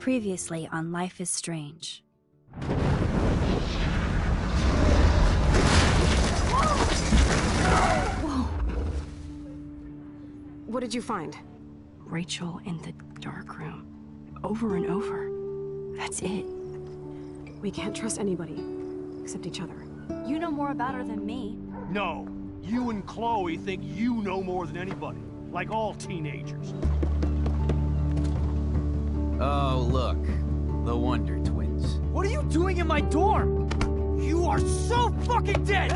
Previously on Life is Strange. Whoa! What did you find? Rachel in the dark room. Over and over. That's it. We can't trust anybody, except each other. You know more about her than me. No. You and Chloe think you know more than anybody. Like all teenagers. Oh, look. The Wonder Twins. What are you doing in my dorm? You are so fucking dead!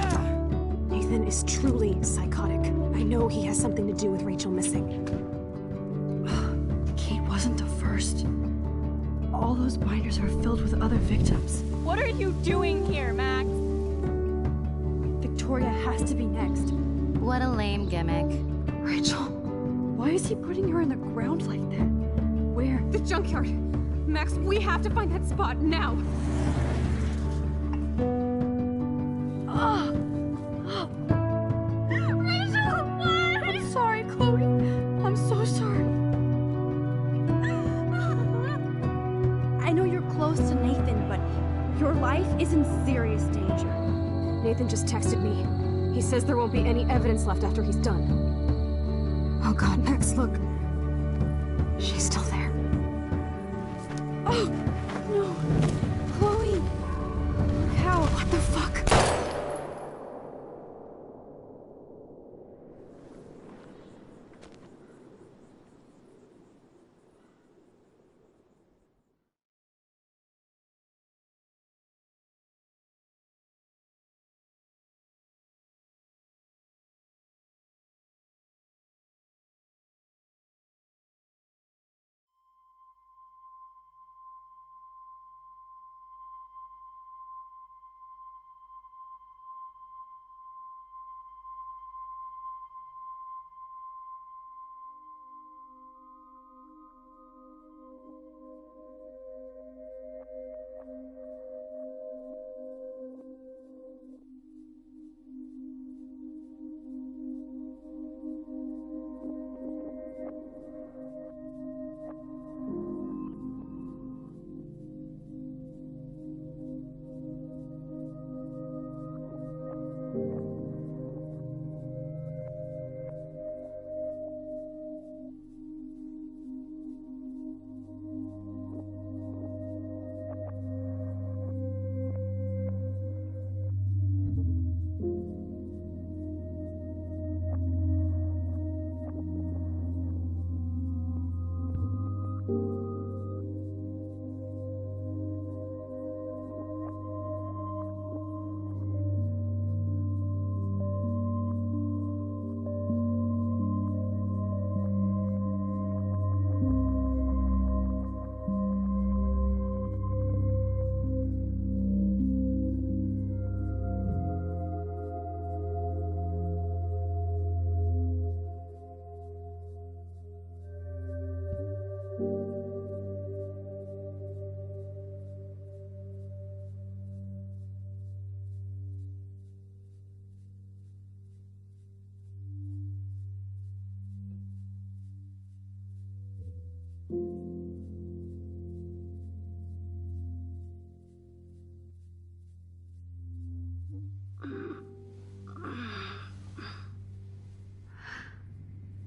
Nathan is truly psychotic. I know he has something to do with Rachel missing. Kate wasn't the first. All those binders are filled with other victims. What are you doing here, Max? Victoria has to be next. What a lame gimmick. Rachel, why is he putting her in the ground like that? Where? The junkyard! Max, we have to find that spot now! Rachel, what? I'm sorry, Chloe. I'm so sorry. I know you're close to Nathan, but your life is in serious danger. Nathan just texted me. He says there won't be any evidence left after he's done. Oh god, Max, look. She's still there. Oh, no. Chloe. How? What the fuck?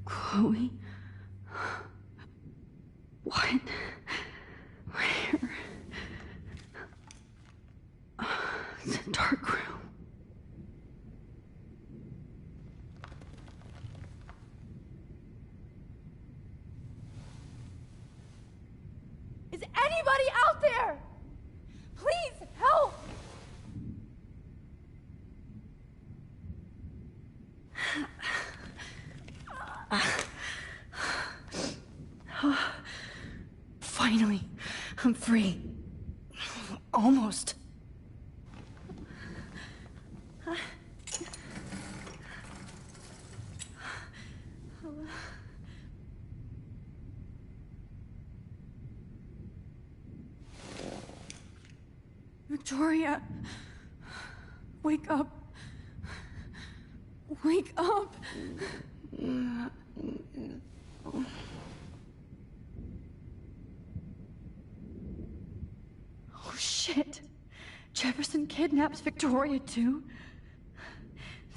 Chloe? What? Where? It's a dark room. Is anybody out there? Please, help! Finally, I'm free. Almost. Victoria, wake up. Wake up. Shit. Jefferson kidnaps Victoria too?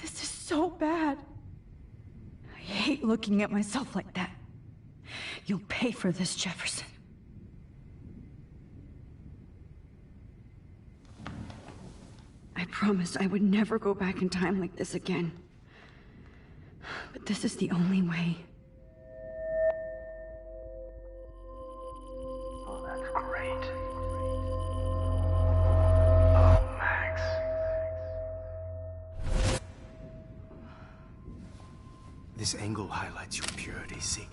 This is so bad. I hate looking at myself like that. You'll pay for this, Jefferson. I promised I would never go back in time like this again. But this is the only way. Oh, that's great. Oh, Max. This angle highlights your purity, see?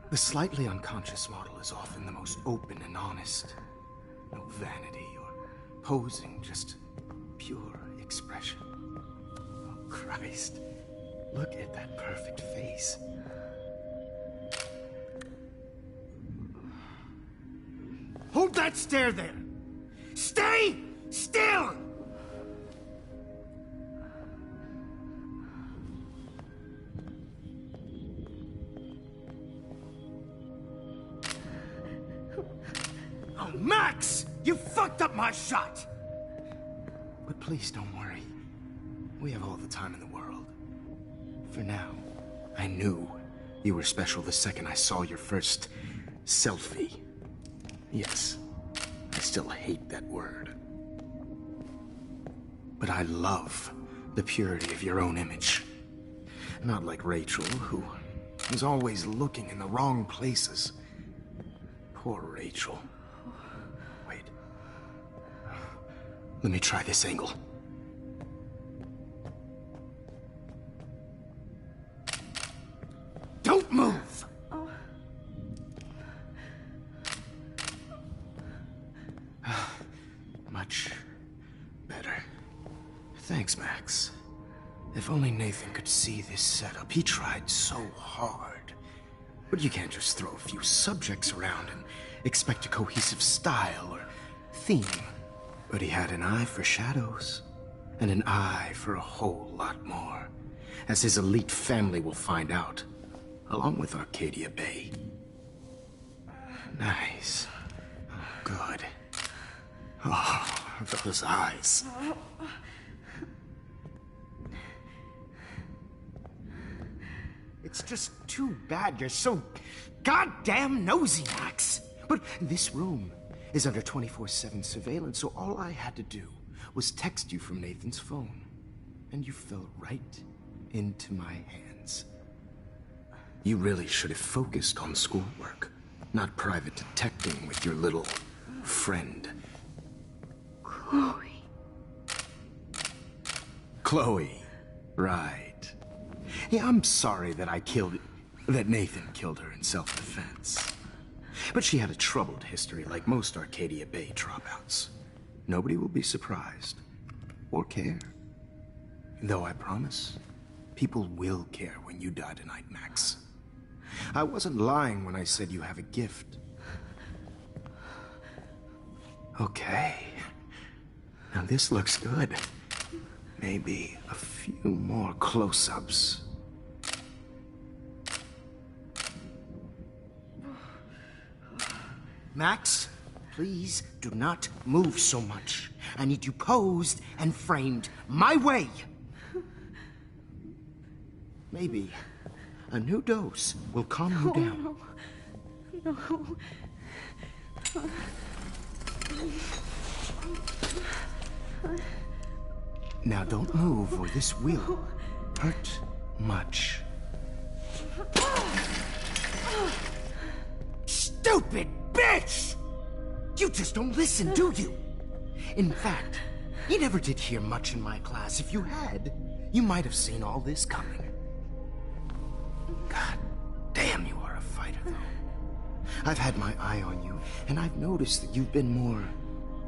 The slightly unconscious model is often the most open and honest. No vanity or posing, just pure expression. Oh, Christ. Look at that perfect face. Hold that stare there! Stay still! Oh, Max! You fucked up my shot! But please don't worry. We have all the time in the world. For now, I knew you were special the second I saw your first selfie. Yes, I still hate that word. But I love the purity of your own image. Not like Rachel, who was always looking in the wrong places. Poor Rachel. Wait. Let me try this angle. Don't move! Much better. Thanks, Max. If only Nathan could see this setup. He tried so hard. But you can't just throw a few subjects around and expect a cohesive style or theme. But he had an eye for shadows, and an eye for a whole lot more, as his elite family will find out, along with Arcadia Bay. Nice. Oh, good. Oh, those eyes. It's just too bad you're so goddamn nosy, Max. But this room is under 24/7 surveillance, so all I had to do was text you from Nathan's phone. And you fell right into my hands. You really should have focused on schoolwork, not private detecting with your little friend. Chloe. Chloe, right. Yeah, I'm sorry that Nathan killed her in self-defense. But she had a troubled history like most Arcadia Bay dropouts. Nobody will be surprised, or care. Though I promise, people will care when you die tonight, Max. I wasn't lying when I said you have a gift. Okay. Now this looks good. Maybe a few more close-ups. Max, please do not move so much. I need you posed and framed my way. Maybe a new dose will calm you down. No. Now don't move or this will hurt much. Stupid bitch! You just don't listen, do you? In fact, you never did hear much in my class. If you had, you might have seen all this coming. God damn, you are a fighter, though. I've had my eye on you, and I've noticed that you've been more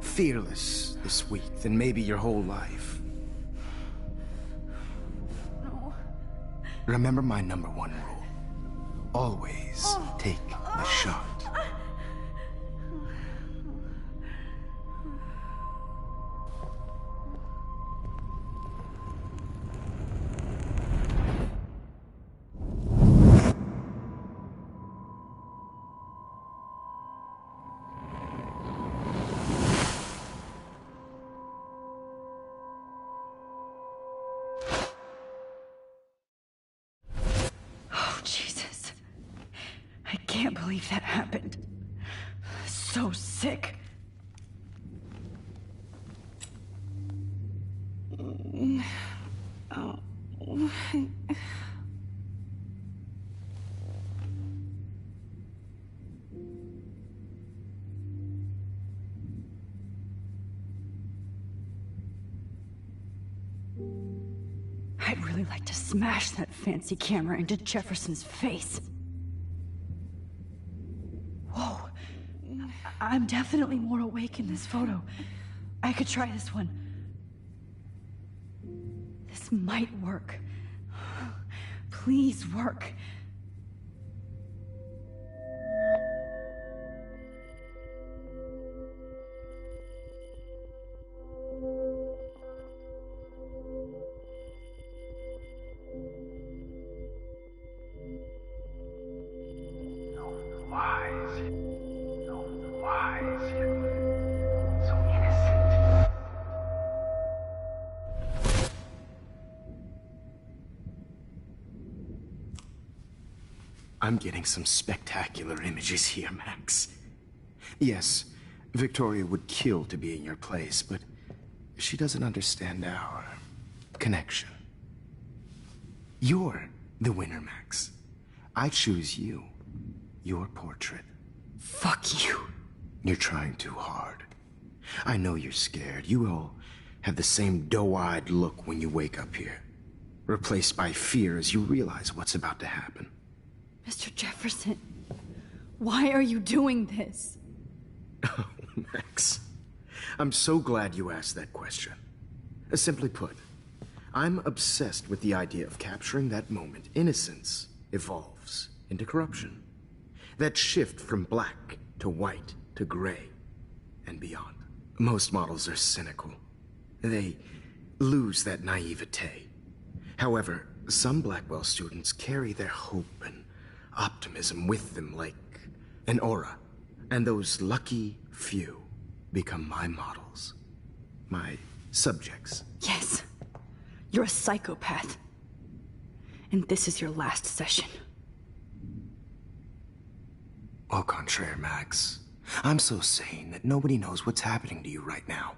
fearless this week than maybe your whole life. No. Remember my #1 rule. Always take a shot. believe that happened. So sick. I'd really like to smash that fancy camera into Jefferson's face. Whoa. I'm definitely more awake in this photo. I could try this one. This might work. Please work. Wise, yet so innocent. I'm getting some spectacular images here, Max. Yes, Victoria would kill to be in your place, but she doesn't understand our connection. You're the winner, Max. I choose you. Your portrait. Fuck you. You're trying too hard. I know you're scared. You all have the same doe-eyed look when you wake up here. Replaced by fear as you realize what's about to happen. Mr. Jefferson, why are you doing this? Oh, Max. I'm so glad you asked that question. Simply put, I'm obsessed with the idea of capturing that moment innocence evolves into corruption. That shift from black to white to gray and beyond. Most models are cynical. They lose that naivete. However, some Blackwell students carry their hope and optimism with them like an aura. And those lucky few become my models. My subjects. Yes. You're a psychopath. And this is your last session. Au contraire, Max. I'm so sane that nobody knows what's happening to you right now.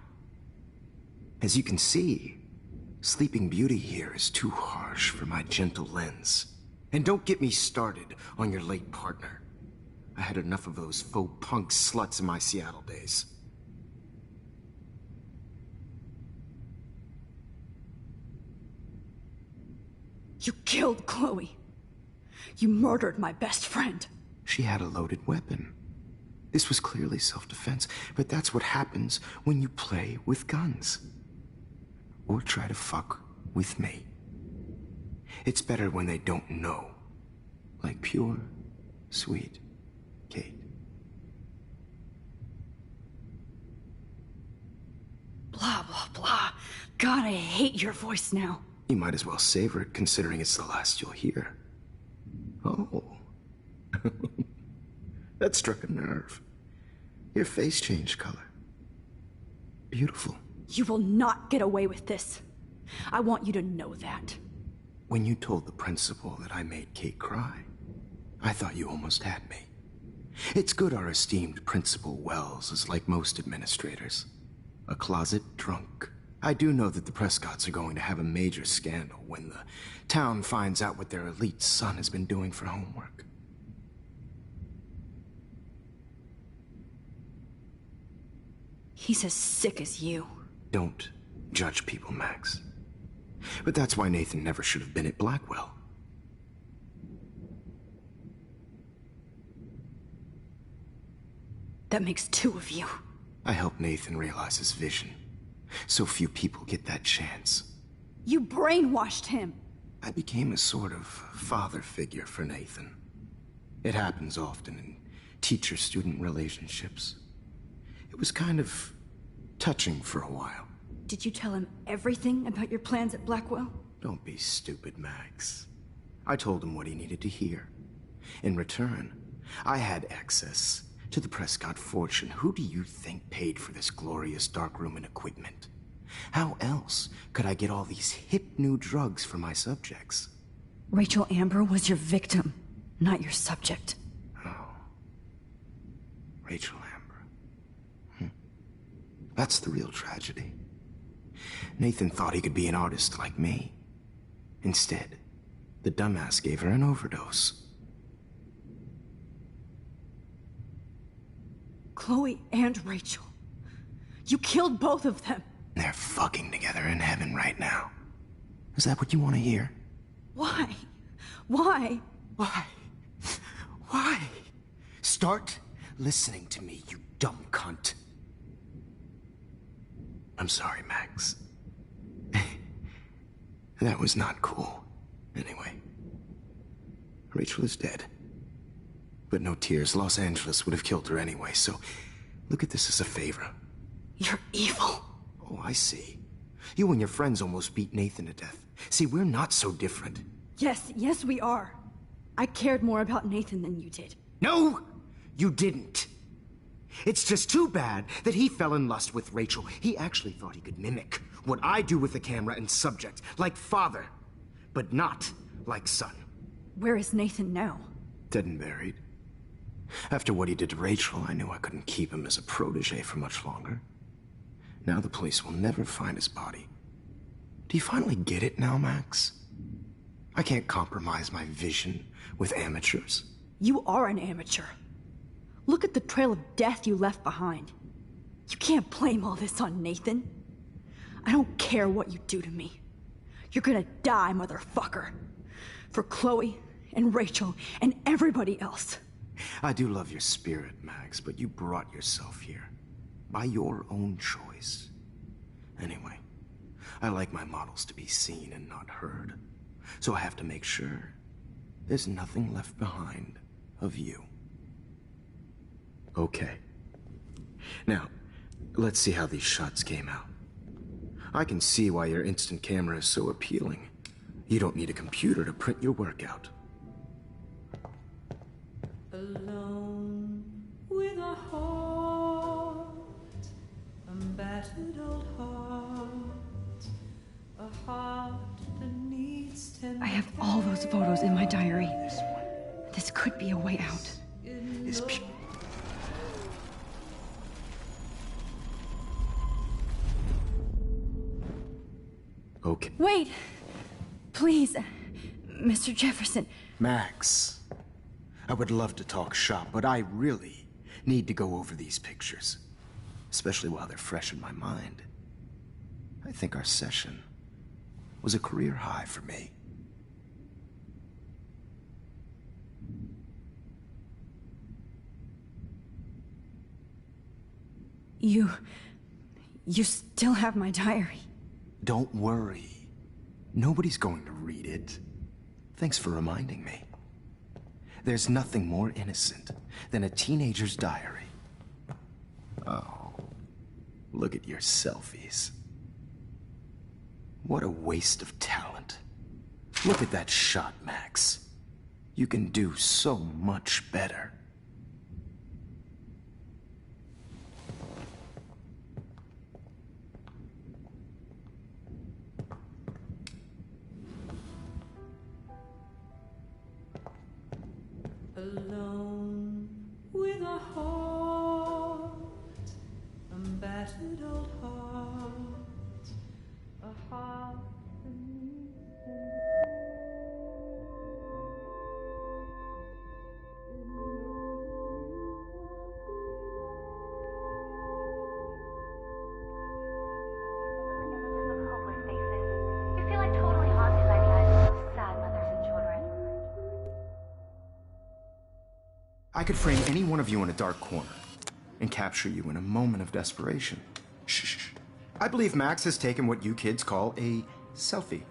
As you can see, Sleeping Beauty here is too harsh for my gentle lens. And don't get me started on your late partner. I had enough of those faux punk sluts in my Seattle days. You killed Chloe. You murdered my best friend. She had a loaded weapon. This was clearly self-defense, but that's what happens when you play with guns. Or try to fuck with me. It's better when they don't know. Like pure, sweet Kate. Blah, blah, blah. God, I hate your voice now. You might as well savor it, considering it's the last you'll hear. Oh. That struck a nerve. Your face changed color. Beautiful. You will not get away with this. I want you to know that. When you told the principal that I made Kate cry, I thought you almost had me. It's good our esteemed Principal Wells is like most administrators. A closet drunk. I do know that the Prescotts are going to have a major scandal when the town finds out what their elite son has been doing for homework. He's as sick as you. Don't judge people, Max. But that's why Nathan never should have been at Blackwell. That makes two of you. I helped Nathan realize his vision. So few people get that chance. You brainwashed him. I became a sort of father figure for Nathan. It happens often in teacher-student relationships. It was kind of touching for a while. Did you tell him everything about your plans at Blackwell? Don't be stupid, Max. I told him what he needed to hear. In return, I had access to the Prescott fortune. Who do you think paid for this glorious darkroom and equipment? How else could I get all these hip new drugs for my subjects? Rachel Amber was your victim, not your subject. Oh, Rachel Amber. That's the real tragedy. Nathan thought he could be an artist like me. Instead, the dumbass gave her an overdose. Chloe and Rachel. You killed both of them. They're fucking together in heaven right now. Is that what you want to hear? Why? Why? Why? Why? Start listening to me, you dumb cunt. I'm sorry, Max. That was not cool. Anyway, Rachel is dead. But no tears. Los Angeles would have killed her anyway, so look at this as a favor. You're evil. Oh, I see. You and your friends almost beat Nathan to death. See, we're not so different. Yes, we are. I cared more about Nathan than you did. No, you didn't. It's just too bad that he fell in lust with Rachel. He actually thought he could mimic what I do with the camera and subject, like father, but not like son. Where is Nathan now? Dead and buried. After what he did to Rachel, I knew I couldn't keep him as a protege for much longer. Now the police will never find his body. Do you finally get it now, Max? I can't compromise my vision with amateurs. You are an amateur. Look at the trail of death you left behind. You can't blame all this on Nathan. I don't care what you do to me. You're gonna die, motherfucker. For Chloe and Rachel and everybody else. I do love your spirit, Max, but you brought yourself here. By your own choice. Anyway, I like my models to be seen and not heard. So I have to make sure there's nothing left behind of you. Okay. Now, let's see how these shots came out. I can see why your instant camera is so appealing. You don't need a computer to print your work out. Alone with a heart, a battered old heart, a heart that needs tender. I have all those photos in my diary. This could be a way out. Is pure. Okay. Wait! Please, Mr. Jefferson. Max, I would love to talk shop, but I really need to go over these pictures. Especially while they're fresh in my mind. I think our session was a career high for me. You still have my diary. Don't worry. Nobody's going to read it. Thanks for reminding me. There's nothing more innocent than a teenager's diary. Oh, look at your selfies. What a waste of talent. Look at that shot, Max. You can do so much better. Alone with a heart, a battered old heart, a heart that needs Hopeless faces. You feel like totally haunted by the eyes of those sad mothers and children. I could frame any one of you in a dark corner and capture you in a moment of desperation. Shh. I believe Max has taken what you kids call a selfie.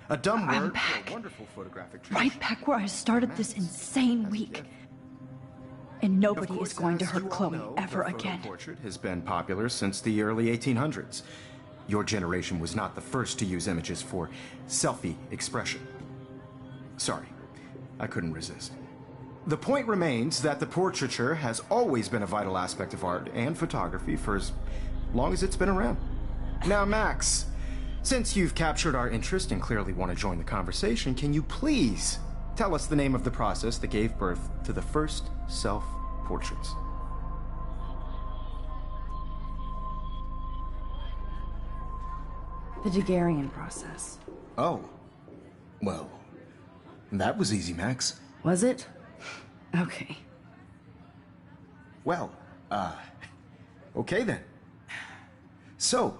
A dumb I'm word back. for a wonderful photographic tradition. Right back where I started this insane week. And nobody Of course, is going to as hurt you all Chloe know, ever the photo again. portrait has been popular since the early 1800s. Your generation was not the first to use images for selfie expression. Sorry, I couldn't resist. The point remains that the portraiture has always been a vital aspect of art and photography for as long as it's been around. Now, Max, since you've captured our interest and clearly want to join the conversation, can you please tell us the name of the process that gave birth to the first self-portraits? The Daguerrean process. Oh. Well, that was easy, Max. Was it? Okay. Well, okay then. So,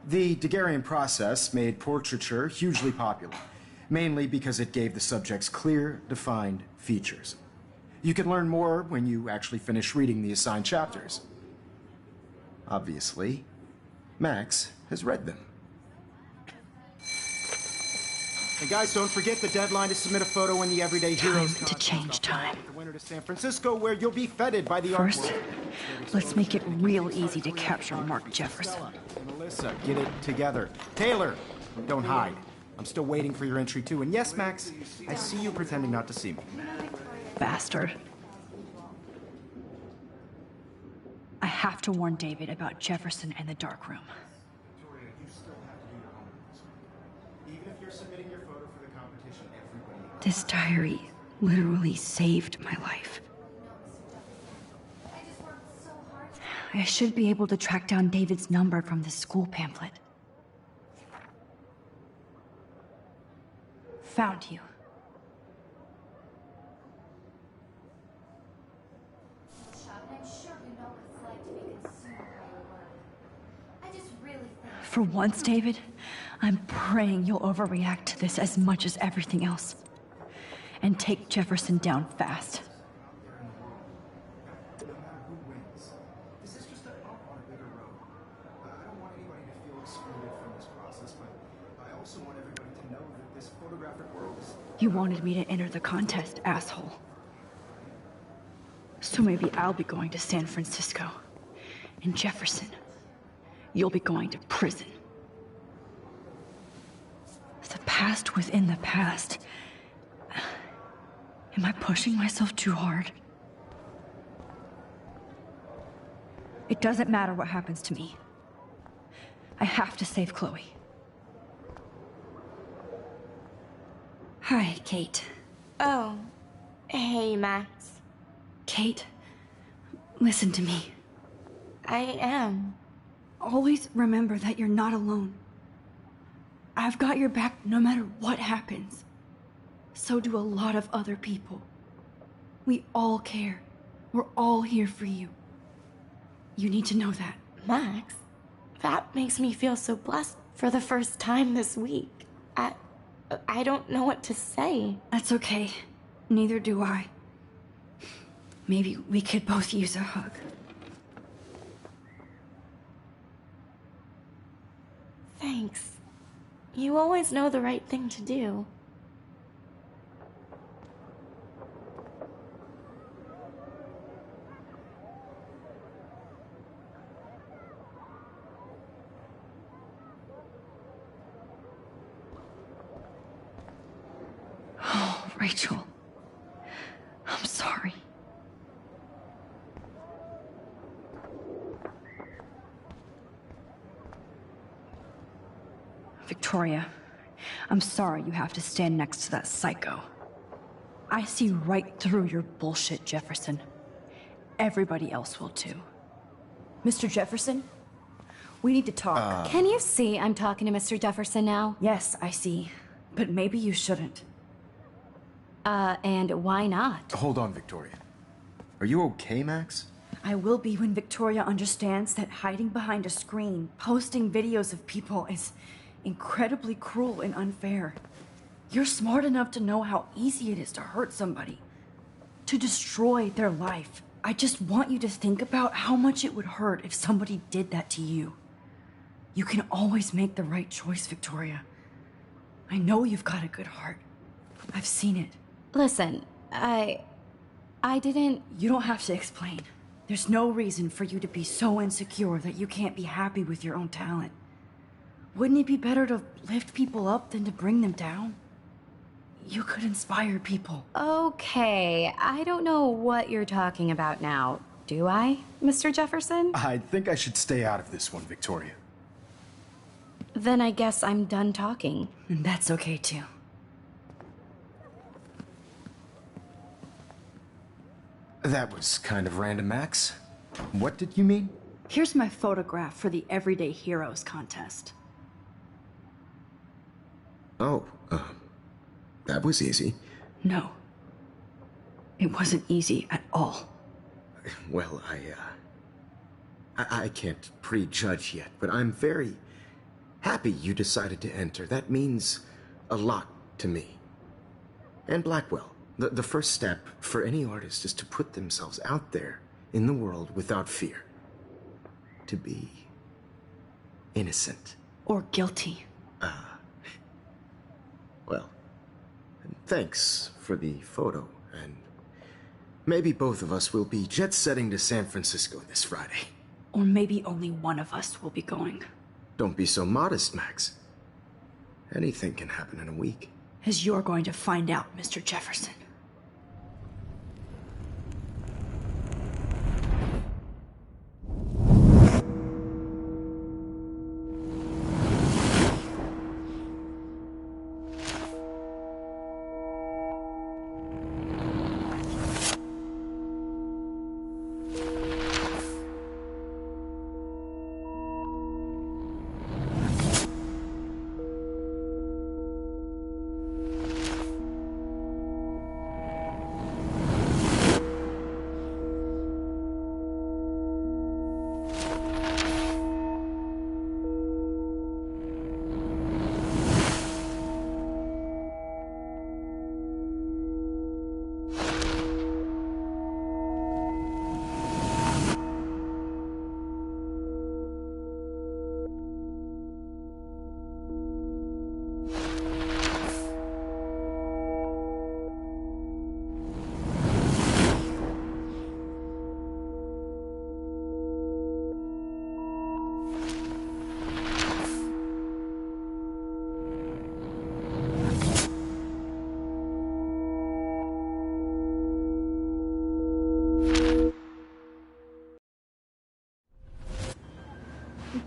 the Daguerrean process made portraiture hugely popular, mainly because it gave the subjects clear, defined features. You can learn more when you actually finish reading the assigned chapters. Obviously, Max has read them. And guys, don't forget the deadline to submit a photo in the Everyday Heroes Time to change time. The winner to San Francisco, where you'll be feted by the First, art world. let's make it real easy to capture Mark Jefferson. And Alyssa, get it together. Taylor, don't hide. I'm still waiting for your entry too. And yes, Max, I see you pretending not to see me. Bastard. I have to warn David about Jefferson and the dark room. Victoria, you still have to do your homework this week. Even if you're submitting your photo for the competition, everybody... This diary literally saved my life. I should be able to track down David's number from the school pamphlet. Found you. For once, David, I'm praying you'll overreact to this as much as everything else. And take Jefferson down fast. No matter who wins, this is just a bump on a bigger road. I don't want anybody to feel excluded from this process, but I also want everybody to know that this photographic world is... You wanted me to enter the contest, asshole. So maybe I'll be going to San Francisco. And Jefferson, you'll be going to prison. The past within the past. Am I pushing myself too hard? It doesn't matter what happens to me. I have to save Chloe. Hi, Kate. Oh. Hey, Max. Kate, listen to me. I am. Always remember that you're not alone. I've got your back no matter what happens. So do a lot of other people. We all care. We're all here for you. You need to know that. Max, that makes me feel so blessed for the first time this week. I don't know what to say. That's okay. Neither do I. Maybe we could both use a hug. Thanks. You always know the right thing to do. Oh, Rachel. I'm sorry. Victoria, I'm sorry you have to stand next to that psycho. I see right through your bullshit, Jefferson. Everybody else will too. Mr. Jefferson, we need to talk. Can you see I'm talking to Mr. Jefferson now? Yes, I see. But maybe you shouldn't. And why not? Hold on, Victoria. Are you okay, Max? I will be when Victoria understands that hiding behind a screen, posting videos of people is incredibly cruel and unfair. You're smart enough to know how easy it is to hurt somebody, to destroy their life. I just want you to think about how much it would hurt if somebody did that to you. You can always make the right choice, Victoria. I know you've got a good heart. I've seen it. Listen, I didn't... You don't have to explain. There's no reason for you to be so insecure that you can't be happy with your own talent. Wouldn't it be better to lift people up than to bring them down? You could inspire people. Okay, I don't know what you're talking about now. Do I, Mr. Jefferson? I think I should stay out of this one, Victoria. Then I guess I'm done talking. And that's okay too. That was kind of random, Max. What did you mean? Here's my photograph for the Everyday Heroes contest. Oh, that was easy. No. It wasn't easy at all. Well, I can't prejudge yet, but I'm very happy you decided to enter. That means a lot to me. And Blackwell. The first step for any artist is to put themselves out there in the world without fear. To be innocent. Or guilty. Well, thanks for the photo, and maybe both of us will be jet-setting to San Francisco this Friday. Or maybe only one of us will be going. Don't be so modest, Max. Anything can happen in a week. As you're going to find out, Mr. Jefferson.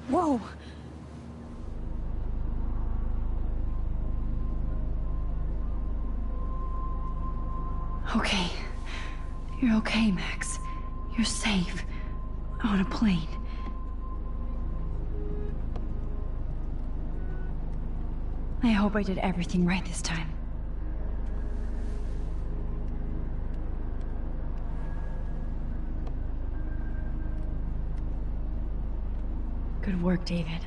Whoa! Okay. You're okay, Max. You're safe. On a plane. I hope I did everything right this time. Good work, David.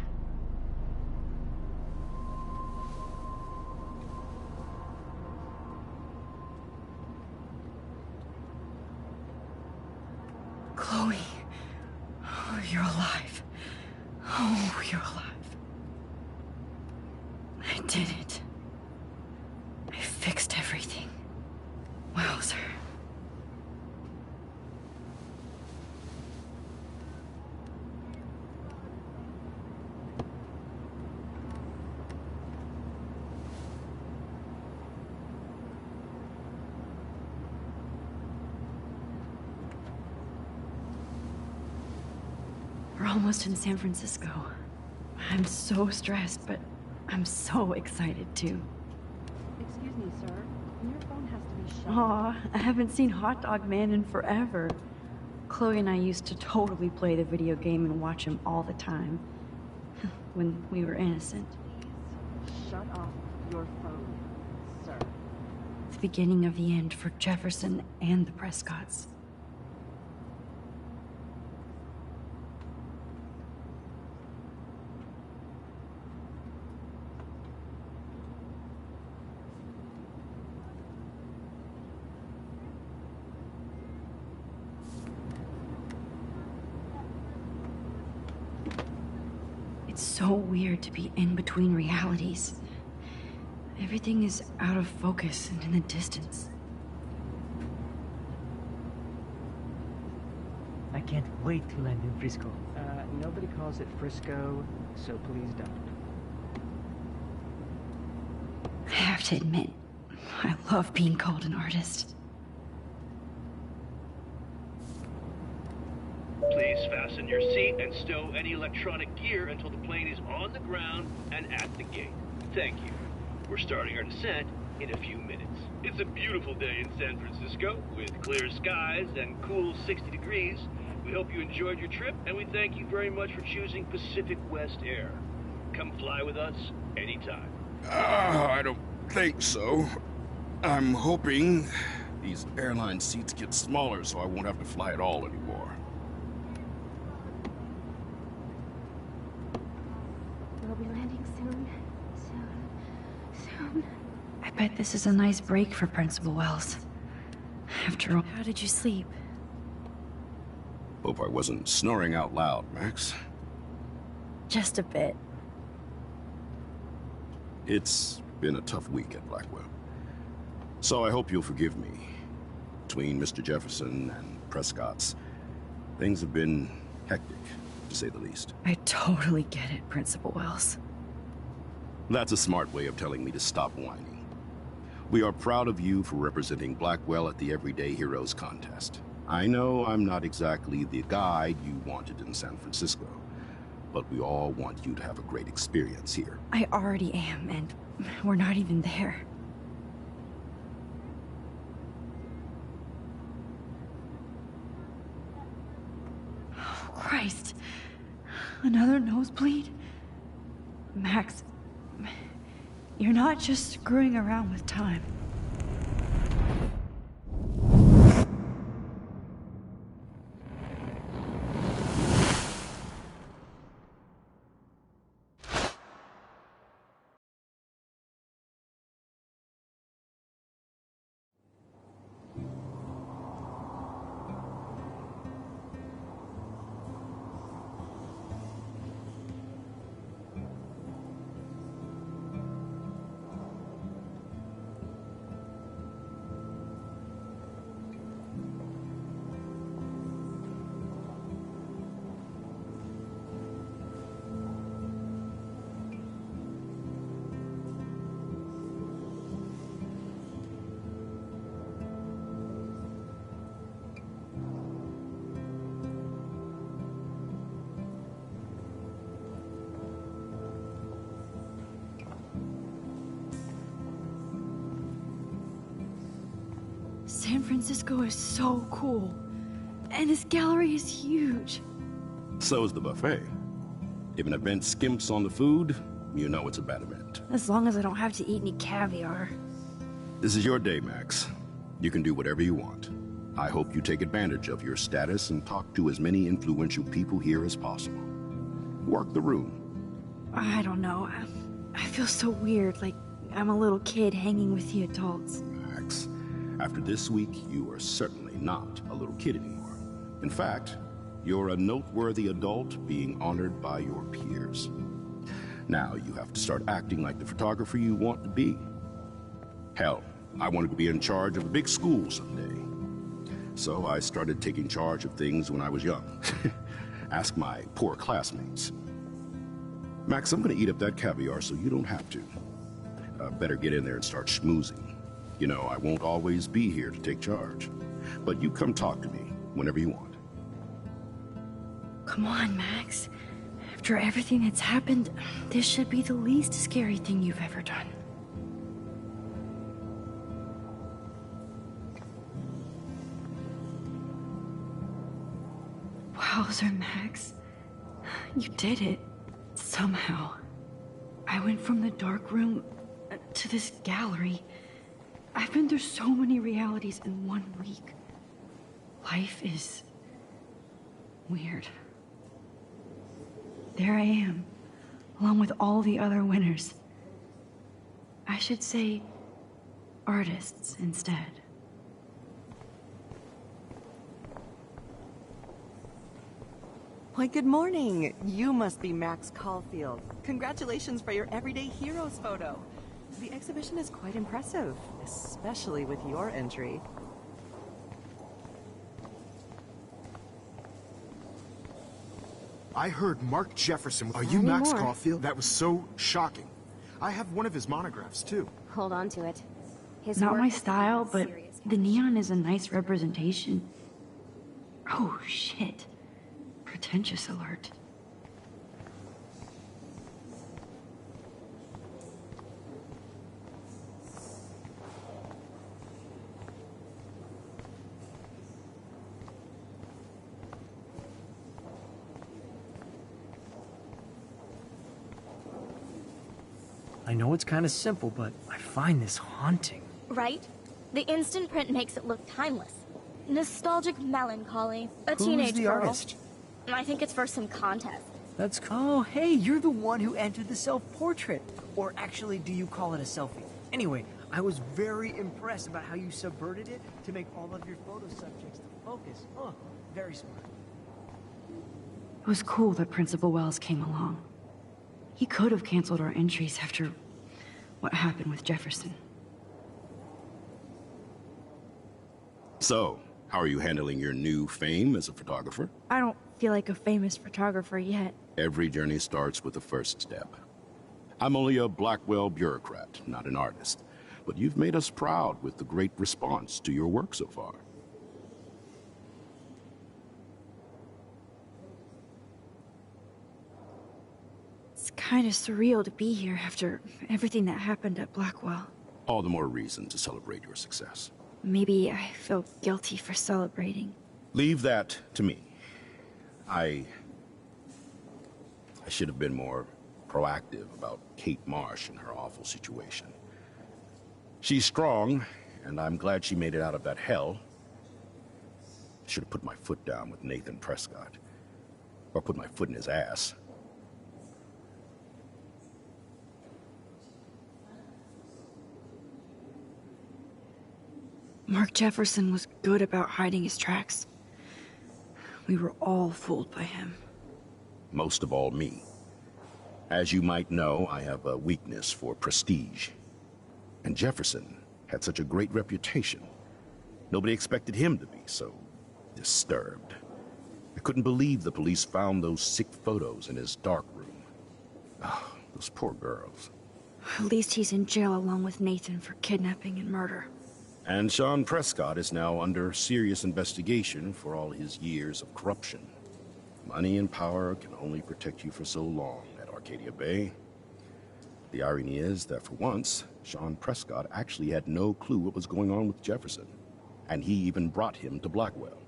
Chloe. Oh, you're alive. Oh, you're alive. I did it. I fixed everything. Wowzer. We're almost in San Francisco. I'm so stressed, but I'm so excited too. Excuse me, sir. Your phone has to be shut. Aw, I haven't seen Hot Dog Man in forever. Chloe and I used to totally play the video game and watch him all the time. When we were innocent. Shut off your phone, sir. The beginning of the end for Jefferson and the Prescotts. It's so weird to be in between realities. Everything is out of focus and in the distance. I can't wait to land in Frisco. Nobody calls it Frisco, so please don't. I have to admit, I love being called an artist. Please fasten your seat and stow any electronic gear until the plane is on the ground and at the gate. Thank you. We're starting our descent in a few minutes. It's a beautiful day in San Francisco with clear skies and cool 60 degrees. We hope you enjoyed your trip, and we thank you very much for choosing Pacific West Air. Come fly with us anytime. I don't think so. I'm hoping these airline seats get smaller so I won't have to fly at all anymore. We'll be landing soon. Soon. I bet this is a nice break for Principal Wells. After all... How did you sleep? Hope I wasn't snoring out loud, Max. Just a bit. It's been a tough week at Blackwell. So I hope you'll forgive me. Between Mr. Jefferson and Prescott's, things have been hectic, to say the least. I totally get it, Principal Wells. That's a smart way of telling me to stop whining. We are proud of you for representing Blackwell at the Everyday Heroes contest. I know I'm not exactly the guide you wanted in San Francisco, but we all want you to have a great experience here. I already am, and we're not even there. Oh, Christ. Another nosebleed? Max, you're not just screwing around with time. San Francisco is so cool. And this gallery is huge. So is the buffet. If an event skimps on the food, you know it's a bad event. As long as I don't have to eat any caviar. This is your day, Max. You can do whatever you want. I hope you take advantage of your status and talk to as many influential people here as possible. Work the room. I don't know. I feel so weird, like I'm a little kid hanging with the adults. Max, after this week, you are certainly not a little kid anymore. In fact, you're a noteworthy adult being honored by your peers. Now you have to start acting like the photographer you want to be. Hell, I wanted to be in charge of a big school someday. So I started taking charge of things when I was young. Ask my poor classmates. Max, I'm gonna eat up that caviar so you don't have to. Better get in there and start schmoozing. You know, I won't always be here to take charge. But you come talk to me whenever you want. Come on, Max. After everything that's happened, this should be the least scary thing you've ever done. Wowzer, Max. You did it. Somehow. I went from the dark room to this gallery. I've been through so many realities in 1 week. Life is weird. There I am, along with all the other winners. I should say artists instead. Why, good morning. You must be Max Caulfield. Congratulations for your Everyday Heroes photo. The exhibition is quite impressive, especially with your entry. I heard Mark Jefferson. Are you Max Caulfield? That was so shocking. I have one of his monographs, too. Hold on to it. Not my style, but the neon is a nice representation. Oh, shit. Pretentious alert. I know it's kind of simple, but I find this haunting. Right? The instant print makes it look timeless. Nostalgic melancholy. A teenage Who's the girl. artist? I think it's for some contest. That's oh, hey, you're the one who entered the self-portrait. Or actually, do you call it a selfie? Anyway, I was very impressed about how you subverted it to make all of your photo subjects to focus. Oh, very smart. It was cool that Principal Wells came along. He could have canceled our entries after what happened with Jefferson. So, how are you handling your new fame as a photographer? I don't feel like a famous photographer yet. Every journey starts with the first step. I'm only a Blackwell bureaucrat, not an artist. But you've made us proud with the great response to your work so far. It's kind of surreal to be here after everything that happened at Blackwell. All the more reason to celebrate your success. Maybe I feel guilty for celebrating. Leave that to me. I should have been more proactive about Kate Marsh and her awful situation. She's strong, and I'm glad she made it out of that hell. I should have put my foot down with Nathan Prescott. Or put my foot in his ass. Mark Jefferson was good about hiding his tracks. We were all fooled by him. Most of all, me. As you might know, I have a weakness for prestige. And Jefferson had such a great reputation. Nobody expected him to be so disturbed. I couldn't believe the police found those sick photos in his dark room. Oh, those poor girls. At least he's in jail along with Nathan for kidnapping and murder. And Sean Prescott is now under serious investigation for all his years of corruption. Money and power can only protect you for so long at Arcadia Bay. The irony is that for once, Sean Prescott actually had no clue what was going on with Jefferson. And he even brought him to Blackwell.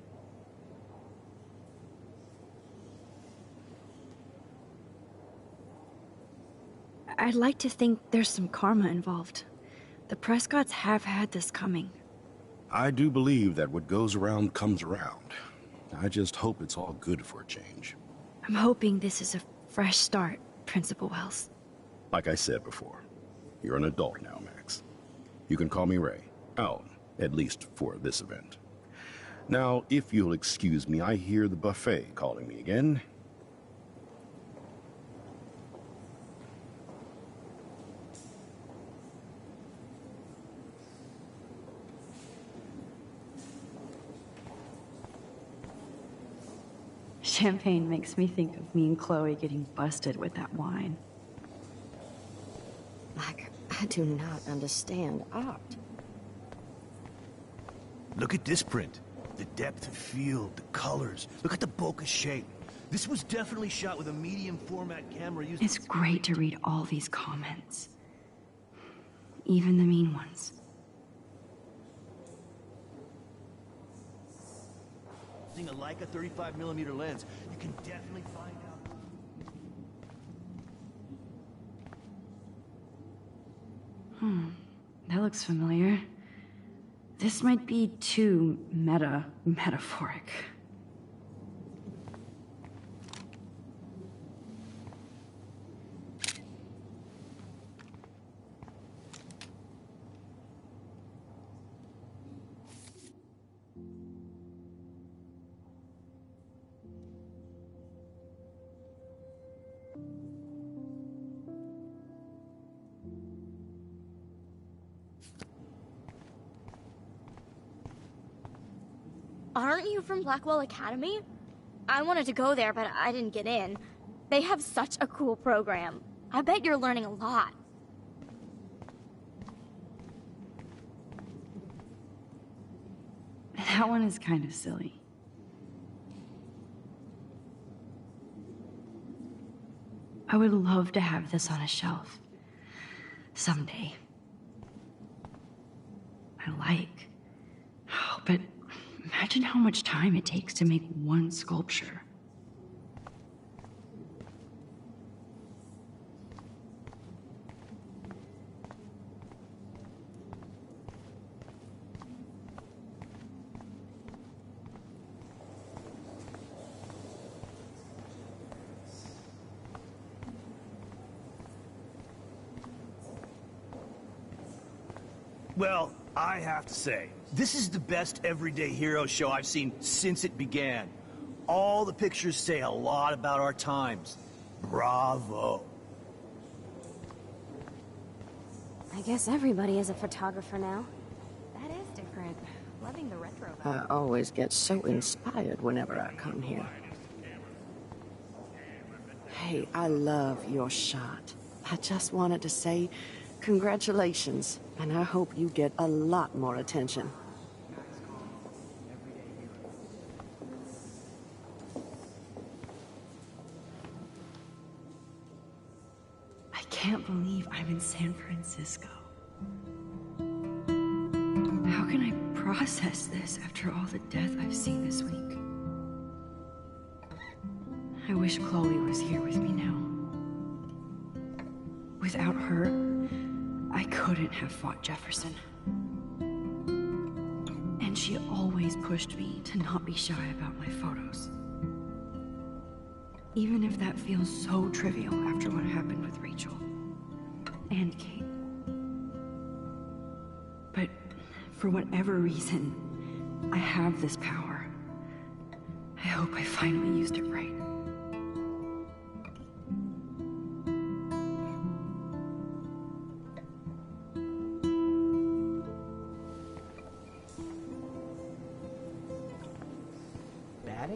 I'd like to think there's some karma involved. The Prescotts have had this coming. I do believe that what goes around comes around. I just hope it's all good for a change. I'm hoping this is a fresh start, Principal Wells. Like I said before, you're an adult now, Max. You can call me Ray. Oh, at least for this event. Now, if you'll excuse me, I hear the buffet calling me again. Champagne makes me think of me and Chloe getting busted with that wine. Like, I do not understand art. Look at this print. The depth of field, the colors. Look at the bokeh shape. This was definitely shot with a medium format camera using... It's great to read all these comments. Even the mean ones. Using a Leica 35mm lens, you can definitely find out. That looks familiar. This might be too metaphoric. Aren't you from Blackwell Academy? I wanted to go there, but I didn't get in. They have such a cool program. I bet you're learning a lot. That one is kind of silly. I would love to have this on a shelf. Someday. But imagine how much time it takes to make one sculpture. Well, I have to say, this is the best everyday hero show I've seen since it began. All the pictures say a lot about our times. Bravo. I guess everybody is a photographer now. That is different. Loving the retro vibe. I always get so inspired whenever I come here. Hey, I love your shot. I just wanted to say congratulations, and I hope you get a lot more attention. I can't believe I'm in San Francisco. How can I process this after all the death I've seen this week? I wish Chloe was here with me now. Without her, I couldn't have fought Jefferson. And she always pushed me to not be shy about my photos. Even if that feels so trivial after what happened with Rachel and Kate. But for whatever reason, I have this power. I hope I finally used it right.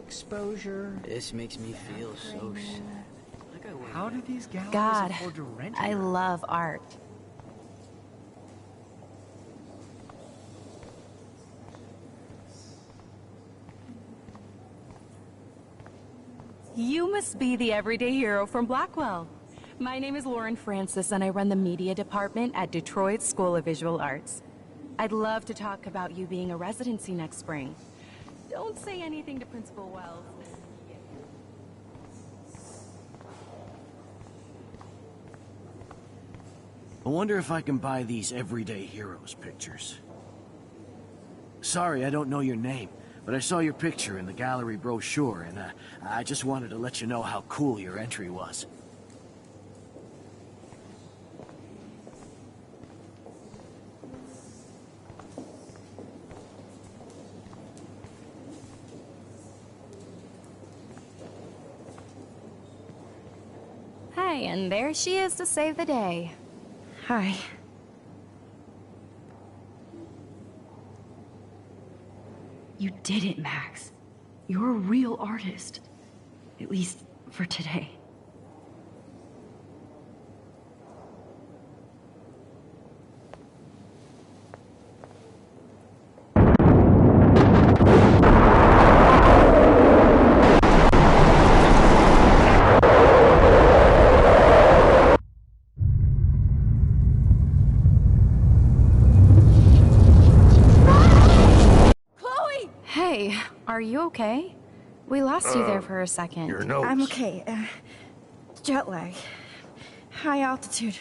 Exposure. This makes me feel so sad. How do these galleries God, afford to rent I here? love art. You must be the everyday hero from Blackwell. My name is Lauren Francis, and I run the media department at Detroit School of Visual Arts. I'd love to talk about you being a residency next spring. Don't say anything to Principal Wells. I wonder if I can buy these everyday heroes pictures. Sorry, I don't know your name, but I saw your picture in the gallery brochure, and I just wanted to let you know how cool your entry was. Hey, and there she is to save the day. Hi. You did it, Max. You're a real artist. At least for today. Hey, are you okay? We lost you there for a second. Your notes. I'm okay. Jet lag. High altitude.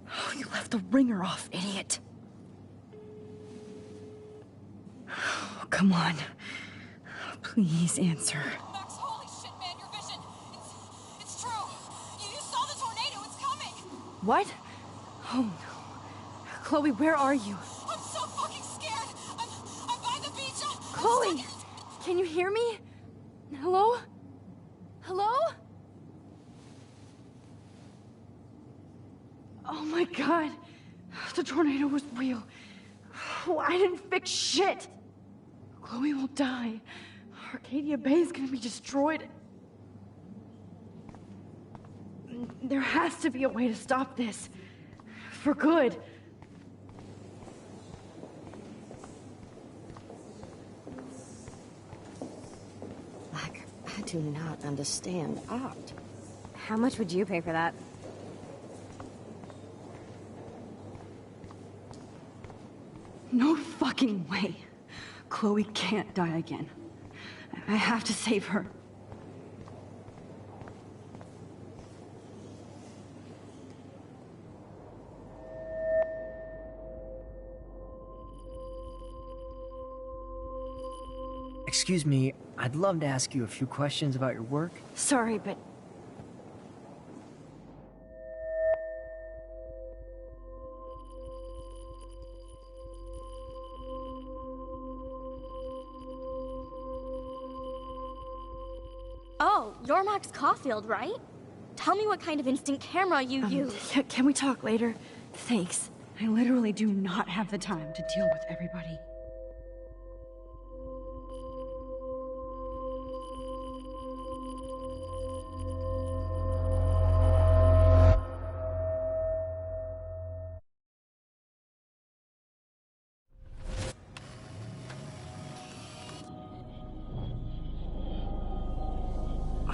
Oh, you left the ringer off, idiot. Oh, come on. Please answer. Max, holy shit, man, your vision. It's true. You saw the tornado. It's coming. What? Oh no. Chloe, where are you? I'm so fucking scared. I'm by the beach. Chloe! Can you hear me? Hello? Hello? Oh my god. The tornado was real. Oh, I didn't fix shit. Chloe will die. Arcadia Bay is gonna be destroyed. There has to be a way to stop this. For good. I do not understand art. How much would you pay for that? No fucking way. Chloe can't die again. I have to save her. Excuse me, I'd love to ask you a few questions about your work. Sorry, but You're Max Caulfield, right? Tell me what kind of instant camera you use. Can we talk later? Thanks. I literally do not have the time to deal with everybody.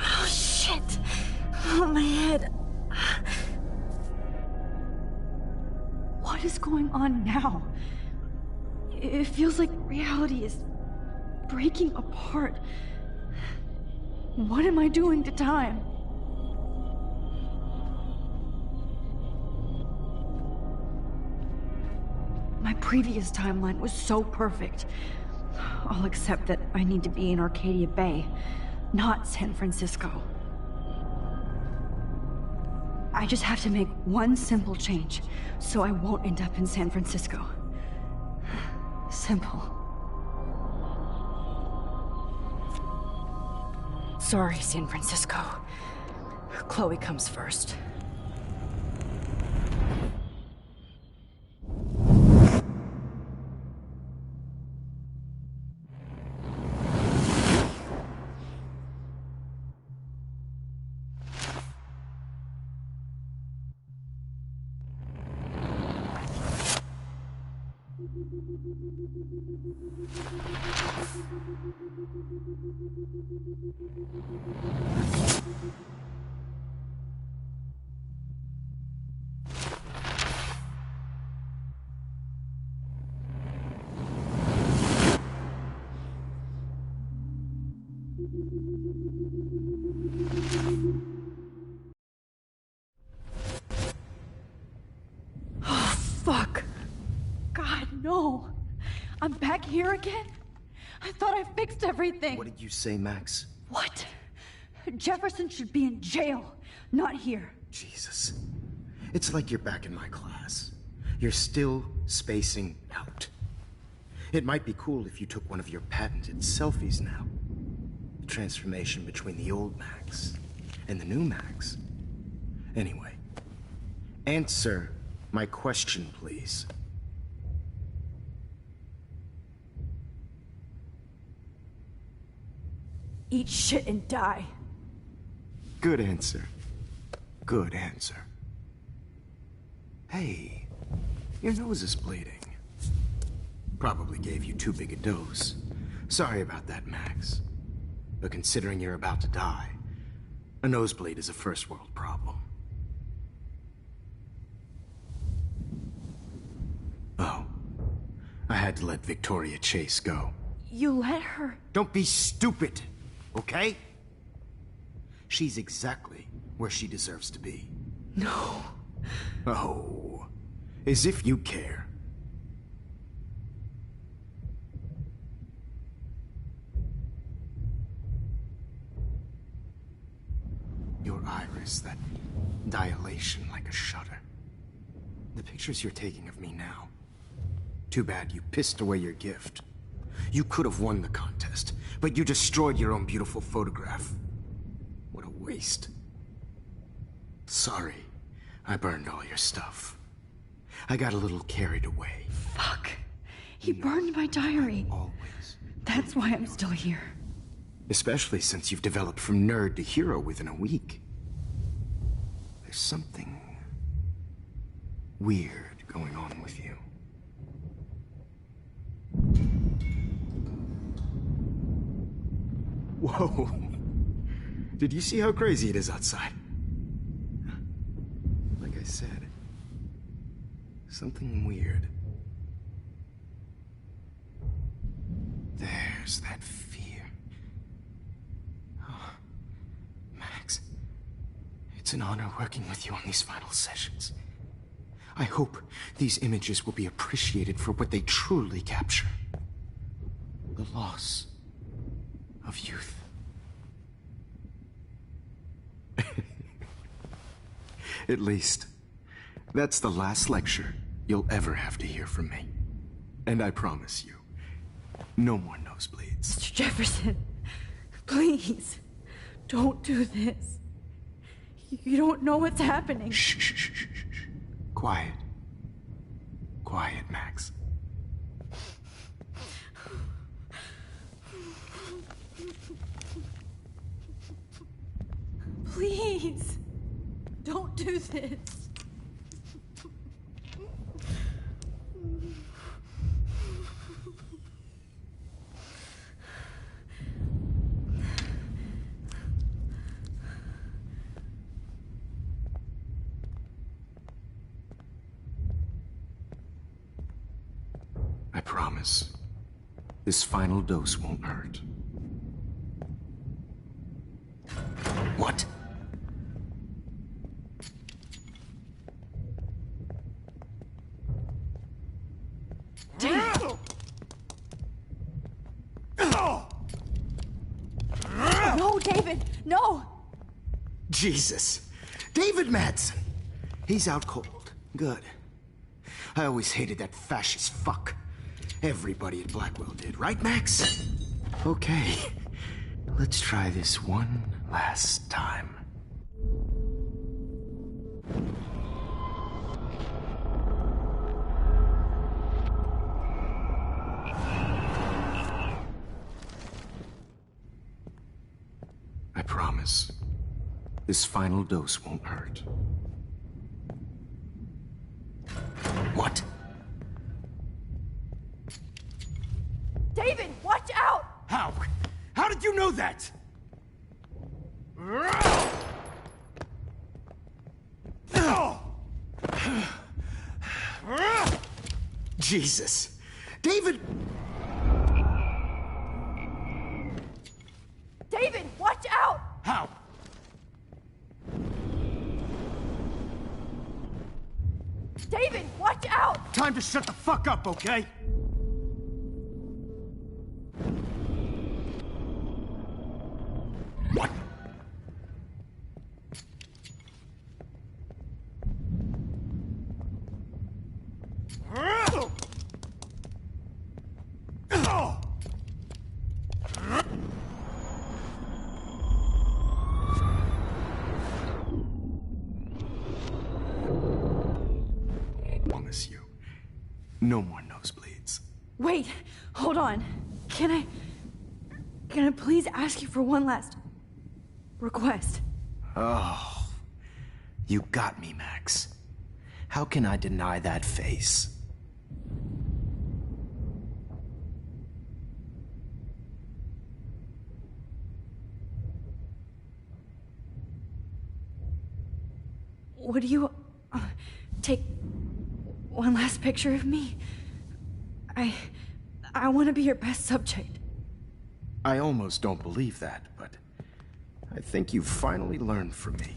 Oh, shit. Oh, my head. What is going on now? It feels like reality is breaking apart. What am I doing to time? My previous timeline was so perfect. I'll accept that I need to be in Arcadia Bay, not San Francisco. I just have to make one simple change, so I won't end up in San Francisco. Simple. Sorry, San Francisco. Chloe comes first. Oh, fuck. God, no. I'm back here again? I thought I fixed everything. What did you say, Max? What? Jefferson should be in jail, not here. Jesus. It's like you're back in my class. You're still spacing out. It might be cool if you took one of your patented selfies now. The transformation between the old Max and the new Max. Anyway, answer my question, please. Eat shit and die. Good answer. Good answer. Hey, your nose is bleeding. Probably gave you too big a dose. Sorry about that, Max. But considering you're about to die, a nosebleed is a first world problem. Oh, I had to let Victoria Chase go. You let her? Don't be stupid, okay? She's exactly where she deserves to be. No. Oh, as if you care. Your iris, that dilation like a shutter. The pictures you're taking of me now. Too bad you pissed away your gift. You could have won the contest, but you destroyed your own beautiful photograph. What a waste. Sorry, I burned all your stuff. I got a little carried away. Fuck. He burned my diary. Always. That's why I'm still here. Especially since you've developed from nerd to hero within a week. There's something weird going on with you. Whoa. Did you see how crazy it is outside? Like I said, something weird. There's that fear. Oh, Max, it's an honor working with you on these final sessions. I hope these images will be appreciated for what they truly capture. The loss of youth. At least, that's the last lecture you'll ever have to hear from me. And I promise you, no more nosebleeds. Mr. Jefferson, please, Don't do this. You don't know what's happening. Shh. Quiet. Quiet, Max. Please, don't do this. I promise. This final dose won't hurt. What? No, David, no! Jesus. David Madsen. He's out cold. Good. I always hated that fascist fuck. Everybody at Blackwell did, right, Max? Okay. Let's try this one last time. I promise. This final dose won't hurt. What? David, watch out! How? How did you know that? Jesus. David! David, watch out! How? David, watch out! Time to shut the fuck up, okay? What? Promise you. No more nosebleeds. Wait, hold on. Can I please ask you for one last request? Oh, you got me, Max. How can I deny that face? Would you take one last picture of me? I want to be your best subject. I almost don't believe that, but I think you've finally learned from me.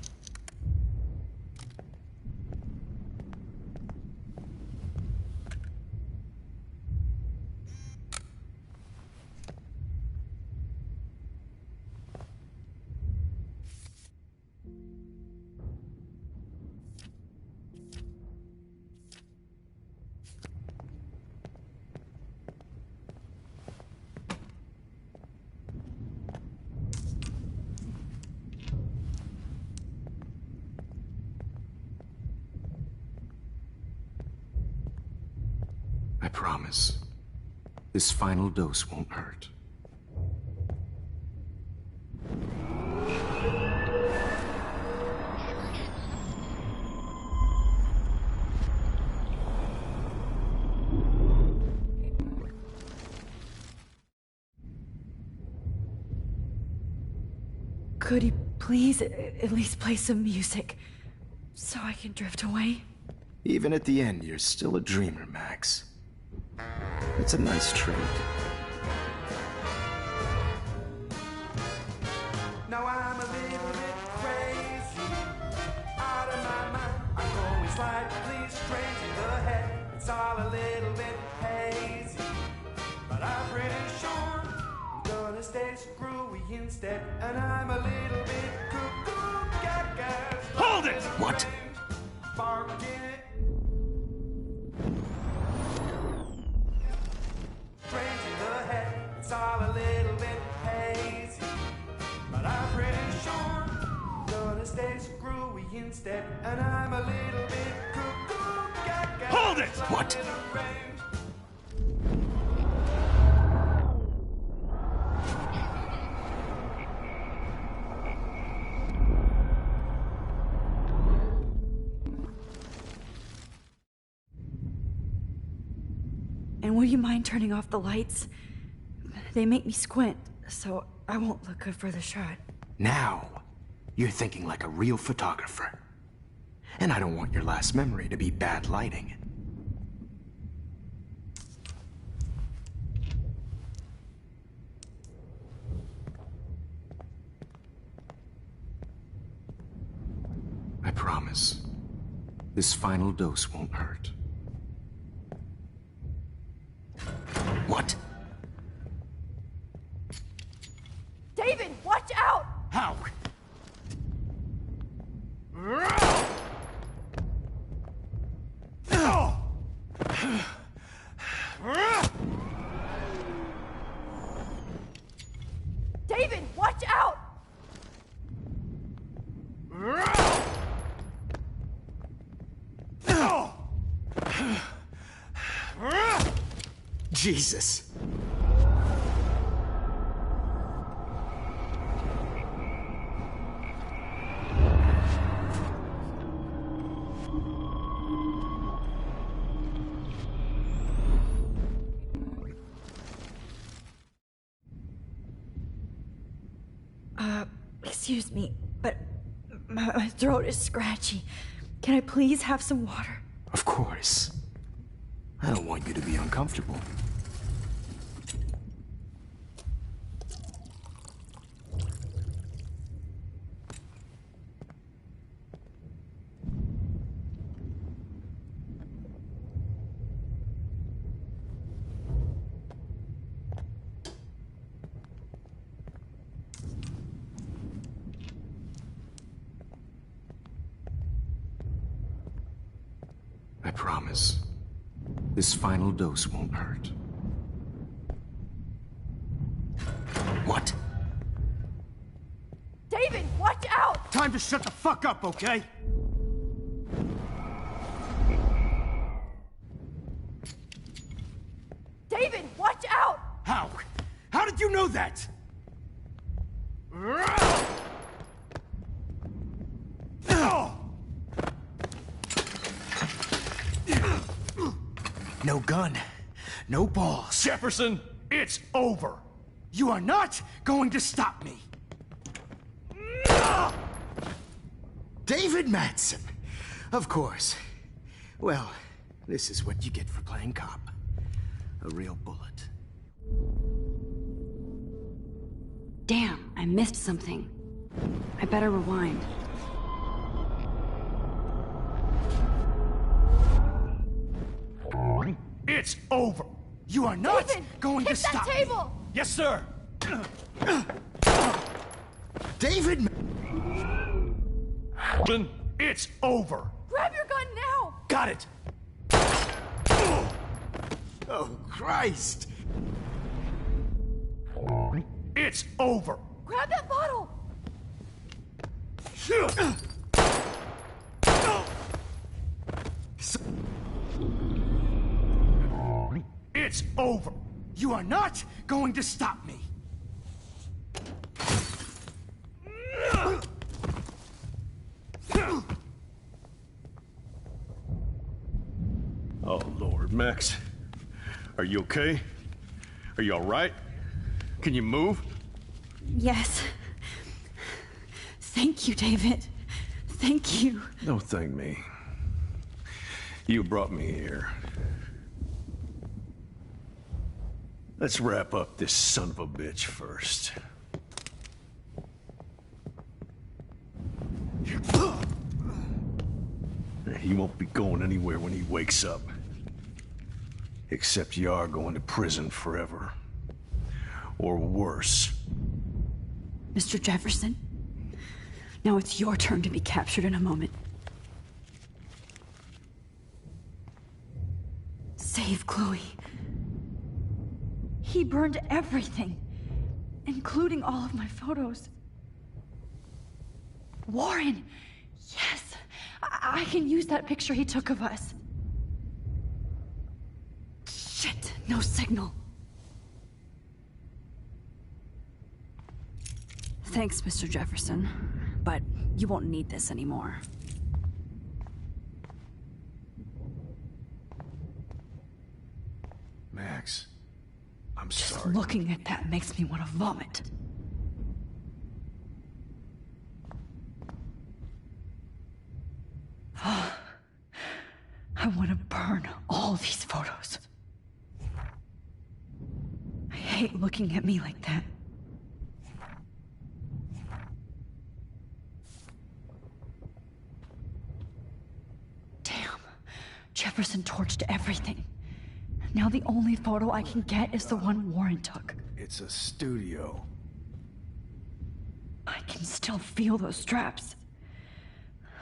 I promise. This final dose won't hurt. Could you please at least play some music so I can drift away? Even at the end, you're still a dreamer, Max. It's a nice trait. Now I'm a little bit crazy, out of my mind. I'm going slightly strange in the head. It's all a little bit hazy, but I'm pretty sure I'm gonna stay screwy instead. And I'm a little bit cuckoo gaga. Hold it! What? Barking it. Strange in the head. It's all a little bit hazy, but I'm pretty sure screwy instead. And I'm a little bit cuckoo, gaga. Hold it! What? And will you mind turning off the lights? They make me squint, so I won't look good for the shot. Now, you're thinking like a real photographer. And I don't want your last memory to be bad lighting. I promise, this final dose won't hurt. What? David, watch out! How? David, watch out! Jesus. Excuse me, but my throat is scratchy. Can I please have some water? Of course. I don't want you to be uncomfortable. I promise, this final dose won't hurt. What? David, watch out! Time to shut the fuck up, okay? David, watch out! How? How did you know that? No gun, no balls. Jefferson, it's over. You are not going to stop me. David Madsen. Of course. Well, this is what you get for playing cop. A real bullet. Damn, I missed something. I better rewind. It's over. You are not David, going to hit stop that table! Yes, sir. David. It's over. Grab your gun now! Got it. Oh, Christ. It's over. Grab that bottle! It's over. You are not going to stop me. Oh, Lord, Max. Are you okay? Are you all right? Can you move? Yes. Thank you, David. Thank you. Don't thank me. You brought me here. Let's wrap up this son of a bitch first. He won't be going anywhere when he wakes up. Except you are going to prison forever. Or worse. Mr. Jefferson, now it's your turn to be captured in a moment. Save Chloe. He burned everything, including all of my photos. Warren, Yes! I can use that picture he took of us. Shit, no signal. Thanks, Mr. Jefferson, but you won't need this anymore. Max, I'm Just sorry. looking at that makes me want to vomit. I want to burn all these photos. I hate looking at me like that. Damn. Jefferson torched everything. Now the only photo I can get is the one Warren took. It's a studio. I can still feel those straps.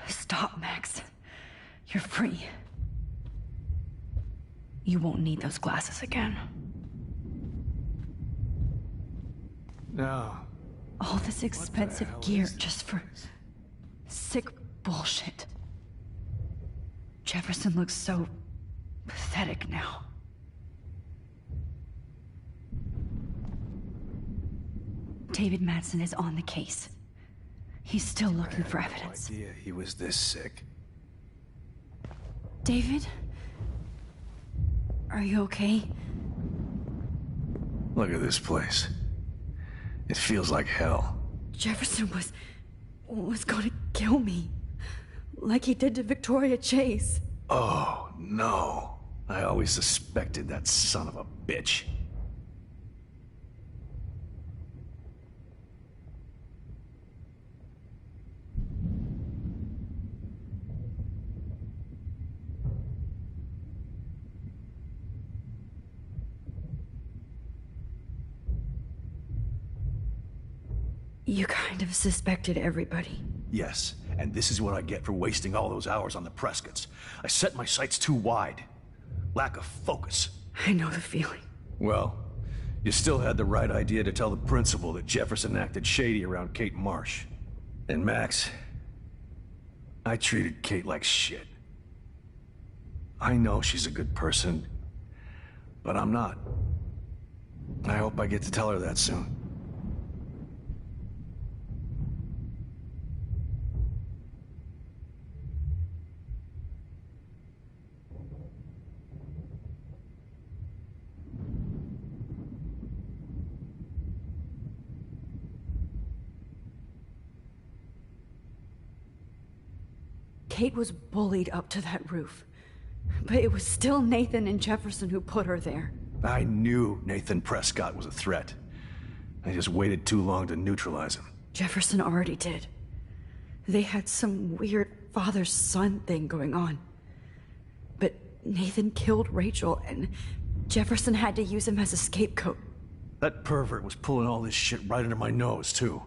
Stop, Max. You're free. You won't need those glasses again. No. All this expensive gear just for sick bullshit. Jefferson looks so pathetic now. David Madsen is on the case. He's still looking for evidence. I had no idea he was this sick. David? Are you okay? Look at this place. It feels like hell. Jefferson was going to kill me. Like he did to Victoria Chase. Oh, no. I always suspected that son of a bitch. You kind of suspected everybody. Yes, and this is what I get for wasting all those hours on the Prescotts. I set my sights too wide. Lack of focus. I know the feeling. Well, you still had the right idea to tell the principal that Jefferson acted shady around Kate Marsh. And Max, I treated Kate like shit. I know she's a good person, but I'm not. I hope I get to tell her that soon. Kate was bullied up to that roof. But it was still Nathan and Jefferson who put her there. I knew Nathan Prescott was a threat. I just waited too long to neutralize him. Jefferson already did. They had some weird father-son thing going on. But Nathan killed Rachel, and Jefferson had to use him as a scapegoat. That pervert was pulling all this shit right under my nose, too.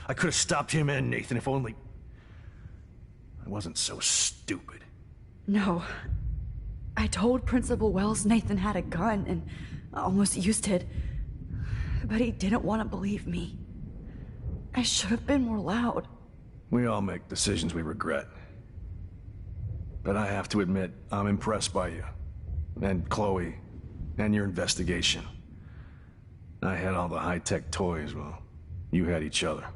I could have stopped him and Nathan if only I wasn't so stupid. No. I told Principal Wells Nathan had a gun and almost used it. But he didn't want to believe me. I should have been more loud. We all make decisions we regret. But I have to admit, I'm impressed by you. And Chloe. And your investigation. I had all the high-tech toys, well, you had each other.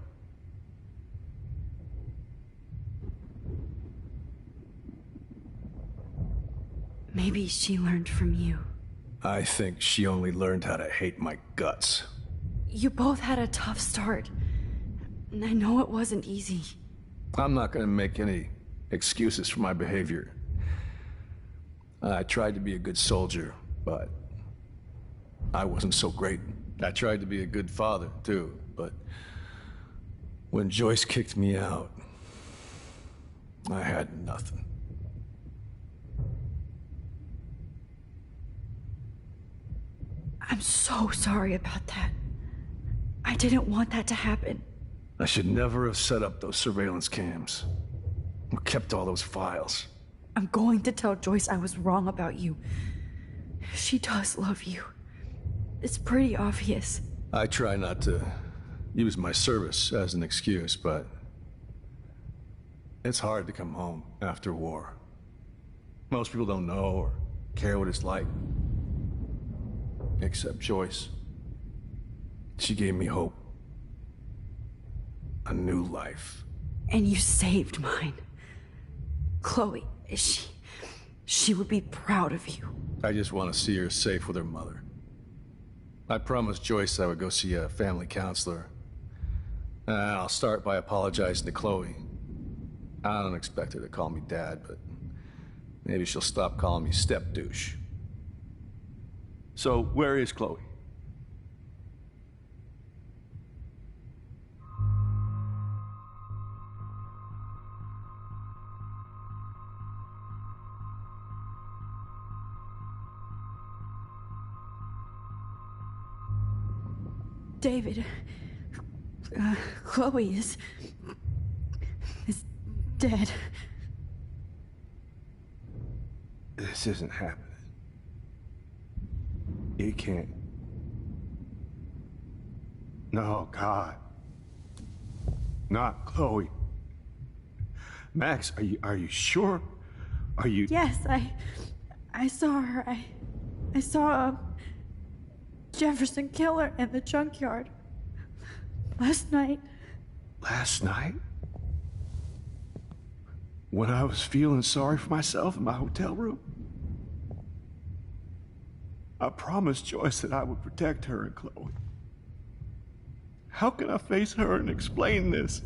Maybe she learned from you. I think she only learned how to hate my guts. You both had a tough start. And I know it wasn't easy. I'm not gonna make any excuses for my behavior. I tried to be a good soldier, but I wasn't so great. I tried to be a good father, too, but when Joyce kicked me out, I had nothing. I'm so sorry about that. I didn't want that to happen. I should never have set up those surveillance cams. Or kept all those files. I'm going to tell Joyce I was wrong about you. She does love you. It's pretty obvious. I try not to use my service as an excuse, but It's hard to come home after war. Most people don't know or care what it's like. Except Joyce. She gave me hope. A new life. And you saved mine. Chloe, she would be proud of you. I just want to see her safe with her mother. I promised Joyce I would go see a family counselor. I'll start by apologizing to Chloe. I don't expect her to call me Dad, but maybe she'll stop calling me step-douche. So, where is Chloe? David, Chloe is dead. This isn't happening. It can't. No, God. Not Chloe. Max, are you sure? Are you... Yes, I saw her. I saw Jefferson Killer in the junkyard last night. Last night? When I was feeling sorry for myself in my hotel room? I promised Joyce that I would protect her and Chloe. How can I face her and explain this?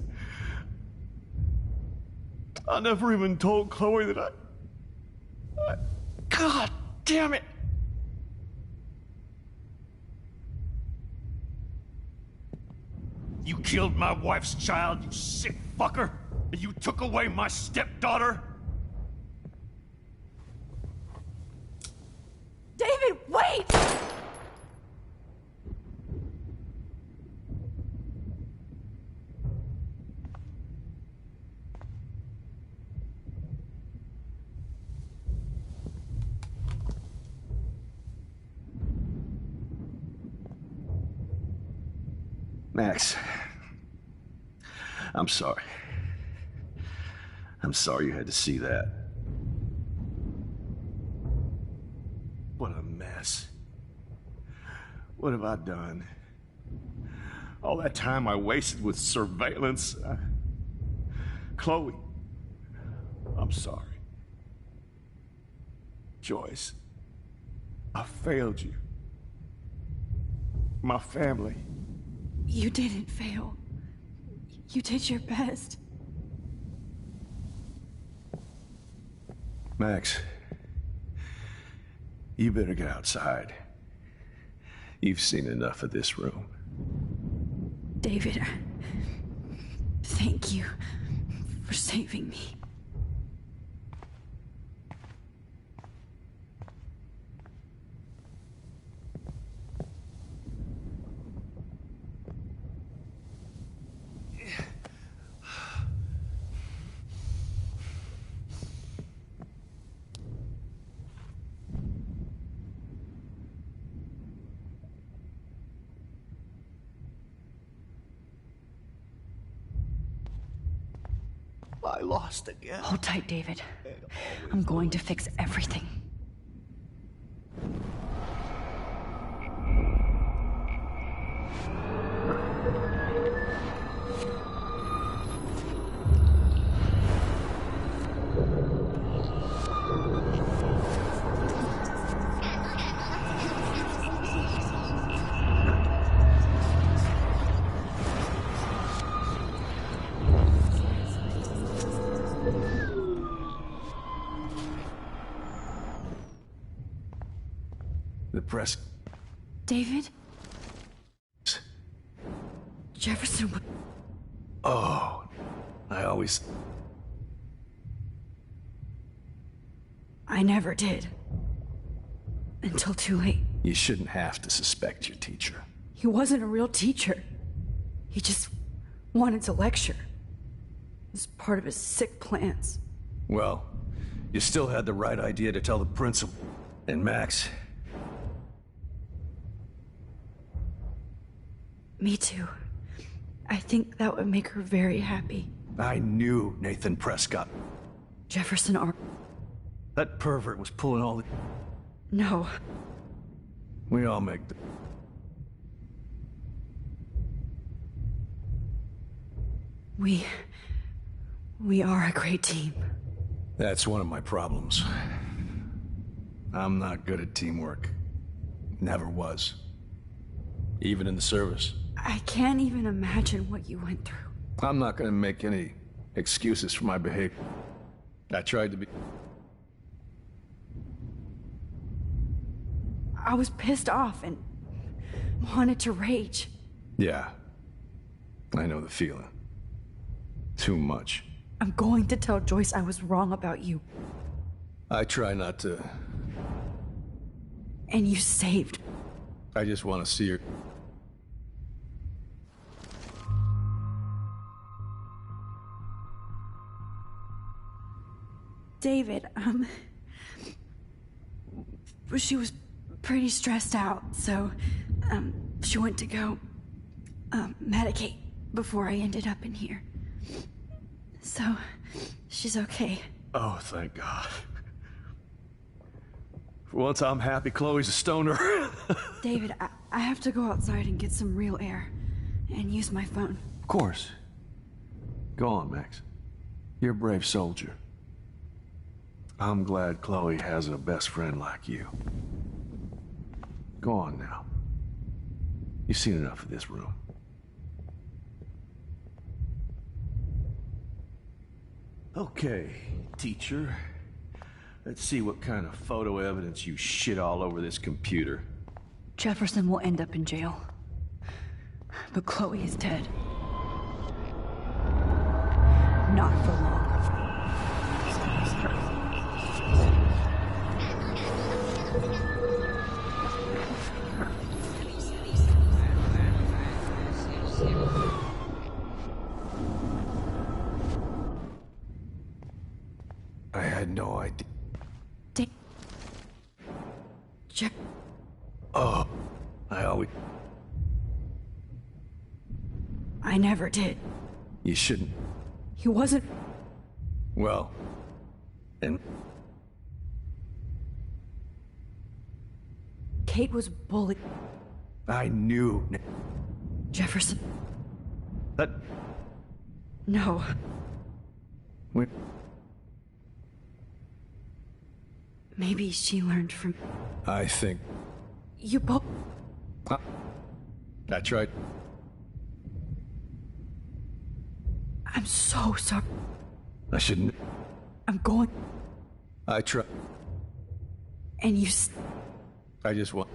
I never even told Chloe that I... God damn it! You killed my wife's child, you sick fucker! And you took away my stepdaughter? David, wait! Max, I'm sorry. I'm sorry you had to see that. What a mess. What have I done? All that time I wasted with surveillance. Chloe, I'm sorry. Joyce, I failed you. My family. You didn't fail. You did your best. Max, you better get outside. You've seen enough of this room. David, thank you for saving me. I lost again. Hold tight, David. I'm going to fix everything. The press... David? Jefferson would... Oh, I always... I never did. Until too late. You shouldn't have to suspect your teacher. He wasn't a real teacher. He just wanted to lecture. It was part of his sick plans. Well, you still had the right idea to tell the principal. And Max... Me too. I think that would make her very happy. I knew Nathan Prescott. Jefferson Ar... That pervert was pulling all the... No. We all make the... We are a great team. That's one of my problems. I'm not good at teamwork. Never was. Even in the service. I can't even imagine what you went through. I'm not gonna make any excuses for my behavior. I tried to be... I was pissed off and wanted to rage. Yeah. I know the feeling. Too much. I'm going to tell Joyce I was wrong about you. I try not to... And you saved. I just want to see her... David, she was pretty stressed out, so, she went to go, medicate before I ended up in here. So, she's okay. Oh, thank God. For once I'm happy Chloe's a stoner. David, I have to go outside and get some real air, and use my phone. Of course. Go on, Max. You're a brave soldier. I'm glad Chloe has a best friend like you. Go on now. You've seen enough of this room. Okay, teacher. Let's see what kind of photo evidence you shit all over this computer. Jefferson will end up in jail. But Chloe is dead. Not for long. I had no idea. Oh, I never did. You shouldn't. He wasn't... Well, and... Kate was bullied. I knew... Jefferson... That... No. We... Maybe she learned from... I think... You both... I tried... I'm so sorry. I shouldn't... I'm going... I tried... And you... I just want...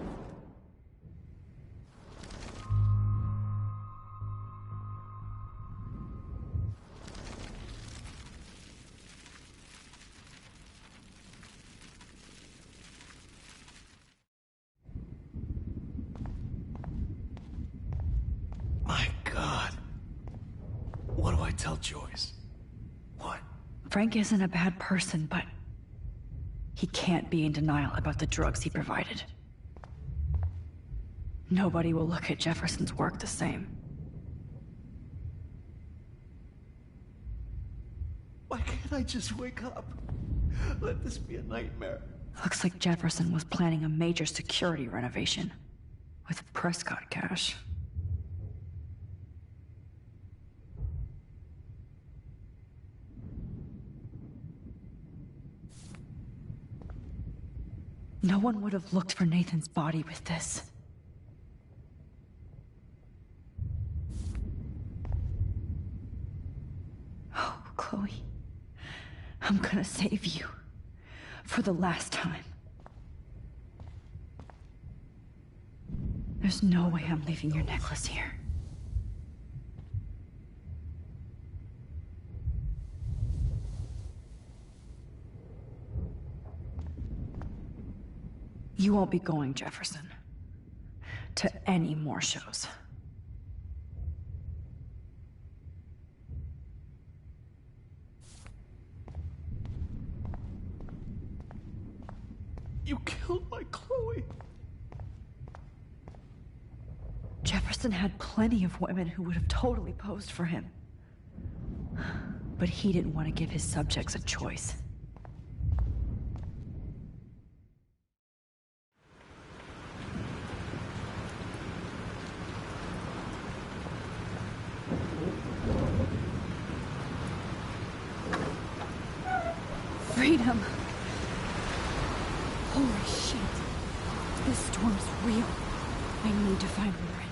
My God. What do I tell Joyce? What? Frank isn't a bad person, but... he can't be in denial about the drugs he provided. Nobody will look at Jefferson's work the same. Why can't I just wake up? Let this be a nightmare. Looks like Jefferson was planning a major security renovation. With Prescott cash. No one would have looked for Nathan's body with this. Oh, Chloe. I'm gonna save you. For the last time. There's no way I'm leaving your necklace here. You won't be going, Jefferson, to any more shows. You killed my Chloe. Jefferson had plenty of women who would have totally posed for him. but he didn't want to give his subjects a choice. Freedom. Holy shit. This storm's real. I need to find Warren.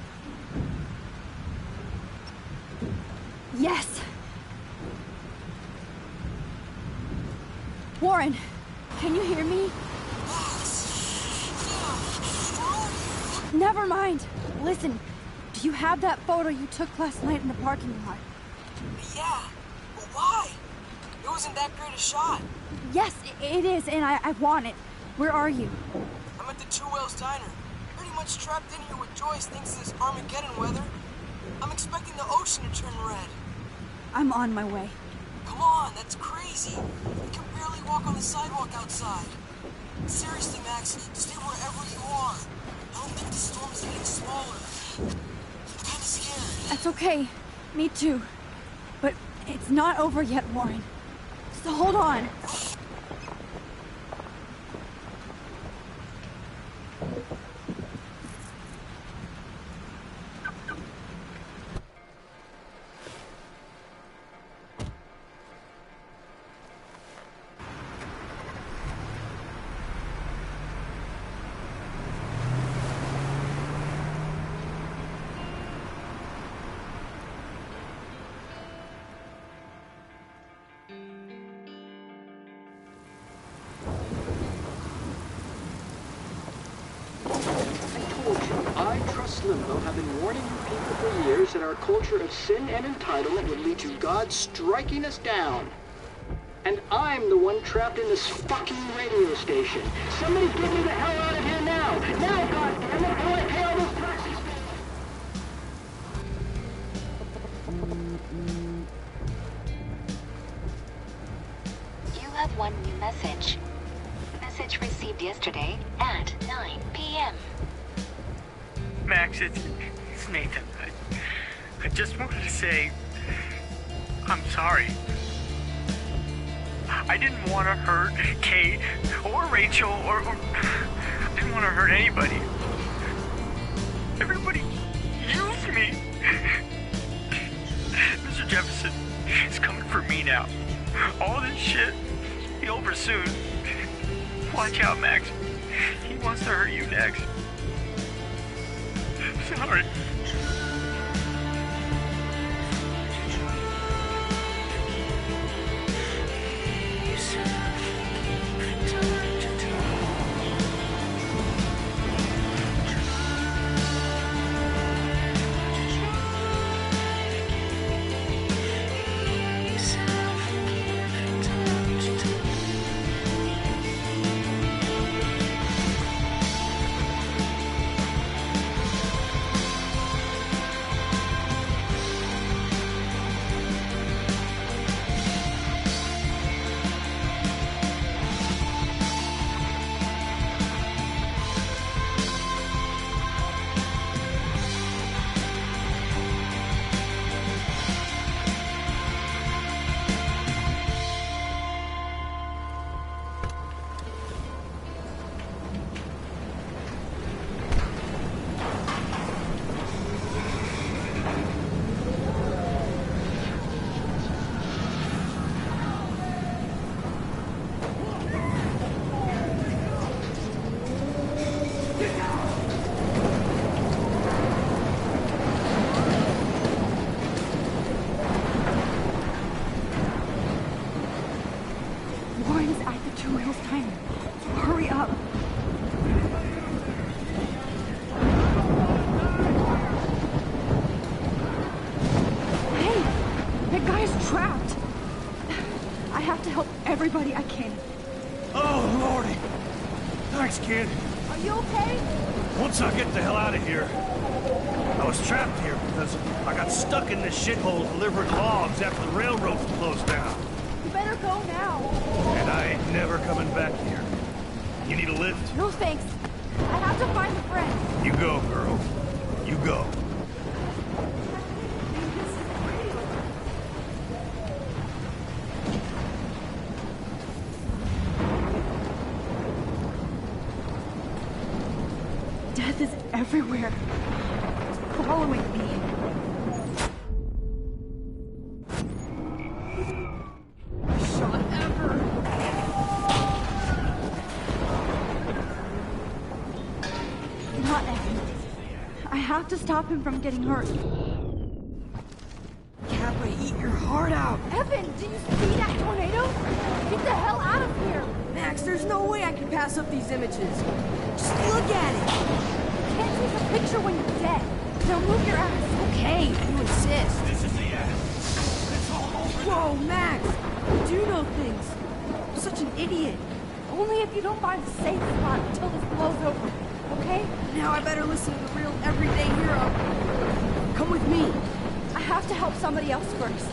Yes! Warren, can you hear me? Never mind. Listen, do you have that photo you took last night in the parking lot? Yeah, but why? It wasn't that great a shot. Yes, it is, and I want it. Where are you? I'm at the Two Whales Diner. Pretty much trapped in here with Joyce thanks to this Armageddon weather. I'm expecting the ocean to turn red. I'm on my way. Come on, that's crazy. We can barely walk on the sidewalk outside. Seriously, Max, stay wherever you are. I don't think the storm is getting smaller. I'm kinda scared. That's okay. Me too. But it's not over yet, Warren. So hold on. Limbo have been warning you people for years that our culture of sin and entitlement would lead to God striking us down. And I'm the one trapped in this fucking radio station. Somebody get me the hell out of here now! Now, goddammit! I want to pay all those taxes! You have one new message. Message received yesterday at 9 p.m. Max, it's Nathan. I just wanted to say, I'm sorry. I didn't want to hurt Kate or Rachel or I didn't want to hurt anybody. Everybody used me. Mr. Jefferson is coming for me now. All this shit will be over soon. Watch out, Max. He wants to hurt you next. Sorry. Everybody I can. Oh, Lordy. Thanks, kid. Are you okay? Once I get the hell out of here. I was trapped here because I got stuck in this shithole delivering logs after the railroad closed down. You better go now. And I ain't never coming back here. You need a lift? No thanks. I have to find a friend. You go, girl. You go. death is everywhere. Following me. Shot ever. Not Evan. I have to stop him from getting hurt. Kappa, eat your heart out! Evan, do you see that tornado? Get the hell out of here! Max, there's no way I can pass up these images. Just look at it! Can't take a picture when you're dead. Now move your ass. Okay, you insist. This is the end. It's all over. Whoa, Max! You do know things. I'm such an idiot. Only if you don't find a safe spot until this blows over, okay? Now I better listen to the real everyday hero. Come with me. I have to help somebody else first.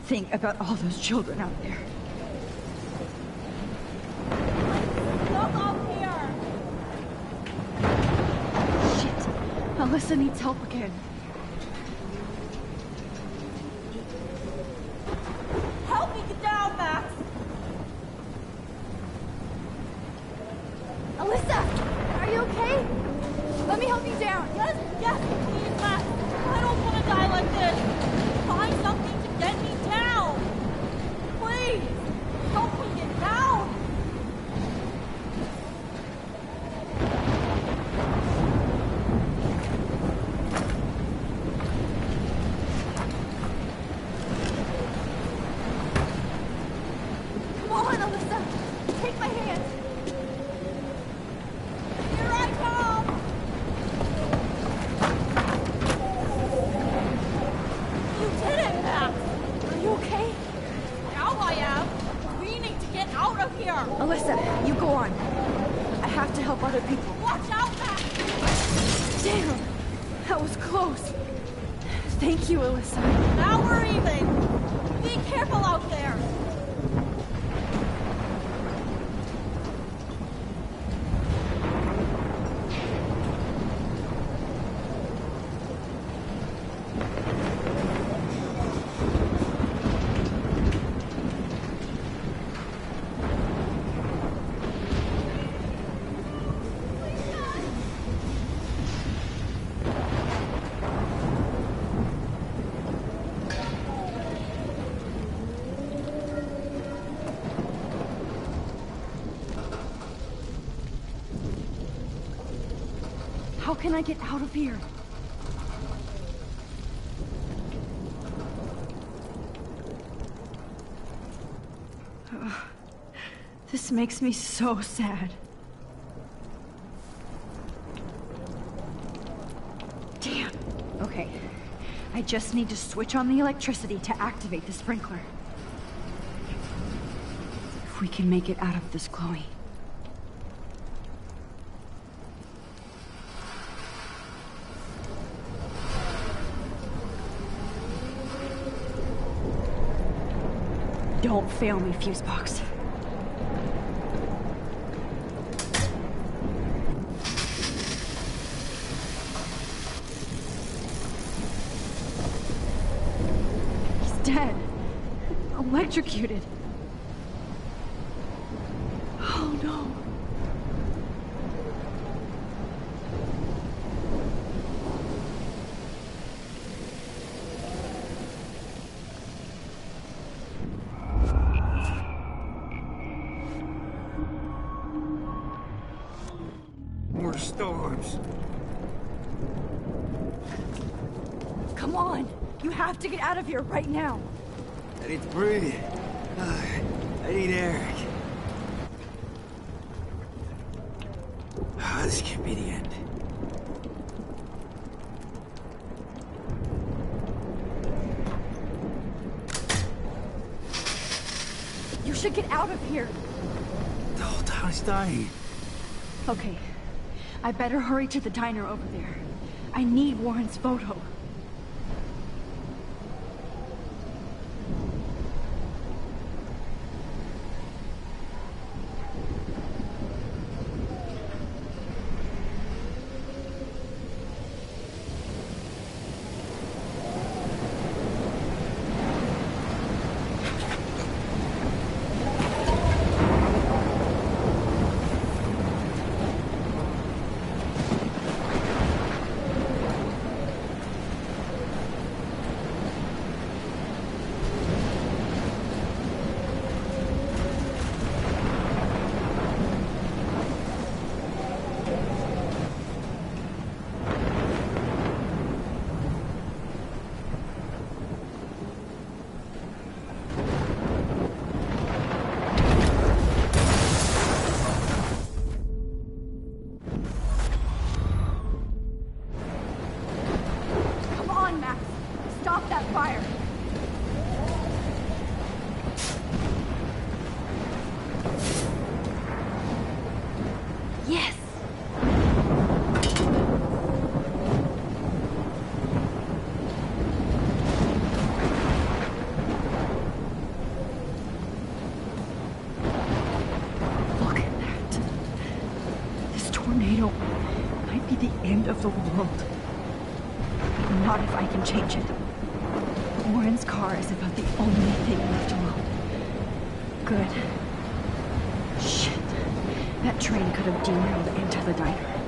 Think about all those children out there. Look up here! Shit. Alyssa needs help again. Help me get down, Max! Alyssa! Are you okay? Let me help you down. Yes, please, Max. I don't want to die like this. Find something to get me down. Please, help me get down. Come on, Alyssa. Take my hand. Here I come. You did it, Max. Are you okay? Now I am. We need to get out of here. Alyssa, you go on. I have to help other people. Watch out, Max. Damn! That was close. Thank you, Alyssa. Now we're even. Be careful out there. How can I get out of here? This makes me so sad. Damn. Okay. I just need to switch on the electricity to activate the sprinkler. If we can make it out of this, Chloe. Don't fail me, Fusebox. He's dead. Electrocuted. Oh no. More storms. Come on! You have to get out of here right now! I need to breathe. I need air. This can't be the end. You should get out of here! The whole town almost dying. Okay. I better hurry to the diner over there. I need Warren's photo. Of the world. Not if I can change it. Warren's car is about the only thing left alone. Good. Shit. That train could have derailed into the diner.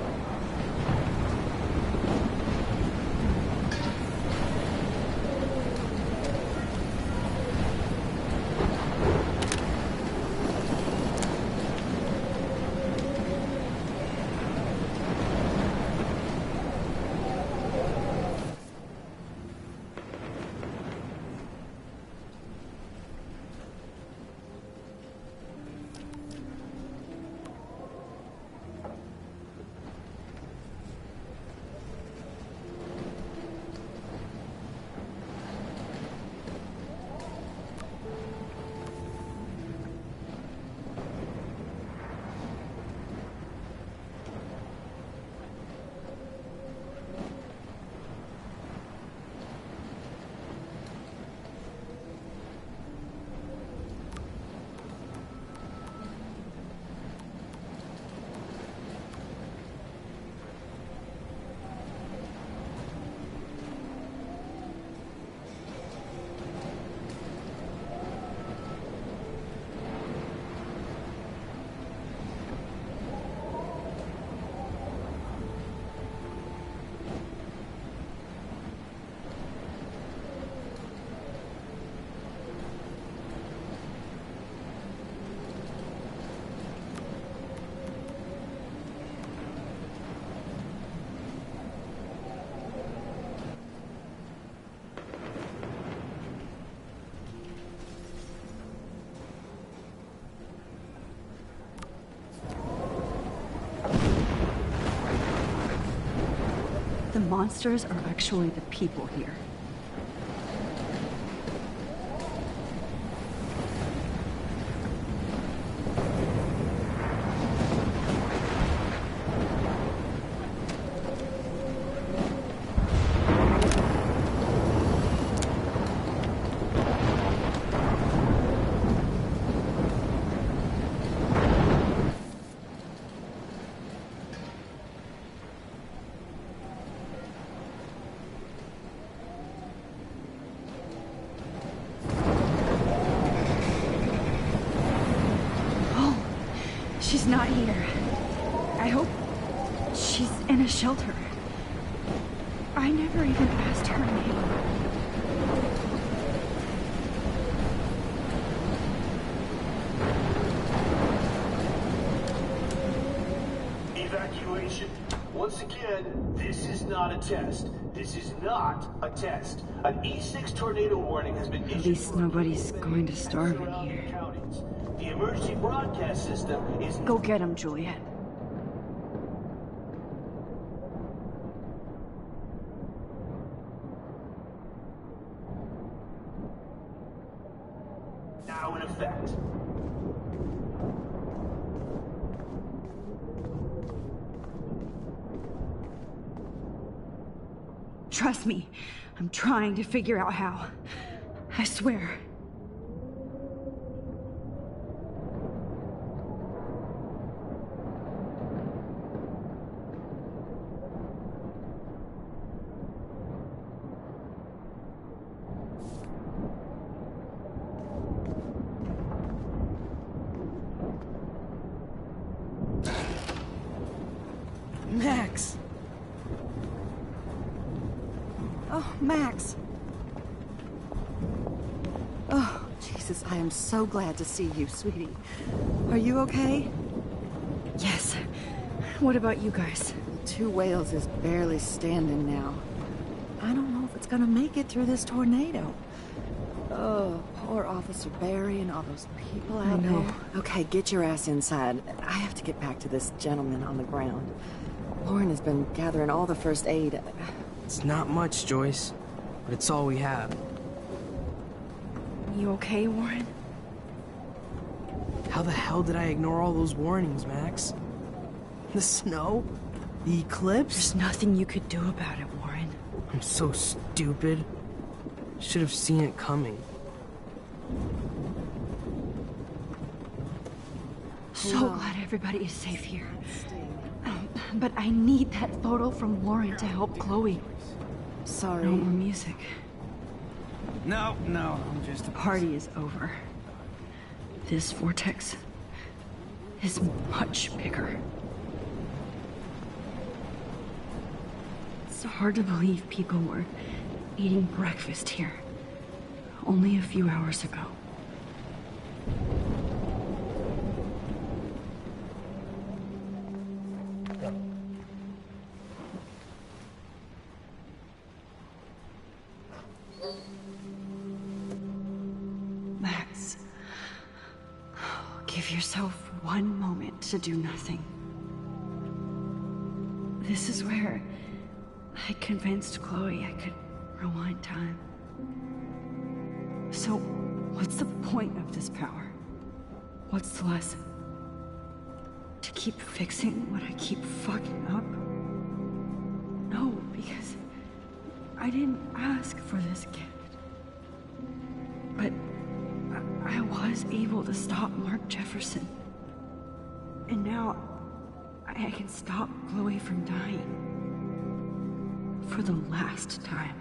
The monsters are actually the people here. She's not here. I hope she's in a shelter. I never even asked her name. Evacuation. Once again, this is not a test. This is not a test. An E6 tornado warning has been issued. At least nobody's going to starve in here. The emergency broadcast system is... Go get him, Juliet. now in effect. Trust me, I'm trying to figure out how. I swear. Max! Oh, Max! Oh, Jesus, I am so glad to see you, sweetie. Are you okay? Yes. What about you guys? Two Whales is barely standing now. I don't know if it's gonna make it through this tornado. Oh, poor Officer Barry and all those people out there. Okay, get your ass inside. I have to get back to this gentleman on the ground. Lauren has been gathering all the first aid. It's not much, Joyce, but it's all we have. You okay, Warren? How the hell did I ignore all those warnings, Max? The snow? The eclipse? There's nothing you could do about it, Warren. I'm so stupid. Should have seen it coming. So glad everybody is safe here. But I need that photo from Lauren to help Chloe. Sorry. No more music. No, I'm just... The party is over. This vortex is much bigger. It's hard to believe people were eating breakfast here only a few hours ago. Max, give yourself one moment to do nothing. This is where I convinced Chloe I could rewind time. So, what's the point of this power? What's the lesson? To keep fixing what I keep fucking up? No, because I didn't ask for this gift. But I was able to stop Mark Jefferson. And now I can stop Chloe from dying. For the last time.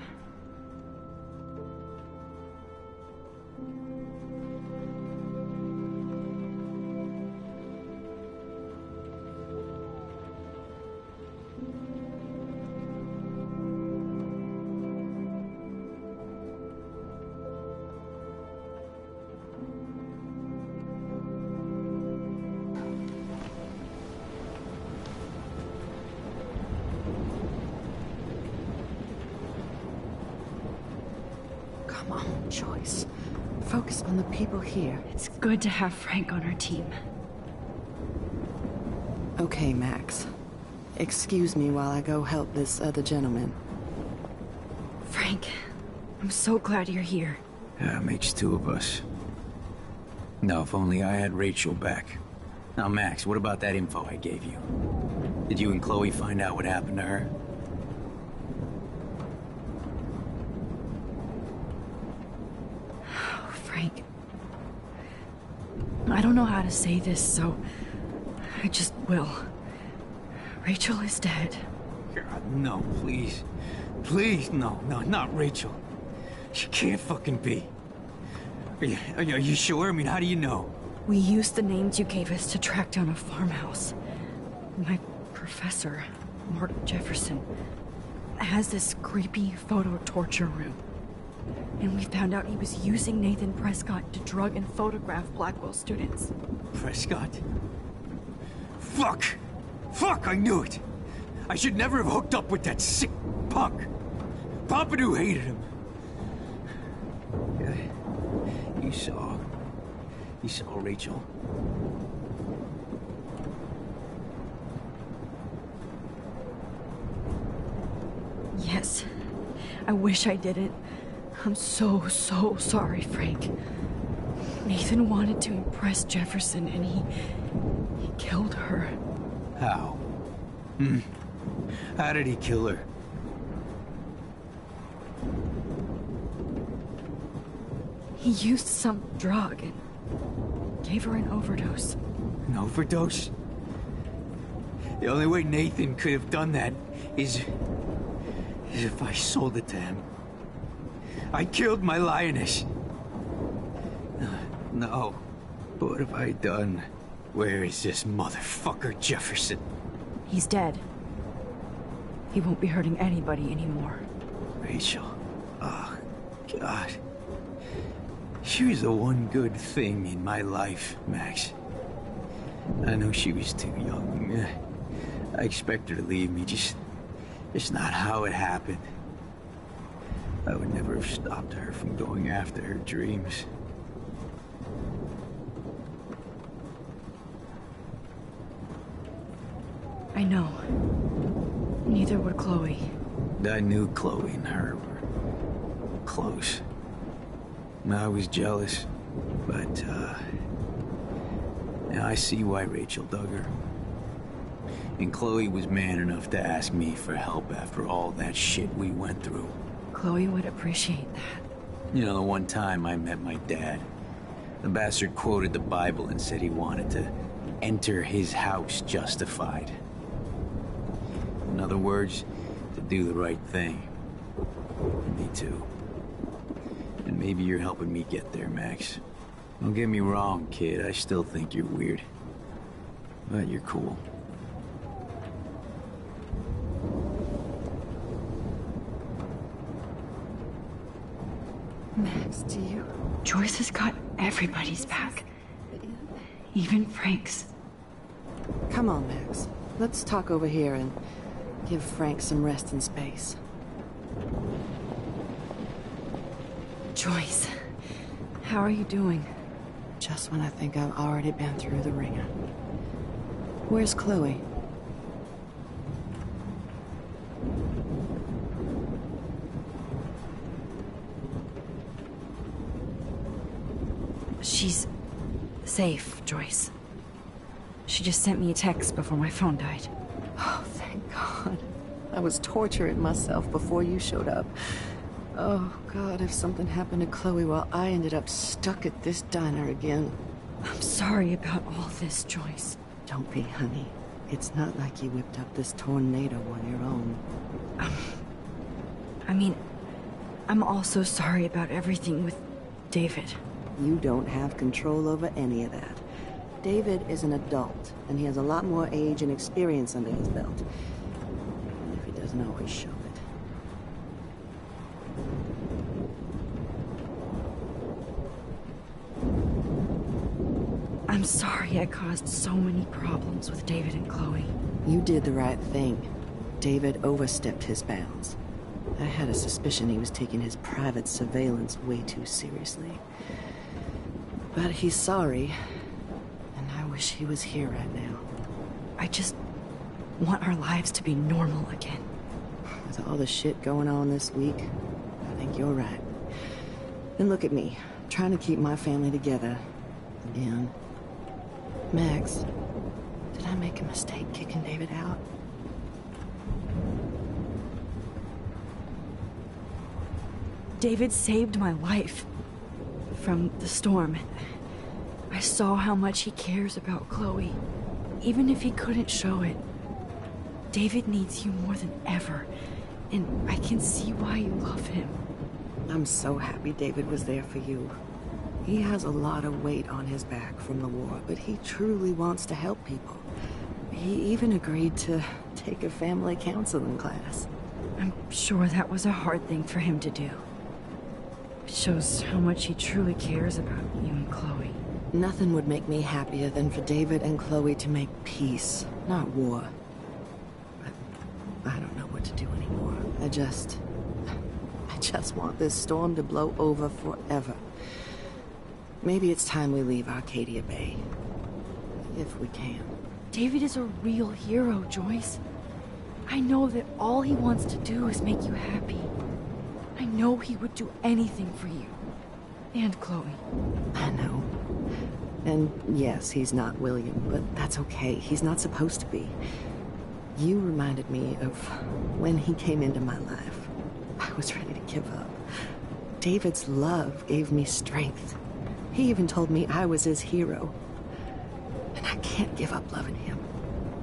Come on, Joyce. Focus on the people here. It's good to have Frank on our team. Okay, Max. Excuse me while I go help this other gentleman. Frank, I'm so glad you're here. Yeah, it makes two of us. No, if only I had Rachel back. Now, Max, what about that info I gave you? Did you and Chloe find out what happened to her? Frank, I don't know how to say this, so I just will. Rachel is dead. God, no, please. Please, no, not Rachel. She can't fucking be. Are you sure? I mean, how do you know? We used the names you gave us to track down a farmhouse. My professor, Mark Jefferson, has this creepy photo torture room. And we found out he was using Nathan Prescott to drug and photograph Blackwell students. Prescott? Fuck! Fuck, I knew it! I should never have hooked up with that sick punk! Pompidou hated him! Yeah, you saw Rachel. Yes. I wish I didn't. I'm so sorry, Frank. Nathan wanted to impress Jefferson, and he killed her. How? How did he kill her? He used some drug and gave her an overdose. An overdose? The only way Nathan could have done that is if I sold it to him. I killed my lioness. No. What have I done? Where is this motherfucker Jefferson? He's dead. He won't be hurting anybody anymore. Rachel. Oh, God. She was the one good thing in my life, Max. I know she was too young. I expect her to leave me, just not how it happened. I would never have stopped her from going after her dreams. I know. Neither would Chloe. I knew Chloe and her were close. I was jealous, but, now I see why Rachel dug her. And Chloe was man enough to ask me for help after all that shit we went through. Chloe would appreciate that. You know, the one time I met my dad, the bastard quoted the Bible and said he wanted to enter his house justified. In other words, to do the right thing. Me too. And maybe you're helping me get there, Max. Don't get me wrong, kid. I still think you're weird. But you're cool. Max, do you... Joyce has got everybody's back. Even Frank's. Come on, Max. Let's talk over here and give Frank some rest and space. Joyce, how are you doing? Just when I think I've already been through the ringer. Where's Chloe? She's safe, Joyce. She just sent me a text before my phone died. Oh, thank God. I was torturing myself before you showed up. Oh, God, if something happened to Chloe while I ended up stuck at this diner again. I'm sorry about all this, Joyce. Don't be, honey. It's not like you whipped up this tornado on your own. I mean, I'm also sorry about everything with David. You don't have control over any of that. David is an adult, and he has a lot more age and experience under his belt. Even if he doesn't always show it. I'm sorry I caused so many problems with David and Chloe. You did the right thing. David overstepped his bounds. I had a suspicion he was taking his private surveillance way too seriously. But he's sorry, and I wish he was here right now. I just want our lives to be normal again. With all the shit going on this week, I think you're right. Then look at me, trying to keep my family together. Again. Max, did I make a mistake kicking David out? David saved my life from the storm. I saw how much he cares about Chloe, even if he couldn't show it. David needs you more than ever, and I can see why you love him. I'm so happy David was there for you. He has a lot of weight on his back from the war, but he truly wants to help people. He even agreed to take a family counseling class. I'm sure that was a hard thing for him to do. It shows how much he truly cares about you and Chloe. Nothing would make me happier than for David and Chloe to make peace, not war. But I don't know what to do anymore. I just want this storm to blow over forever. Maybe it's time we leave Arcadia Bay. If we can. David is a real hero, Joyce. I know that all he wants to do is make you happy. I know he would do anything for you. And Chloe. I know. And yes, he's not William, but that's okay. He's not supposed to be. You reminded me of when he came into my life. I was ready to give up. David's love gave me strength. He even told me I was his hero. And I can't give up loving him.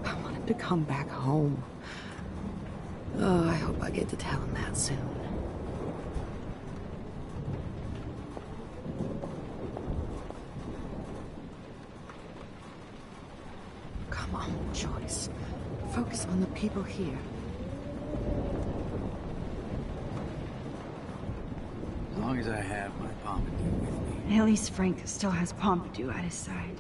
I want him to come back home. Oh, I hope I get to tell him that soon. Come on, Joyce. Focus on the people here. As long as I have my Pompadour with me. At least Frank still has Pompadour at his side.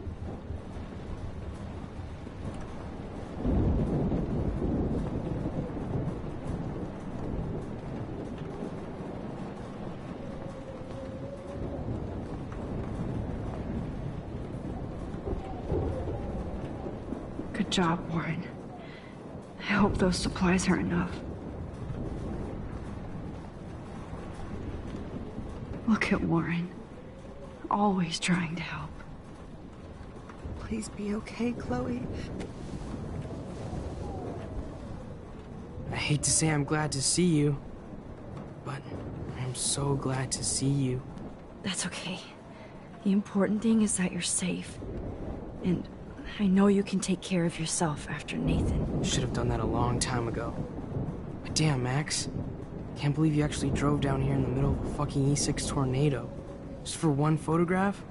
Good job, Warren. I hope those supplies are enough. Look at Warren. Always trying to help. Please be okay, Chloe. I hate to say I'm glad to see you, but I'm so glad to see you. That's okay. The important thing is that you're safe. And I know you can take care of yourself after Nathan. Should have done that a long time ago. But damn, Max. Can't believe you actually drove down here in the middle of a fucking E6 tornado. Just for one photograph?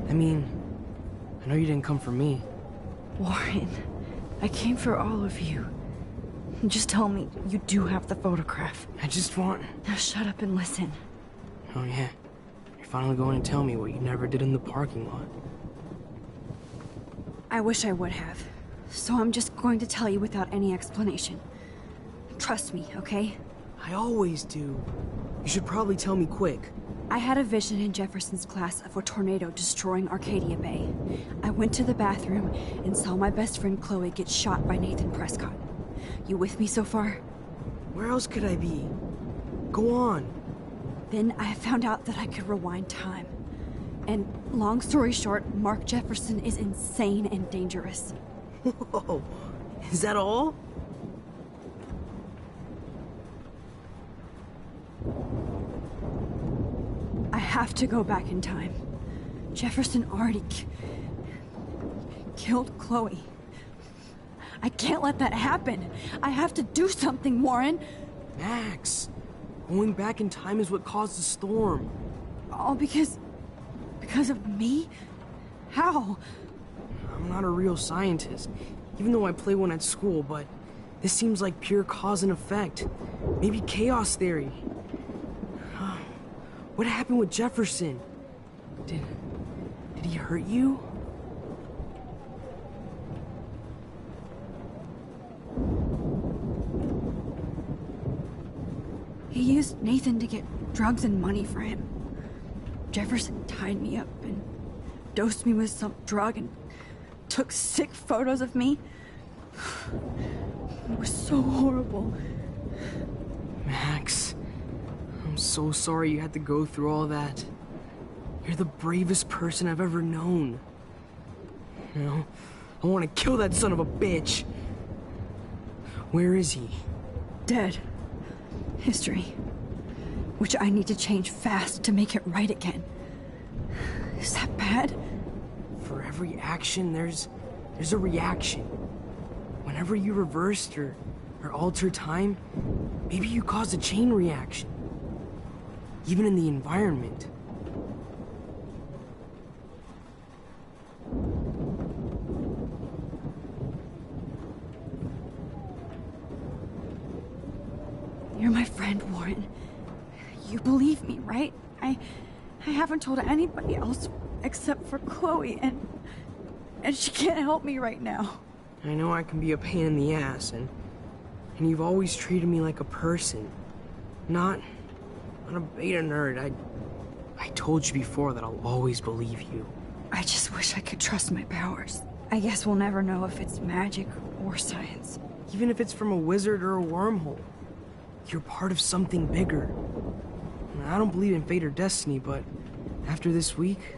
I mean, I know you didn't come for me. Warren, I came for all of you. Just tell me you do have the photograph. I just want... Now shut up and listen. Oh yeah. You're finally going to tell me what you never did in the parking lot. I wish I would have. So I'm just going to tell you without any explanation. Trust me, okay? I always do. You should probably tell me quick. I had a vision in Jefferson's class of a tornado destroying Arcadia Bay. I went to the bathroom and saw my best friend Chloe get shot by Nathan Prescott. You with me so far? Where else could I be? Go on. Then I found out that I could rewind time. And long story short, Mark Jefferson is insane and dangerous. Whoa, is that all? I have to go back in time. Jefferson already killed Chloe. I can't let that happen. I have to do something, Warren. Max, going back in time is what caused the storm. All because of me? How? I'm not a real scientist, even though I play one at school, but this seems like pure cause and effect. Maybe chaos theory. What happened with Jefferson? Did he hurt you? He used Nathan to get drugs and money for him. Jefferson tied me up and dosed me with some drug and took sick photos of me. It was so horrible. Max, I'm so sorry you had to go through all that. You're the bravest person I've ever known. You know, I want to kill that son of a bitch. Where is he? Dead. History. Which I need to change fast to make it right again. Is that bad? For every action, there's a reaction. Whenever you reversed or altered time, maybe you caused a chain reaction. Even in the environment. You're my friend, Warren. You believe me, right? I haven't told anybody else except for Chloe, and she can't help me right now. I know I can be a pain in the ass, and you've always treated me like a person. Not a beta nerd. I told you before that I'll always believe you. I just wish I could trust my powers. I guess we'll never know if it's magic or science. Even if it's from a wizard or a wormhole. You're part of something bigger. I don't believe in fate or destiny, but after this week,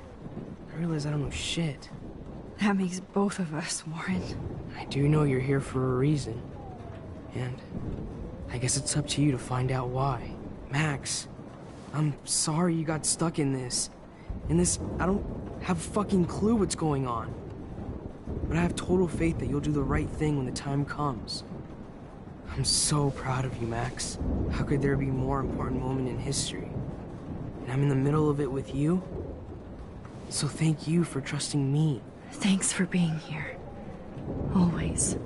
I realize I don't know shit. That makes both of us, Warren. I do know you're here for a reason. And I guess it's up to you to find out why. Max, I'm sorry you got stuck in this. I don't have a fucking clue what's going on. But I have total faith that you'll do the right thing when the time comes. I'm so proud of you, Max. How could there be a more important moment in history? And I'm in the middle of it with you. So thank you for trusting me. Thanks for being here. Always.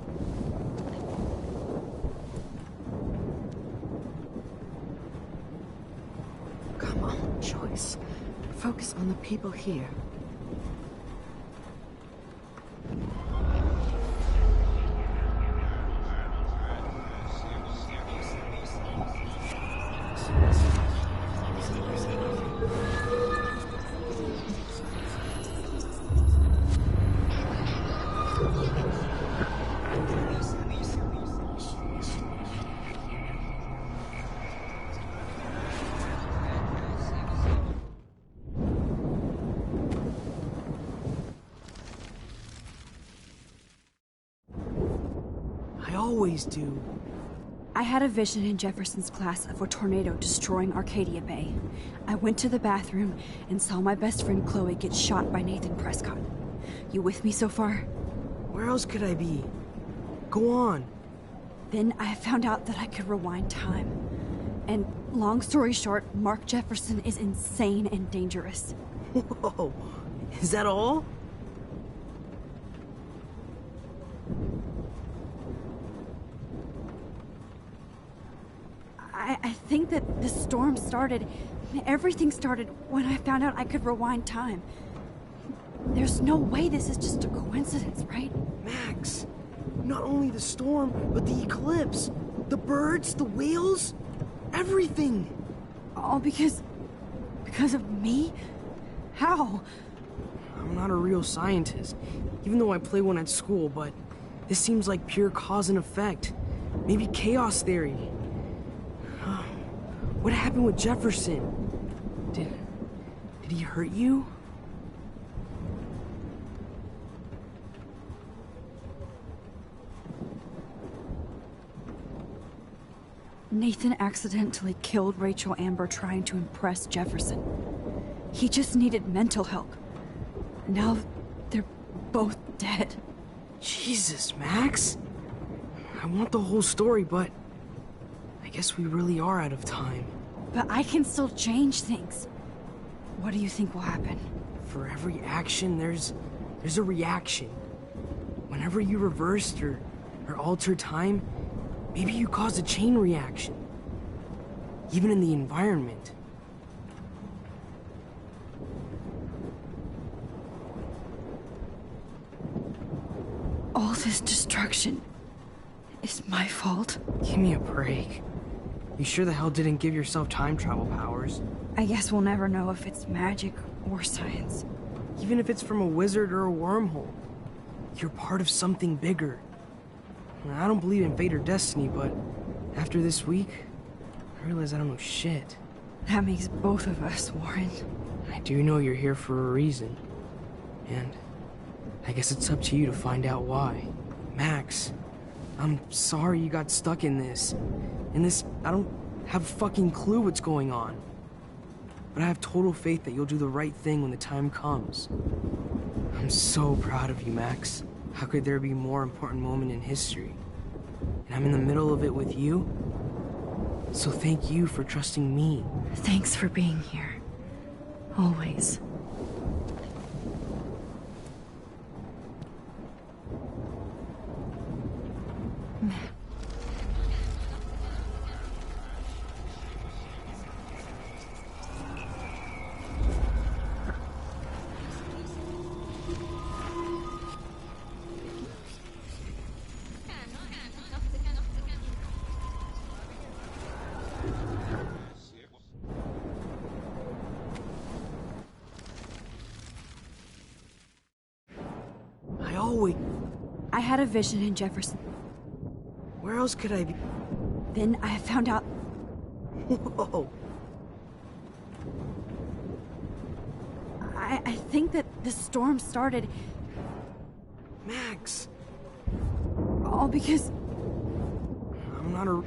Come on, Joyce. Focus on the people here. I always do. I had a vision in Jefferson's class of a tornado destroying Arcadia Bay. I went to the bathroom and saw my best friend Chloe get shot by Nathan Prescott. You with me so far? Where else could I be? Go on. Then I found out that I could rewind time. And long story short, Mark Jefferson is insane and dangerous. Whoa, is that all? I think that the storm started, everything started when I found out I could rewind time. There's no way this is just a coincidence, right? Max, not only the storm, but the eclipse, the birds, the whales, everything. All because of me? How? I'm not a real scientist, even though I play one at school, but this seems like pure cause and effect. Maybe chaos theory. What happened with Jefferson? Did he hurt you? Nathan accidentally killed Rachel Amber trying to impress Jefferson. He just needed mental help. Now they're both dead. Jesus, Max. I want the whole story, but I guess we really are out of time. But I can still change things. What do you think will happen? For every action, there's a reaction. Whenever you reversed or alter time, maybe you caused a chain reaction. Even in the environment. All this destruction is my fault. Give me a break. You sure the hell didn't give yourself time travel powers? I guess we'll never know if it's magic or science. Even if it's from a wizard or a wormhole. You're part of something bigger. I don't believe in fate or destiny, but after this week, I realize I don't know shit. That makes both of us, Warren. I do know you're here for a reason. And I guess it's up to you to find out why. Max, I'm sorry you got stuck in this. I don't have a fucking clue what's going on. But I have total faith that you'll do the right thing when the time comes. I'm so proud of you, Max. How could there be a more important moment in history? And I'm in the middle of it with you. So thank you for trusting me. Thanks for being here. Always. I had a vision in Jefferson. Where else could I be? Then I found out... Whoa. I think that the storm started... Max. All because... I'm not a...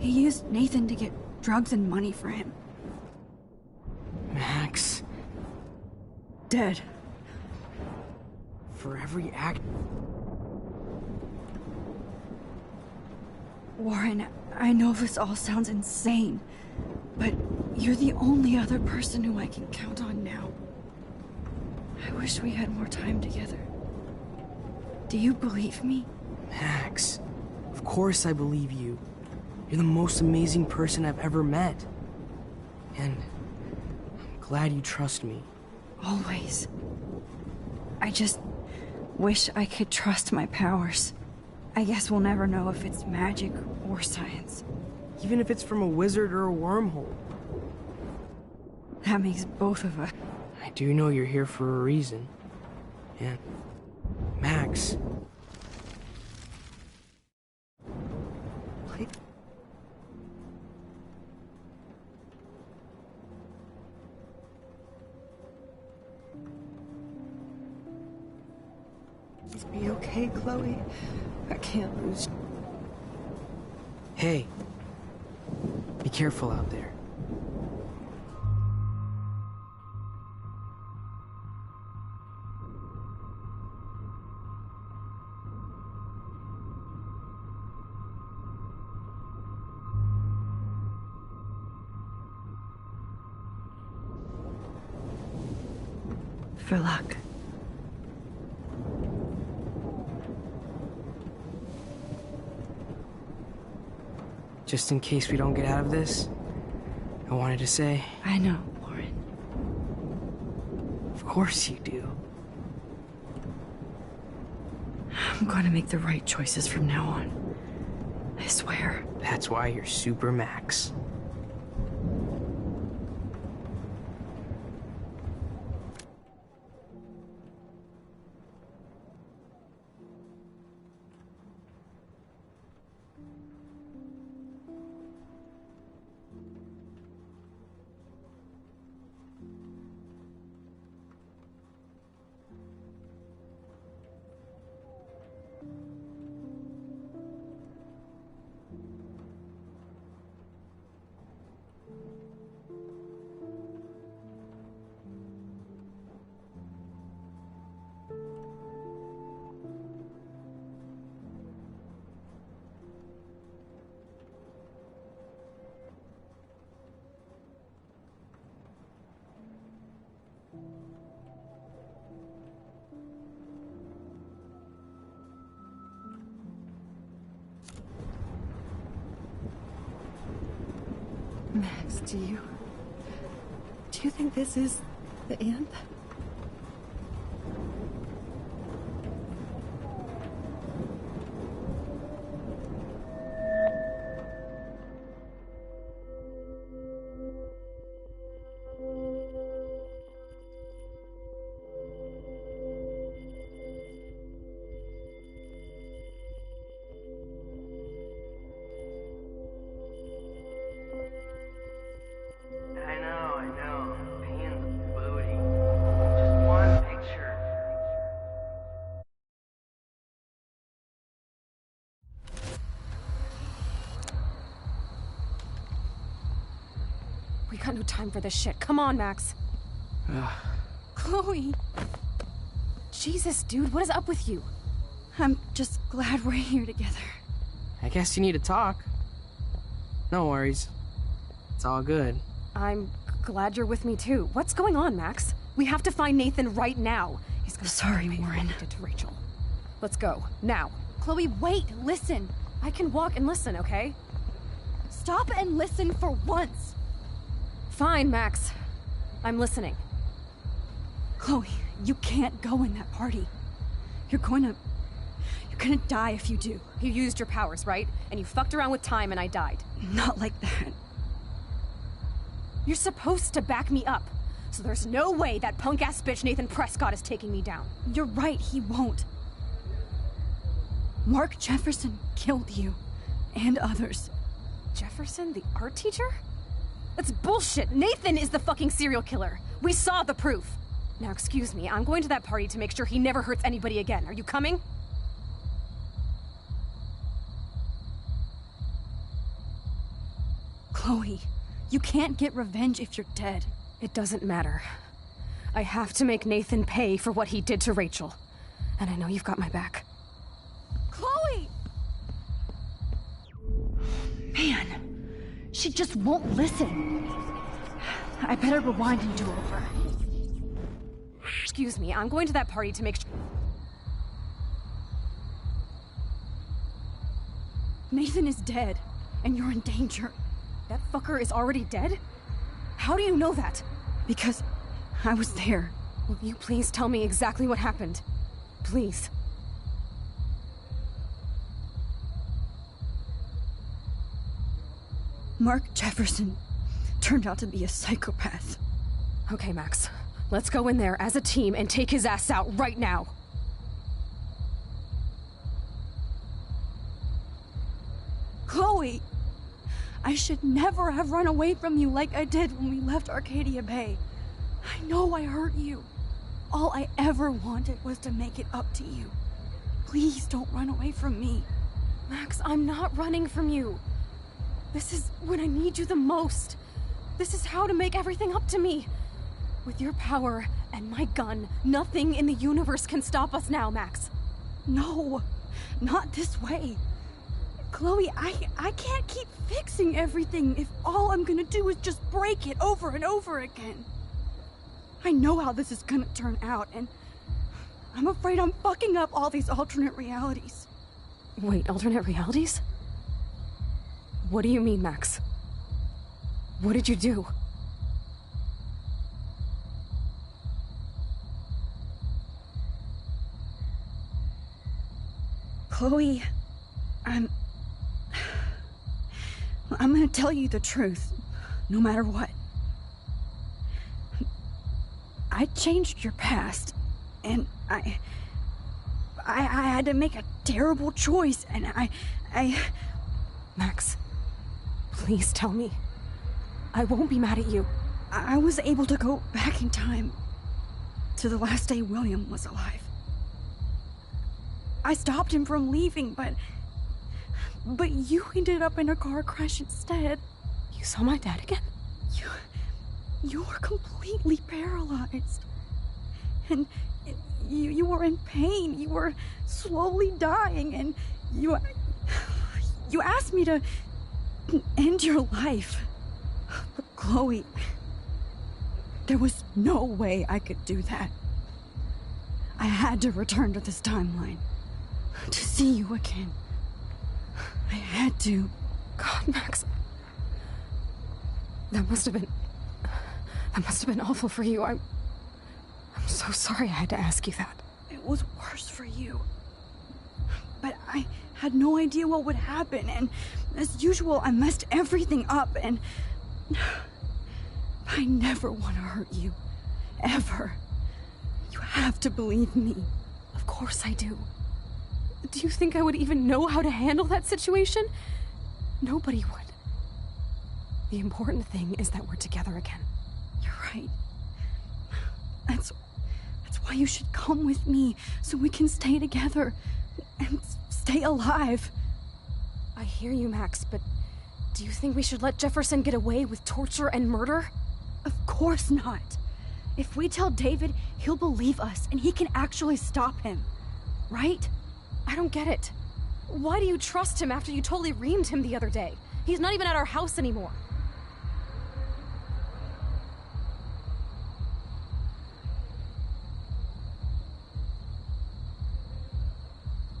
He used Nathan to get drugs and money for him. Max. Dead. For every act... Warren, I know this all sounds insane, but you're the only other person who I can count on now. I wish we had more time together. Do you believe me? Max, of course I believe you. You're the most amazing person I've ever met. And I'm glad you trust me. Always. I just wish I could trust my powers. I guess we'll never know if it's magic or science. Even if it's from a wizard or a wormhole. That makes both of us. I do know you're here for a reason. And Max... What? Please be okay, Chloe. I can't lose. Hey. Be careful out there. For luck. Just in case we don't get out of this, I wanted to say... I know, Warren. Of course you do. I'm gonna make the right choices from now on. I swear. That's why you're Super Max. Max, do you think this is the end? I know. Pain in the booty. Just one picture. We got no time for this shit. Come on, Max. Chloe. Jesus, dude, what is up with you? I'm just glad we're here together. I guess you need to talk. No worries. It's all good. I'm glad you're with me too. What's going on, Max? We have to find Nathan right now. He's gonna Sorry, Warren. did to Rachel. Let's go now. Chloe, wait, listen. I can walk and listen, okay? Stop and listen for once. Fine, Max. I'm listening. Chloe, you can't go in that party. You're gonna die if you do. You used your powers, right? And you fucked around with time and I died. Not like that. You're supposed to back me up. So there's no way that punk-ass bitch Nathan Prescott is taking me down. You're right, he won't. Mark Jefferson killed you. And others. Jefferson, the art teacher? That's bullshit. Nathan is the fucking serial killer. We saw the proof. Now, excuse me, I'm going to that party to make sure he never hurts anybody again. Are you coming? Chloe, you can't get revenge if you're dead. It doesn't matter. I have to make Nathan pay for what he did to Rachel. And I know you've got my back. Chloe! Man, she just won't listen. I better rewind and do over. Excuse me, I'm going to that party to make sure. Nathan is dead, and you're in danger. That fucker is already dead? How do you know that? Because I was there. Will you please tell me exactly what happened? Please. Mark Jefferson turned out to be a psychopath. Okay, Max. Let's go in there as a team and take his ass out right now. Chloe! I should never have run away from you like I did when we left Arcadia Bay. I know I hurt you. All I ever wanted was to make it up to you. Please don't run away from me. Max, I'm not running from you. This is when I need you the most. This is how to make everything up to me. With your power and my gun, nothing in the universe can stop us now, Max. No, not this way. Chloe, I can't keep fixing everything if all I'm gonna do is just break it over and over again. I know how this is gonna turn out, and I'm afraid I'm fucking up all these alternate realities. Wait, alternate realities? What do you mean, Max? What did you do? Chloe, I'm gonna tell you the truth, no matter what. I changed your past, and I had to make a terrible choice, and I... Max, please tell me. I won't be mad at you. I was able to go back in time to the last day William was alive. I stopped him from leaving, but you ended up in a car crash instead. You saw my dad again? You were completely paralyzed. And you were in pain. You were slowly dying, and you asked me to end your life. But Chloe, there was no way I could do that. I had to return to this timeline to see you again. I had to. God, Max. That must have been awful for you. I'm so sorry I had to ask you that. It was worse for you. But I had no idea what would happen, and as usual, I messed everything up, and I never want to hurt you. Ever. You have to believe me. Of course I do. Do you think I would even know how to handle that situation? Nobody would. The important thing is that we're together again. You're right. That's why you should come with me, so we can stay together and stay alive. I hear you, Max, but do you think we should let Jefferson get away with torture and murder? Of course not. If we tell David, he'll believe us, and he can actually stop him. Right? I don't get it. Why do you trust him after you totally reamed him the other day? He's not even at our house anymore.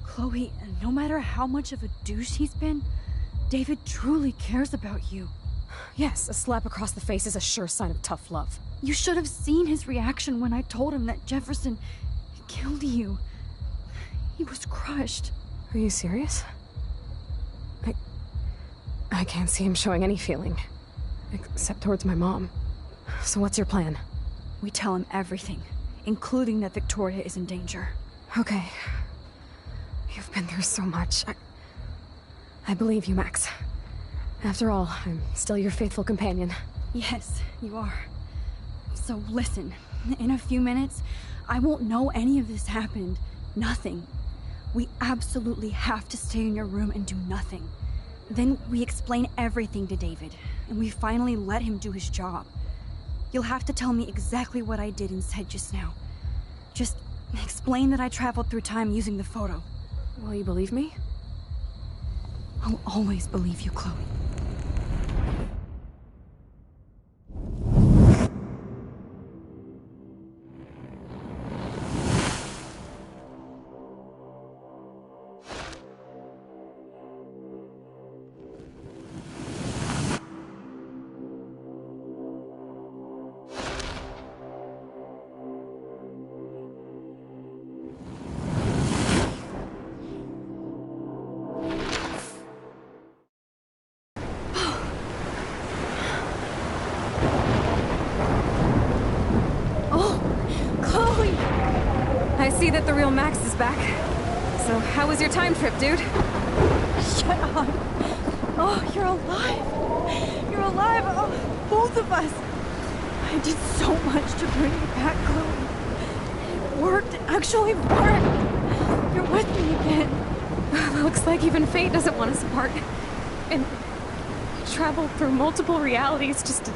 Chloe, no matter how much of a douche he's been, David truly cares about you. Yes, a slap across the face is a sure sign of tough love. You should have seen his reaction when I told him that Jefferson killed you. He was crushed. Are you serious? I can't see him showing any feeling. Except towards my mom. So what's your plan? We tell him everything, including that Victoria is in danger. Okay. You've been through so much. I believe you, Max. After all, I'm still your faithful companion. Yes, you are. So listen, in a few minutes, I won't know any of this happened. Nothing. We absolutely have to stay in your room and do nothing. Then we explain everything to David, and we finally let him do his job. You'll have to tell me exactly what I did and said just now. Just explain that I traveled through time using the photo. Will you believe me? I'll always believe you, Chloe. I see that the real Max is back. So, how was your time trip, dude? Shut up. Oh, you're alive. You're alive. Oh, both of us. I did so much to bring you back, Chloe. It worked. It actually worked. You're with me again. Looks like even fate doesn't want us apart. And I traveled through multiple realities just to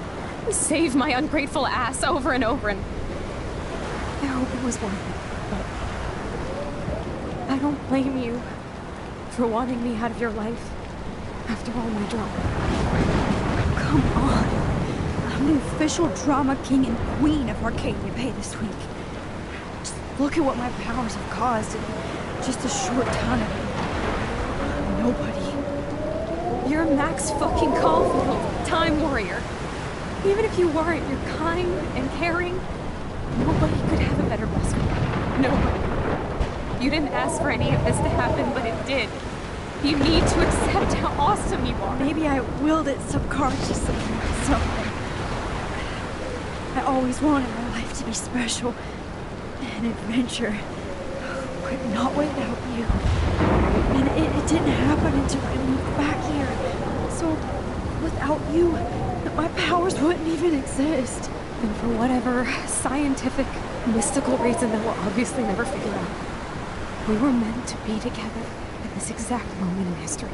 save my ungrateful ass over and over, and I hope it was worth it. I don't blame you for wanting me out of your life after all my drama. Come on. I'm the official drama king and queen of Arcadia Bay this week. Just look at what my powers have caused in just a short time. Nobody. You're Max fucking Caulfield, Time Warrior. Even if you weren't, you're kind and caring. Nobody could have a better best friend. Nobody. You didn't ask for any of this to happen, but it did. You need to accept how awesome you are. Maybe I willed it subconsciously or something. I always wanted my life to be special. An adventure. But not without you. And it didn't happen until I moved back here. So, without you, my powers wouldn't even exist. And for whatever scientific, mystical reason that we'll obviously never figure out, we were meant to be together at this exact moment in history.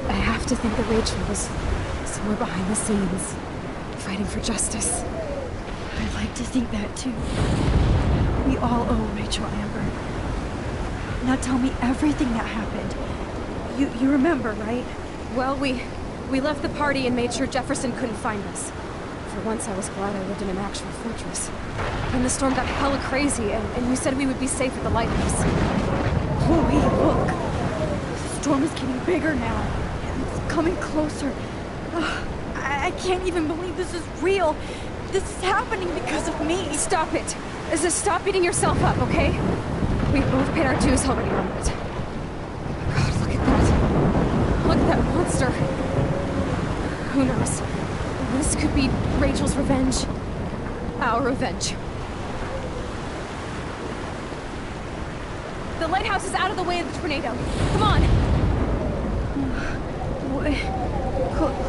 I have to think that Rachel was somewhere behind the scenes, fighting for justice. I'd like to think that too. We all owe Rachel Amber. Now tell me everything that happened. You remember, right? Well, we left the party and made sure Jefferson couldn't find us. For once, I was glad I lived in an actual fortress. Then the storm got hella crazy, and you said we would be safe at the lighthouse. Chloe, look! The storm is getting bigger now. And it's coming closer. I can't even believe this is real. This is happening because of me. Stop it. Just stop beating yourself up, okay? We've both paid our dues already on it. God, look at that. Look at that monster. Who knows? This could be Rachel's revenge. Our revenge. The lighthouse is out of the way of the tornado. Come on!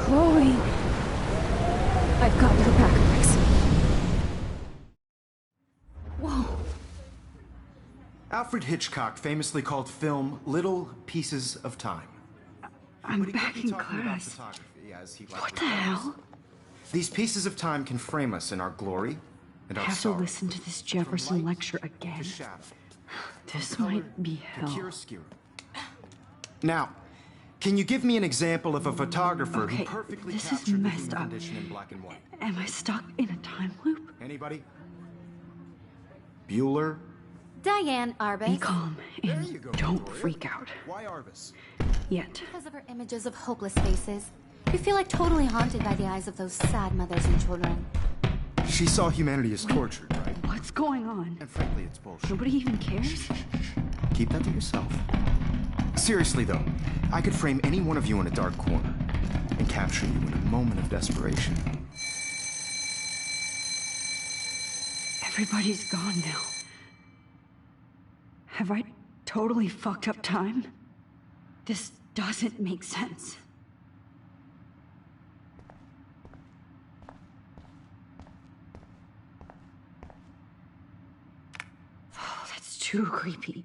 Chloe... I've got your back, Max. Whoa. Alfred Hitchcock famously called film little pieces of time. I'm back in class. What the hell? These pieces of time can frame us in our glory and our I have sorrow. to listen to this Jefferson lecture again. This might be hell. Now, can you give me an example of a photographer Okay, who perfectly this is captured the messed human up. condition in black and white? Am I stuck in a time loop? Anybody? Bueller? Diane Arbus. Be calm and don't freak out. Why Arbus? Yet. Because of her images of hopeless faces. You feel like totally haunted by the eyes of those sad mothers and children. She saw humanity as tortured, right? What's going on? And frankly, it's bullshit. Nobody even cares? Keep that to yourself. Seriously, though, I could frame any one of you in a dark corner and capture you in a moment of desperation. Everybody's gone now. Have I totally fucked up time? This doesn't make sense. Oh, that's too creepy.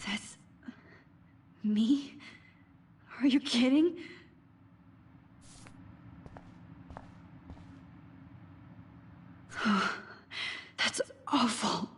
That's... me? Are you kidding? That's awful.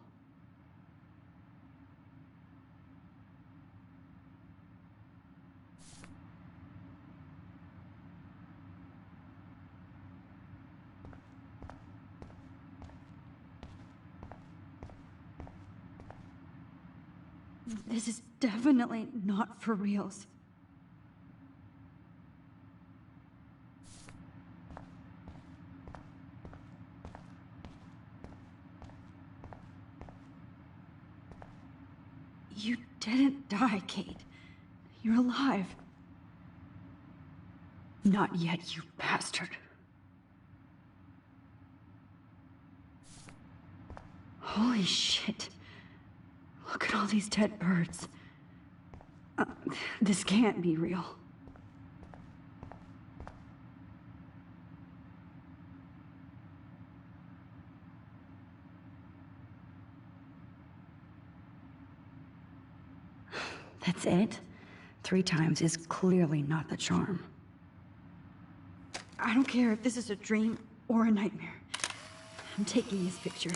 This is definitely not for reals. You didn't die, Kate. You're alive. Not yet, you bastard. Holy shit. Look at all these dead birds. This can't be real. That's it? 3 times is clearly not the charm. I don't care if this is a dream or a nightmare. I'm taking this picture.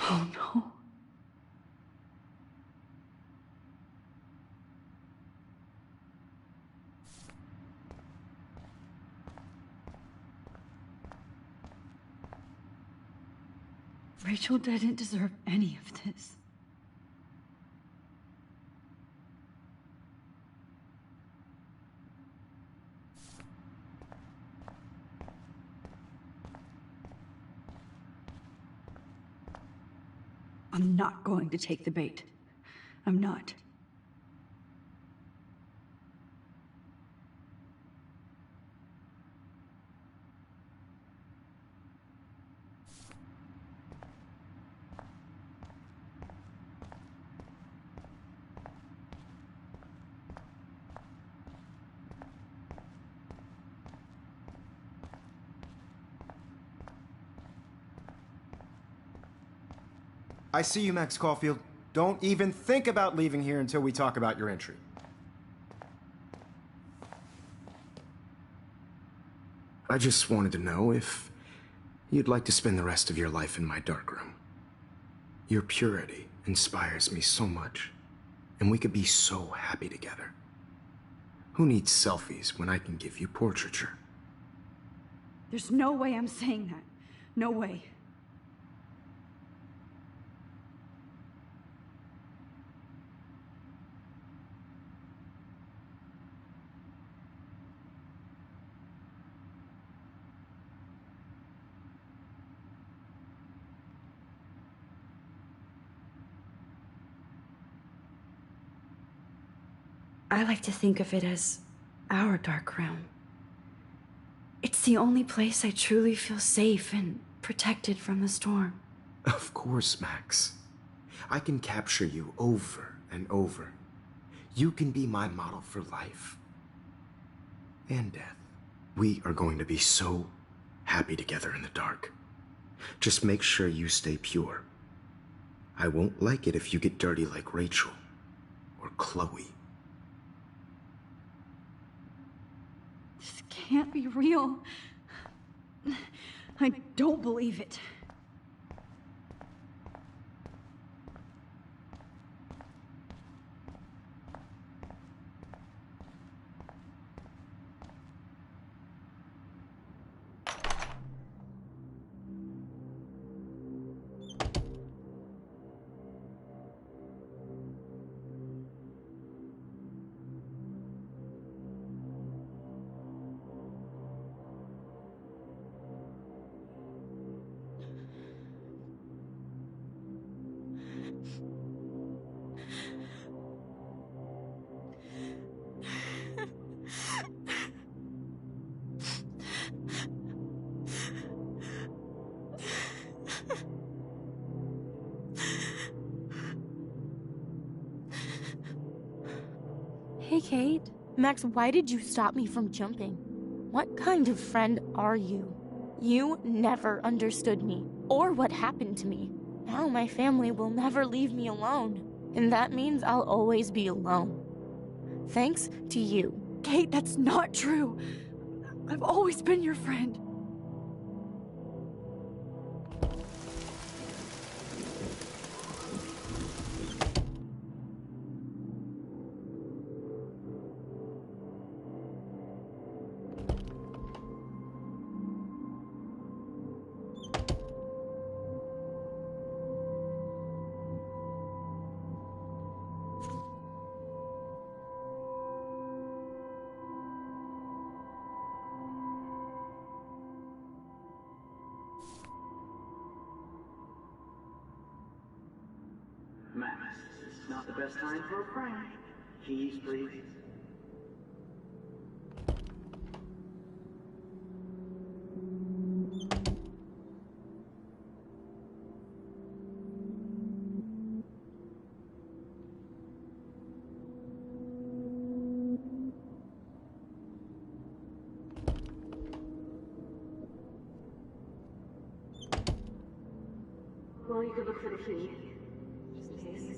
Oh no. Rachel didn't deserve any of this. I'm not going to take the bait. I'm not. I see you, Max Caulfield. Don't even think about leaving here until we talk about your entry. I just wanted to know if you'd like to spend the rest of your life in my darkroom. Your purity inspires me so much, and we could be so happy together. Who needs selfies when I can give you portraiture? There's no way I'm saying that. No way. I like to think of it as our dark room. It's the only place I truly feel safe and protected from the storm. Of course, Max. I can capture you over and over. You can be my model for life and death. We are going to be so happy together in the dark. Just make sure you stay pure. I won't like it if you get dirty like Rachel, about Chloe. This can't be real. I don't believe it. Hey, Kate. Max, why did you stop me from jumping? What kind of friend are you? You never understood me, or what happened to me. Now my family will never leave me alone, and that means I'll always be alone. Thanks to you. Kate, that's not true. I've always been your friend. Max, this is not the best time for a prank. Keys, please. Well, you could look for the key. Just in case.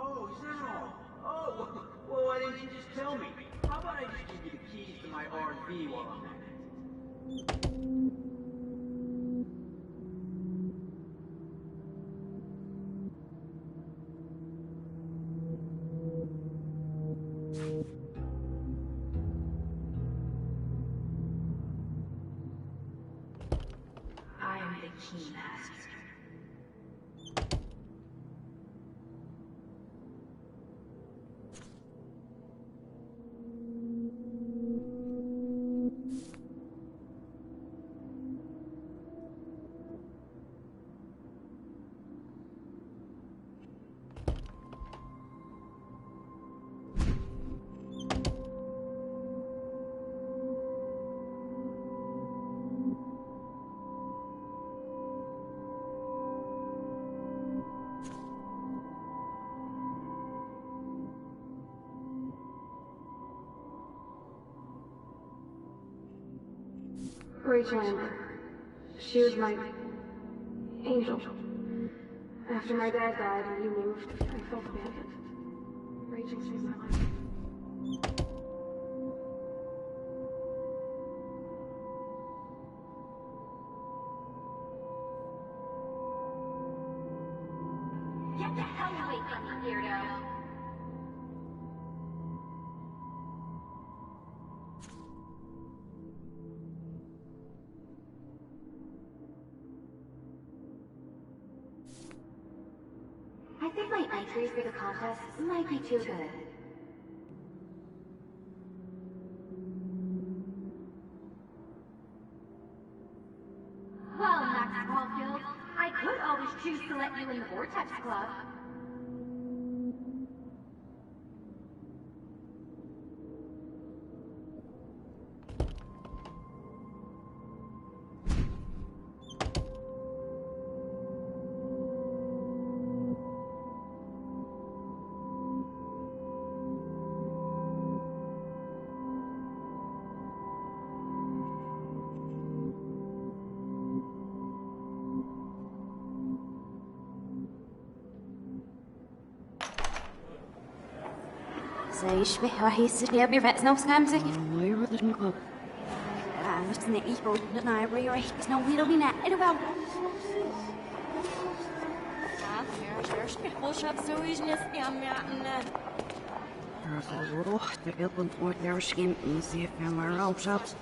Oh, is that all? Oh, well, why didn't you just tell me? How about I just give you the keys to my RV while I'm at it? I am the key master. Rachel Amber. She was my angel. After my dad died and you moved, I felt abandoned. Rachel saved my life. Get the hell away from me, weirdo! I think my entry for the contest might be too good. Well, Max Caulfield, I could always choose to let you in the Vortex Club. Sei ich beheißt, der mir weiß noch scam sich. Listen, ich wrote the library, right? It's no little bit at about. There's push-ups, so he's just down mountain. De ilpen wordt daar schim in zich en maar op zat.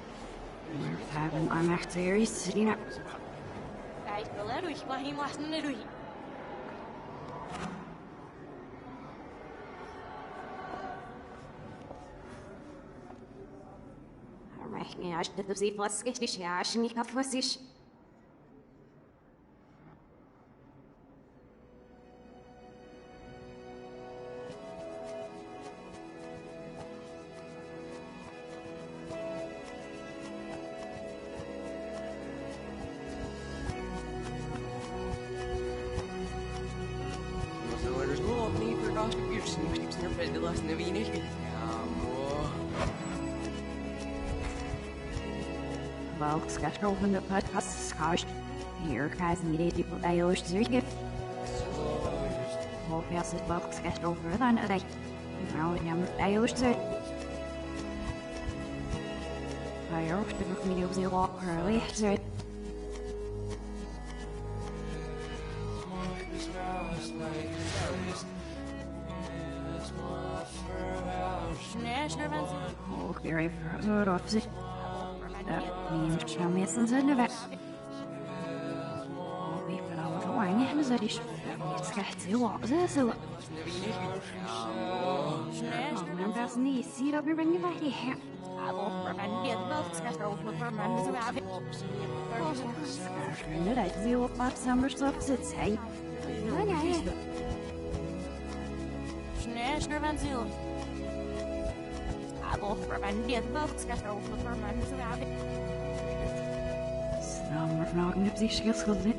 Maar hebben aan echt series zien. Kijk, wel er is maar hem was niet doen. Ja, ich das sie was richtig ja, ich nicht auf was ich. Well, schedule van de podcast schast. Hier krijgen we dit op de eerste zurück. Hoe ver is het wel schedule voor dan? Nou, ik heb de eerste zurück. De eerste video is heel early zurück. Oh, very further off it. Dat means що місце задаве. Випадало желання не заріш. Скатило, засило. Мен без ні сіра бивені варі. Або проведет бог скатило формально заве. Не дай зіло пап сам що цей. Не. Шнеш ванзил. Або проведет бог скатило формально заве. Maar vanavond heb ik zich schuldig.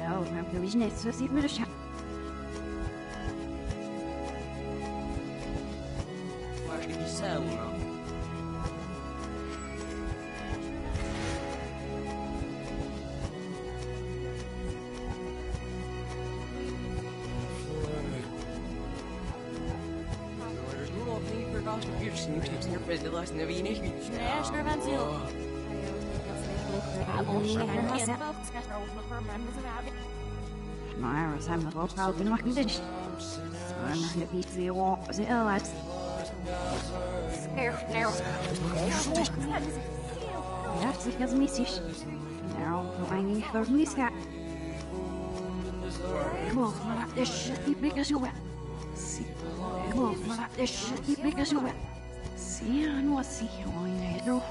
Nou, maar dat is net zo ziet me de chat. Waar is die cel nou? Maar we zijn nog wel binnen mag niet eens. Maar nog niet iets die op zijn uit. Ja, het is heel missies. Nou, nog een niet voor mis gaat. Gewoon, maar dat is niet meer zo. Gewoon, maar dat is niet meer zo. Zie, nu zie je hoe je het doet.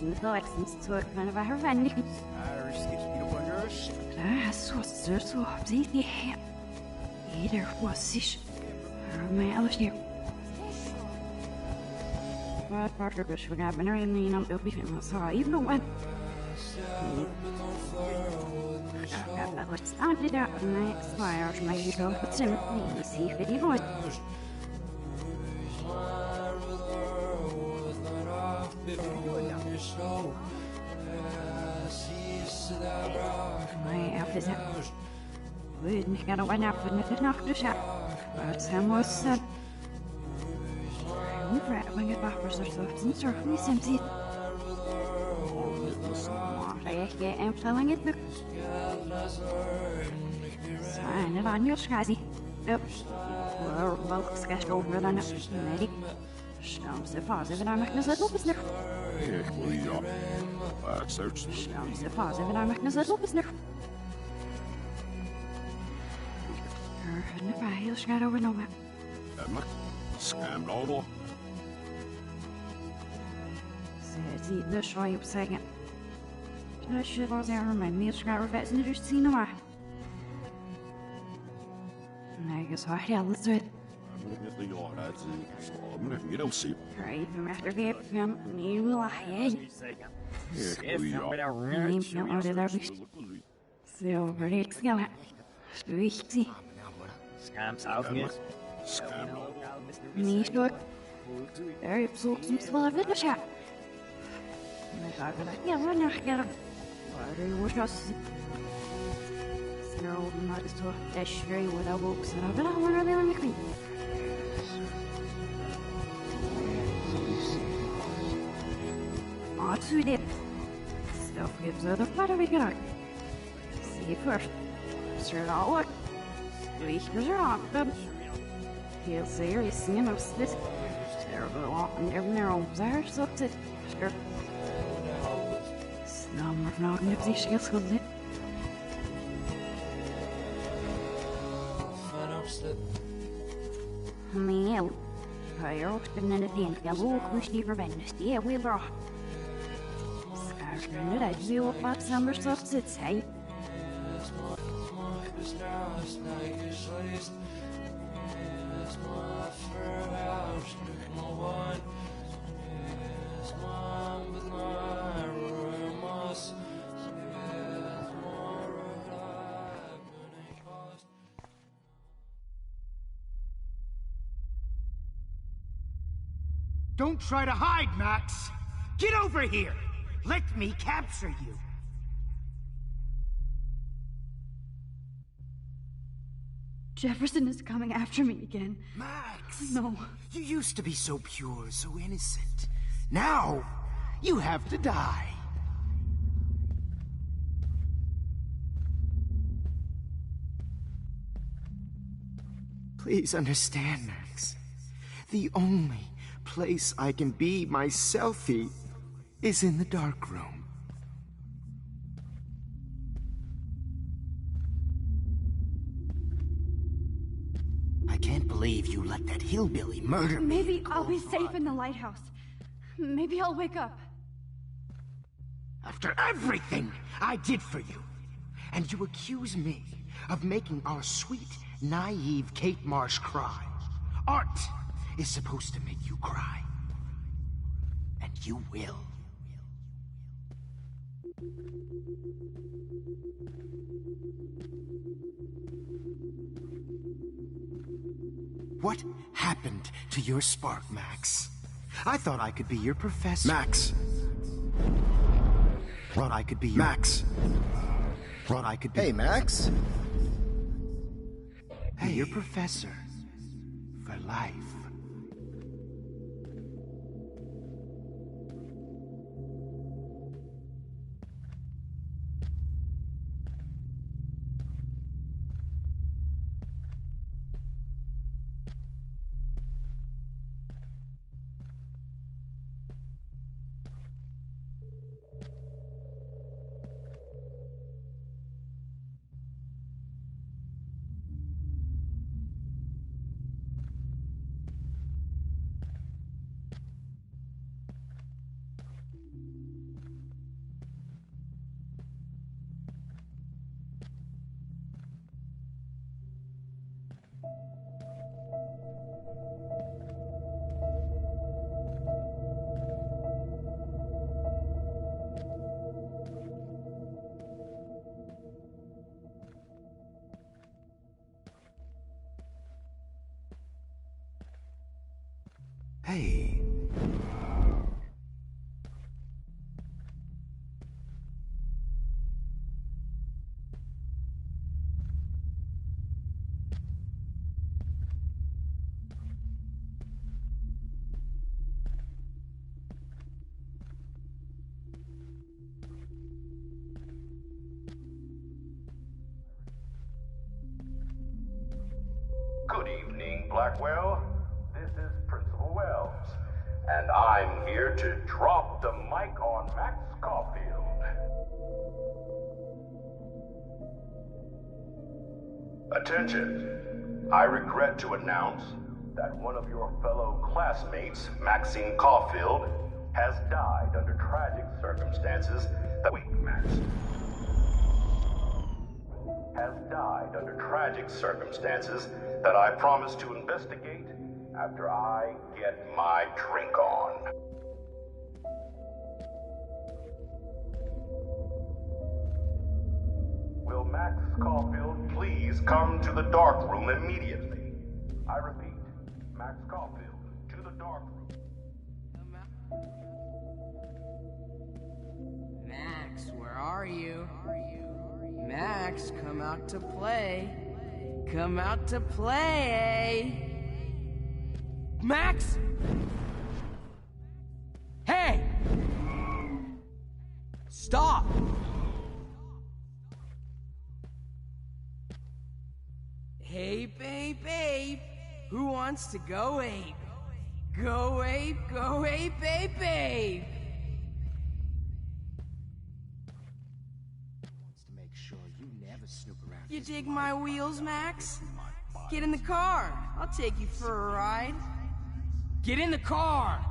Niet zo exens soort van waar we niet. Ja, zo, zie je. Ieder was zich. Maar alles hier. Wat dus we gaan er in een op die van zo even wat. Ja, wat staat dit daar? Nee, zwaar, maar je zo het zijn. Zie je die woord. Maar af is het. Weet niet gaan we naar de nacht dus ja. Wat zijn we zijn? Hoe ver ben je wacht voor zo'n soort niet zijn ziet. Maar je en verlang het lukt. Zijn er wel nieuws gaan wel schrijft over dan nee. Stamse fase van mij net op is nog. Ik wil ja. Stamse fase van mij net op is nog. Er heel schaar overnomen. Maar scam nou. Ze ziet de schoi op zeggen. Dus je was er mijn meer schaar vet in de zien maar. Nee, ik zag je alles uit. Je don't see. Right, from after gap from you lie. Neem je oude daar dus. Silver het skala. Stuichtie. Scams auf niet. Niet door. Er is zo soms wel een beetje. Yeah, we're not gonna. We're just. No, not so. That's straight without books. And I'm gonna be on the clean. Odds we did. Stuff gives other part of it. See first. Sure, all what? We are off them. He'll serious, you know, this. Terrible off and their own desires, so to. Sure. Snummer nog niet op die schil dit. Meel. Hij ook in de tent. Ja, hoe kus die verwendig. Die we bracht. Schaar nu dat je op wat anders soort zit, hij. Don't try to hide, Max! Get over here! Let me capture you! Jefferson is coming after me again. Max! No. You used to be so pure, so innocent. Now, you have to die. Please understand, Max. The only place I can be myself-y is in the dark room. I can't believe you let that hillbilly murder me. Maybe I'll be safe in the lighthouse. Maybe I'll wake up. After everything I did for you, and you accuse me of making our sweet, naive Kate Marsh cry. Art is supposed to make you cry. And you will. What happened to your spark, Max? I thought I could be your professor. Max! Thought I could be your... Max! Thought I could be... Hey, Max! Hey, your professor. For life. Hey. Good evening, Blackwell. This is Principal Wells, and I'm here to drop the mic on Max Caulfield. Attention. I regret to announce that one of your fellow classmates, Maxine Caulfield, has died under tragic circumstances that... Wait, Max. Has died under tragic circumstances that I promise to investigate after I get my drink on. Will Max Caulfield please come to the dark room immediately? I repeat, Max Caulfield, to the dark room. are you? Max, come out to play. Come out to play. Max? Hey! Stop! Hey, babe. Who wants to go ape? Go ape, babe. You dig my wheels, Max? Get in the car. I'll take you for a ride. Get in the car!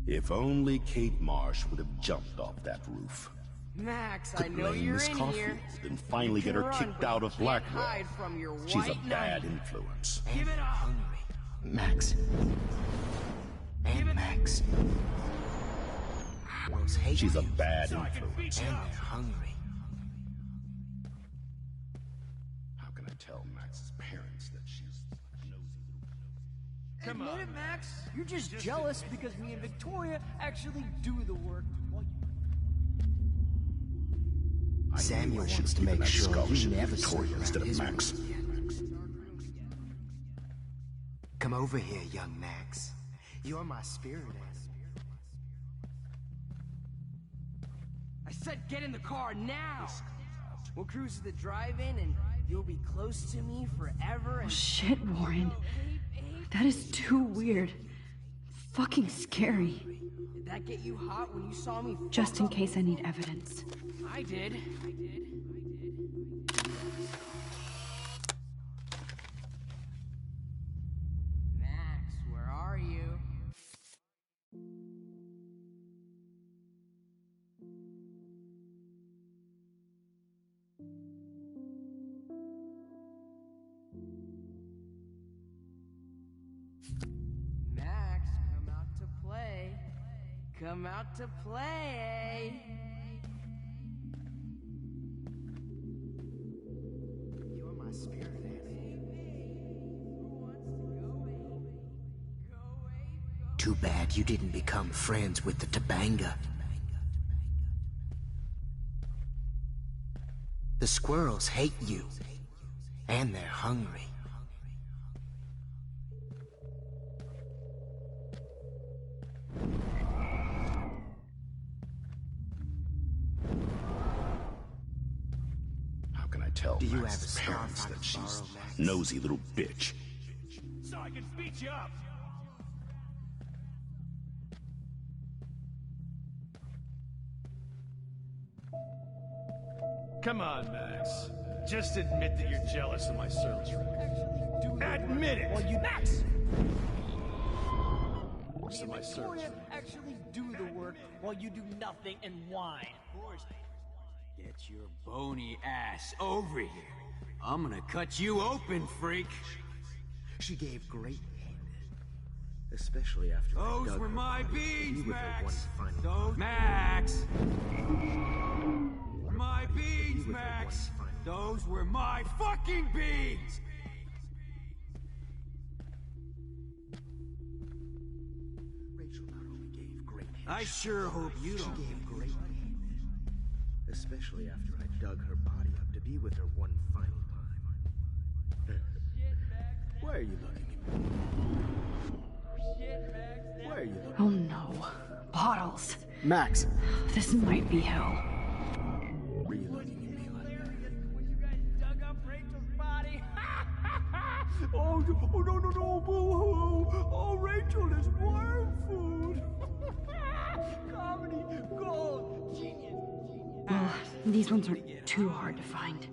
If only Kate Marsh would have jumped off that roof. Max, Could I know blame you're Miss in Caulfield here. and finally get her Run, kicked but out you of can't Blackwell. hide from your She's a white bad knight. influence. Give it up! Max. And Max. Girls hate She's a you. bad And influence. they're hungry. How can I tell Max's parents that she's nosy little... Come on, Max. You're just jealous because me and Victoria actually do the work. Samuel I wants to should've make given that sure you scholarship to never Victoria sleep instead around of his Max. room. Come over here, young Max. You're my spirit animal. I said get in the car now! We'll cruise to the drive-in and you'll be close to me forever and... Oh, shit, Warren. That is too weird. Fucking scary. Did that get you hot when you saw me fuck Just in up? case I need evidence. I did. Max, where are you? Max, come out to play. Come out to play. You're my spirit animal. Too bad you didn't become friends with the Tobanga. The squirrels hate you. And they're hungry. How can I tell Do you Max's have a parents scarf I that can she's borrow, Max? nosy little bitch? So I can speed you up. Come on, Max. Just admit that you're jealous of my service record. Admit it! Well, you Max. Most of my service Victoria actually do the work while you do nothing and whine. Get your bony ass over here. I'm gonna cut you open, freak. She gave great head. Especially after I Those dug were her my body beads, with her Max. one final Those... time. Max! My He beads, with her Max! one final Those were my fucking beads! Rachel not only gave great head, I sure hope you she don't. gave great head. Especially after I dug her body up to be with her one final time. Why are you looking at me? Why are you looking Oh no. Bottles. Max! This might be hell. Were you looking at me like that? When you guys dug up Rachel's body. Oh, no, boo-hoo. Oh, Rachel is worm food. Comedy, gold, genius. Well, these ones aren't too hard to find.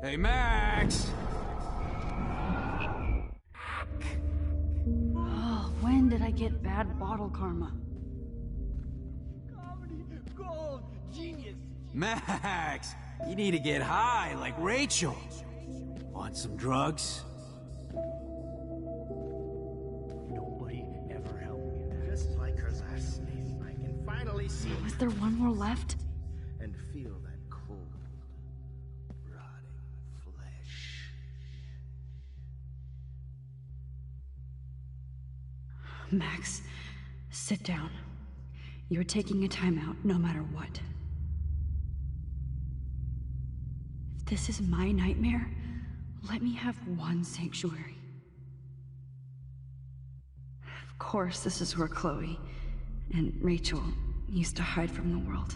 Hey, Max! Oh, when did I get bad bottle karma? Comedy, gold, genius. Max! You need to get high like Rachel. Want some drugs? Nobody ever helped me. Just like her last name, I can finally see Was there one more left? and feel that cold, rotting flesh. Max, sit down. You're taking a timeout no matter what. If this is my nightmare, let me have one sanctuary. Of course, this is where Chloe and Rachel used to hide from the world.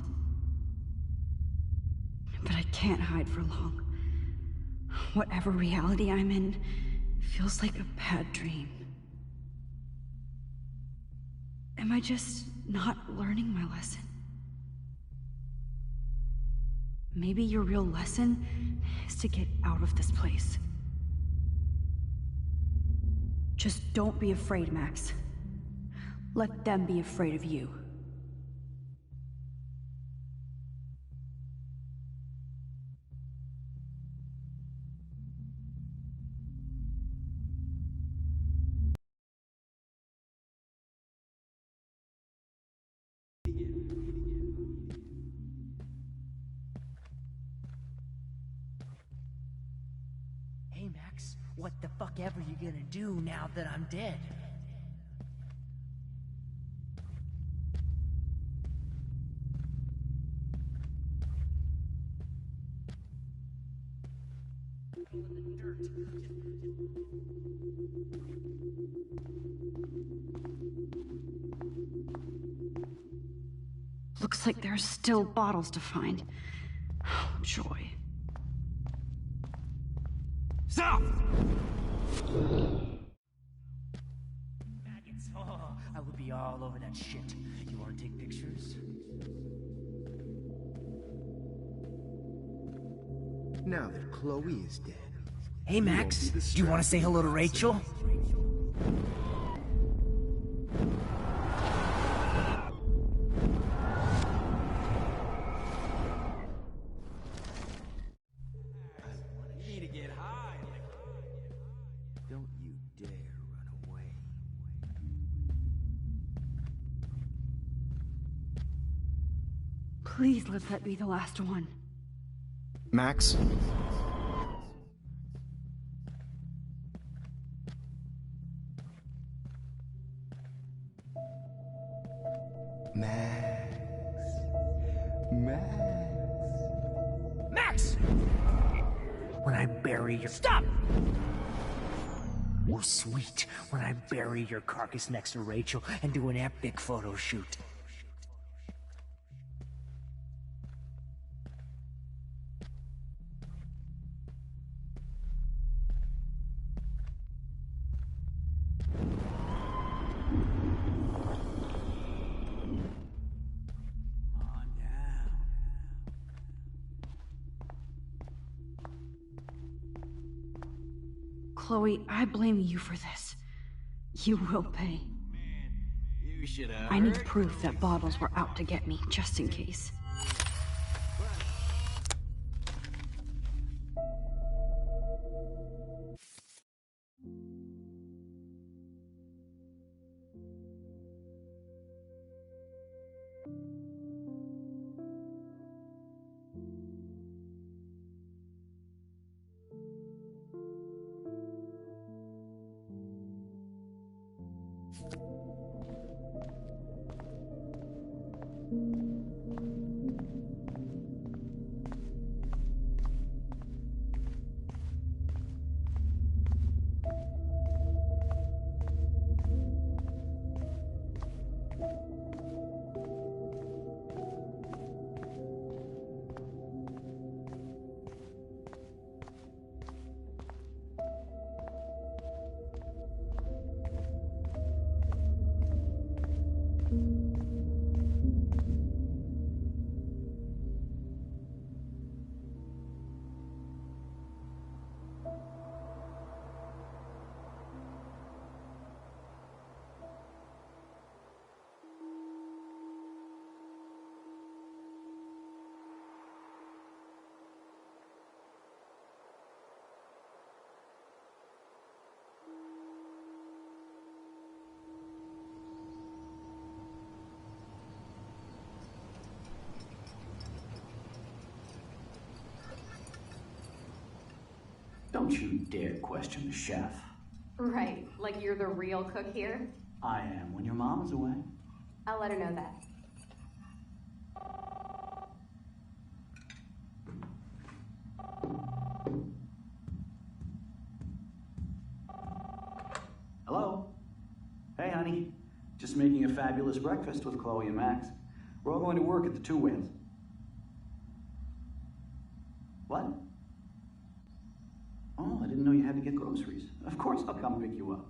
But I can't hide for long. Whatever reality I'm in feels like a bad dream. Am I just not learning my lesson? Maybe your real lesson is to get out of this place. Just don't be afraid, Max. Let them be afraid of you. Hey, Max, what the fuck ever you gonna do now that I'm dead? Looks like there's still bottles to find. Oh, joy. Stop! Maggots. Oh, I would be all over that shit. You wanna take pictures? Now that Chloe is dead. Hey, Max, do you wanna say hello to Rachel? Don't you dare run away. Please let that be the last one. Max? Max. Max. Max! When I bury your— Stop! Or sweet, when I bury your carcass next to Rachel and do an epic photo shoot. Chloe, I blame you for this. You will pay. You should have I need proof that bottles were out to get me, just in case. Don't you dare question the chef. Right, like you're the real cook here? I am when your mom is away. I'll let her know that. Hello? Hey, honey. Just making a fabulous breakfast with Chloe and Max. We're all going to work at the Two Whales. What? Oh, I didn't know you had to get groceries. Of course I'll come pick you up.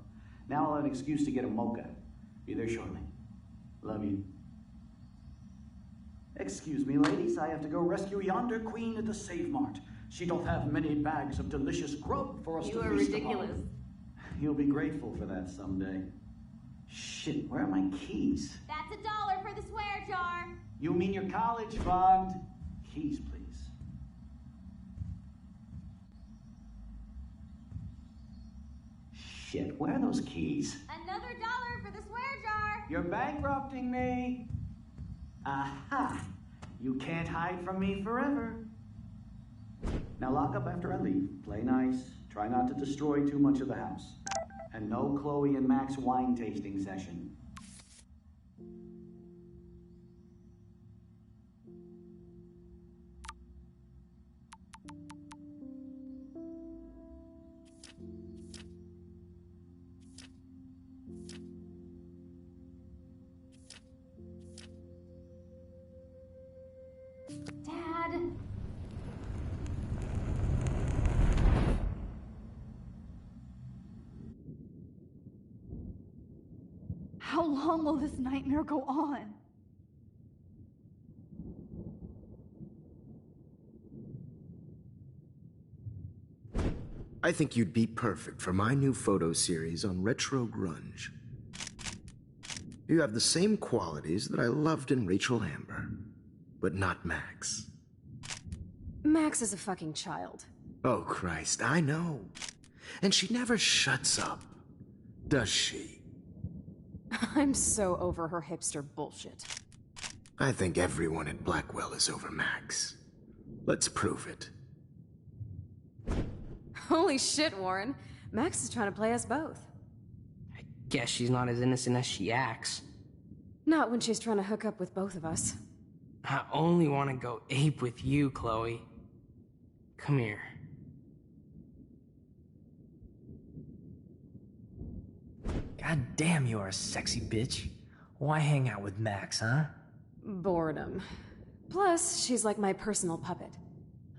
Now I'll have an excuse to get a mocha. Be there shortly. Love you. Excuse me, ladies. I have to go rescue yonder queen at the Save Mart. She doth have many bags of delicious grub for us to feast upon. You are ridiculous. You'll be grateful for that someday. Shit, where are my keys? That's $1 for the swear jar. You mean your college fund? Keys, please. Shit, where are those keys? Another $1 for the swear jar. You're bankrupting me. Aha! You can't hide from me forever. Now lock up after I leave. Play nice. Try not to destroy too much of the house. And no Chloe and Max wine tasting session. Dad. How long will this nightmare go on? I think you'd be perfect for my new photo series on retro grunge. You have the same qualities that I loved in Rachel Amber, but not Max. Max is a fucking child. Oh, Christ, I know. And she never shuts up, does she? I'm so over her hipster bullshit. I think everyone at Blackwell is over Max. Let's prove it. Holy shit, Warren. Max is trying to play us both. Guess she's not as innocent as she acts. Not when she's trying to hook up with both of us. I only want to go ape with you, Chloe. Come here. God damn, you are a sexy bitch. Why hang out with Max, huh? Boredom. Plus, she's like my personal puppet.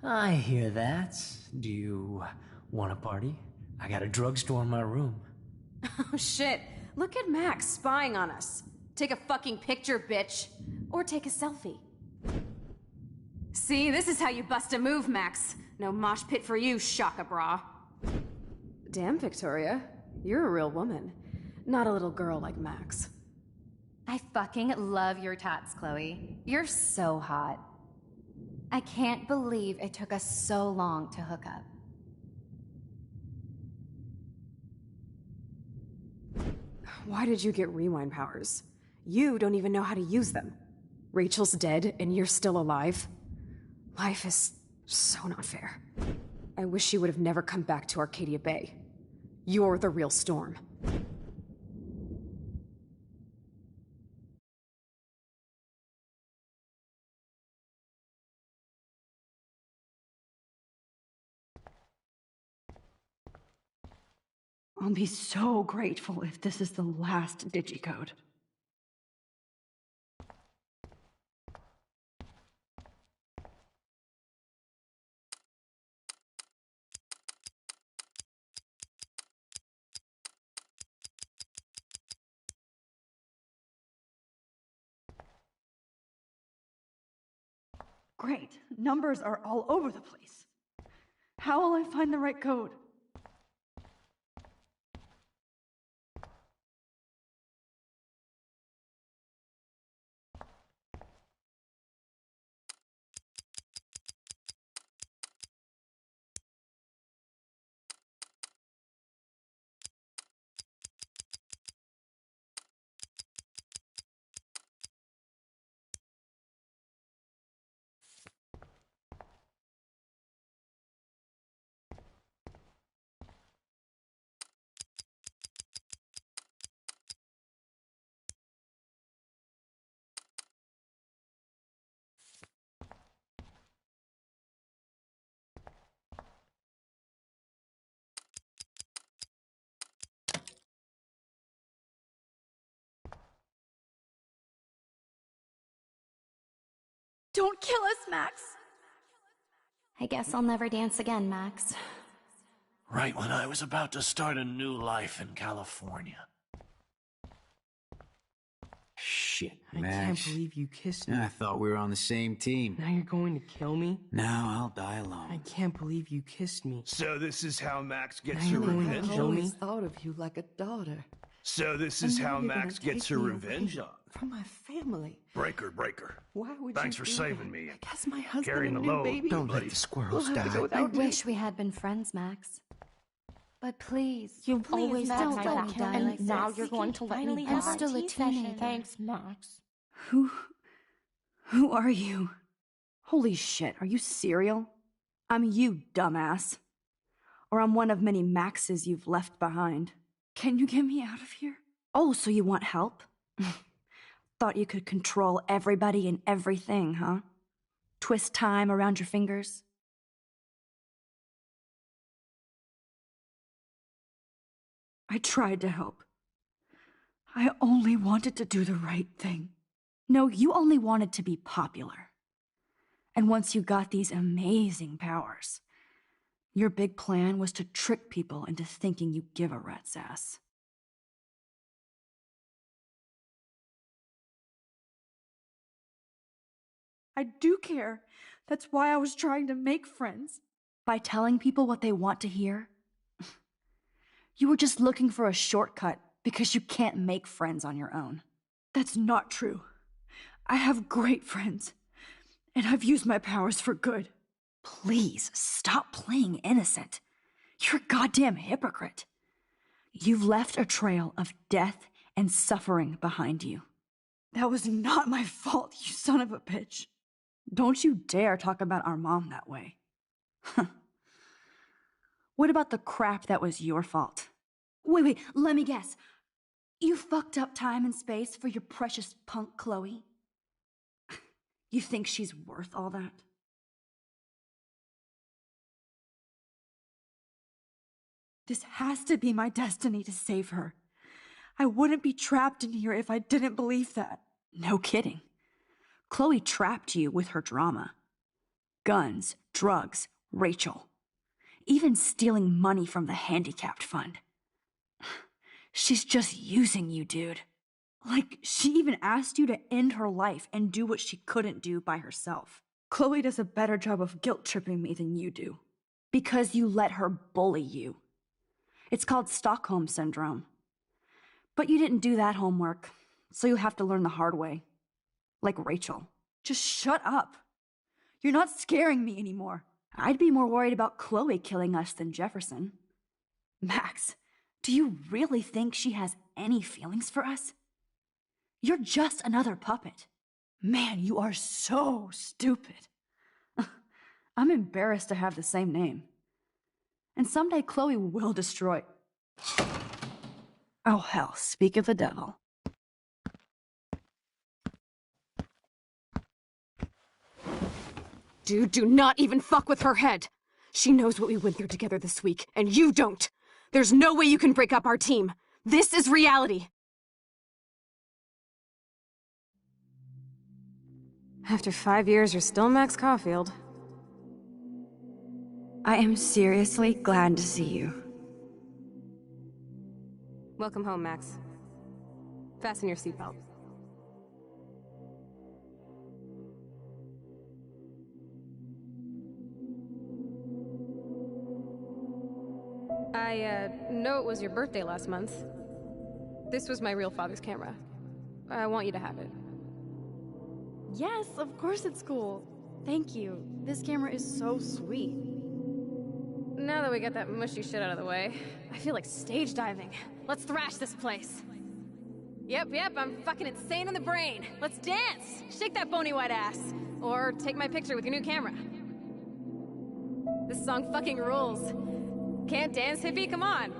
I hear that. Do you want a party? I got a drugstore in my room. Oh shit. Look at Max spying on us. Take a fucking picture, bitch. Or take a selfie. See, this is how you bust a move, Max. No mosh pit for you, Shaka Bra. Damn, Victoria. You're a real woman. Not a little girl like Max. I fucking love your tats, Chloe. You're so hot. I can't believe it took us so long to hook up. Why did you get rewind powers? You don't even know how to use them. Rachel's dead and you're still alive. Life is so not fair. I wish she would have never come back to Arcadia Bay. You're the real Storm. I'll be so grateful if this is the last digicode. Great. Numbers are all over the place. How will I find the right code? Don't kill us, Max! I guess I'll never dance again, Max. Right when I was about to start a new life in California. Shit, I Max. can't believe you kissed me. I thought we were on the same team. Now you're going to kill me? Now I'll die alone. I can't believe you kissed me. So this is how Max gets Now her you're going to revenge kill on me? me? Thought of you like a daughter. So this And is now how you're gonna Max gets take her me revenge away on. from my family. Breaker. Why would Thanks you for do saving that? me. Because my husband Carrying and the new load. baby. Don't buddy. let the squirrels We'll have to die. go I without me. wish we had been friends, Max. But please, You've please always don't been let my me dad, die and like now this. you're going to let me I'm die. still a teenager. Thanks, Max. Who are you? Holy shit, are you serial? I'm you, dumbass. Or I'm one of many Maxes you've left behind. Can you get me out of here? Oh, so you want help? Thought you could control everybody and everything, huh? Twist time around your fingers? I tried to help. I only wanted to do the right thing. No, you only wanted to be popular. And once you got these amazing powers, your big plan was to trick people into thinking you give a rat's ass. I do care. That's why I was trying to make friends. By telling people what they want to hear? You were just looking for a shortcut because you can't make friends on your own. That's not true. I have great friends, and I've used my powers for good. Please, stop playing innocent. You're a goddamn hypocrite. You've left a trail of death and suffering behind you. That was not my fault, you son of a bitch. Don't you dare talk about our mom that way. What about the crap that was your fault? Wait, let me guess. You fucked up time and space for your precious punk Chloe? You think she's worth all that? This has to be my destiny to save her. I wouldn't be trapped in here if I didn't believe that. No kidding. Chloe trapped you with her drama. Guns, drugs, Rachel. Even stealing money from the handicapped fund. She's just using you, dude. Like, she even asked you to end her life and do what she couldn't do by herself. Chloe does a better job of guilt-tripping me than you do. Because you let her bully you. It's called Stockholm Syndrome. But you didn't do that homework, so you'll have to learn the hard way. Like Rachel. Just shut up. You're not scaring me anymore. I'd be more worried about Chloe killing us than Jefferson. Max, do you really think she has any feelings for us? You're just another puppet. Man, you are so stupid. I'm embarrassed to have the same name. And someday Chloe will destroy... Oh hell, speak of the devil. Dude, do not even fuck with her head. She knows what we went through together this week, and you don't. There's no way you can break up our team. This is reality. After 5 years, you're still Max Caulfield. I am seriously glad to see you. Welcome home, Max. Fasten your seatbelt. I know it was your birthday last month. This was my real father's camera. I want you to have it. Yes, of course it's cool. Thank you. This camera is so sweet. Now that we got that mushy shit out of the way, I feel like stage diving. Let's thrash this place. Yep, I'm fucking insane in the brain. Let's dance! Shake that bony white ass. Or take my picture with your new camera. This song fucking rules. Can't dance, hippie? Come on.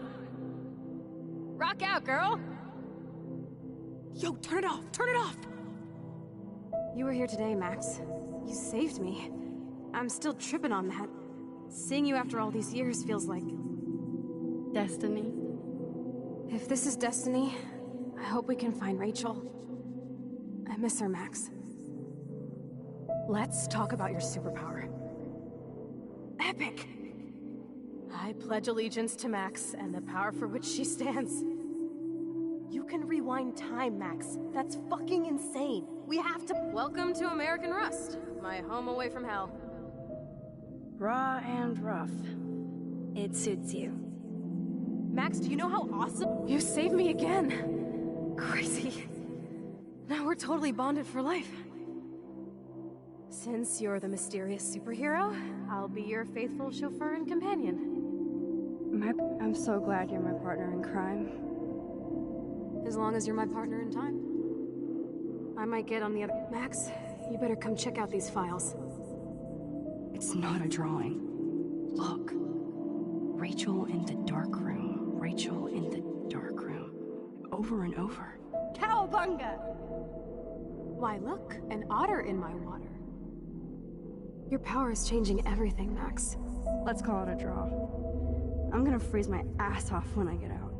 Rock out, girl! Yo, turn it off! Turn it off! You were here today, Max. You saved me. I'm still tripping on that. Seeing you after all these years feels like... Destiny. If this is destiny, I hope we can find Rachel. I miss her, Max. Let's talk about your superpower. Epic! I pledge allegiance to Max and the power for which she stands. You can rewind time, Max. That's fucking insane. We have to— Welcome to American Rust, my home away from hell. Raw and rough. It suits you. Max, do you know how awesome— You saved me again. Crazy. Now we're totally bonded for life. Since you're the mysterious superhero, I'll be your faithful chauffeur and companion. I'm so glad you're my partner in crime. As long as you're my partner in time. I might get on the other— Max, you better come check out these files. It's not a drawing. Look. Rachel in the dark room. Rachel in the dark room. Over and over. Cowabunga! Why look, an otter in my water. Your power is changing everything, Max. Let's call it a draw. I'm gonna freeze my ass off when I get out.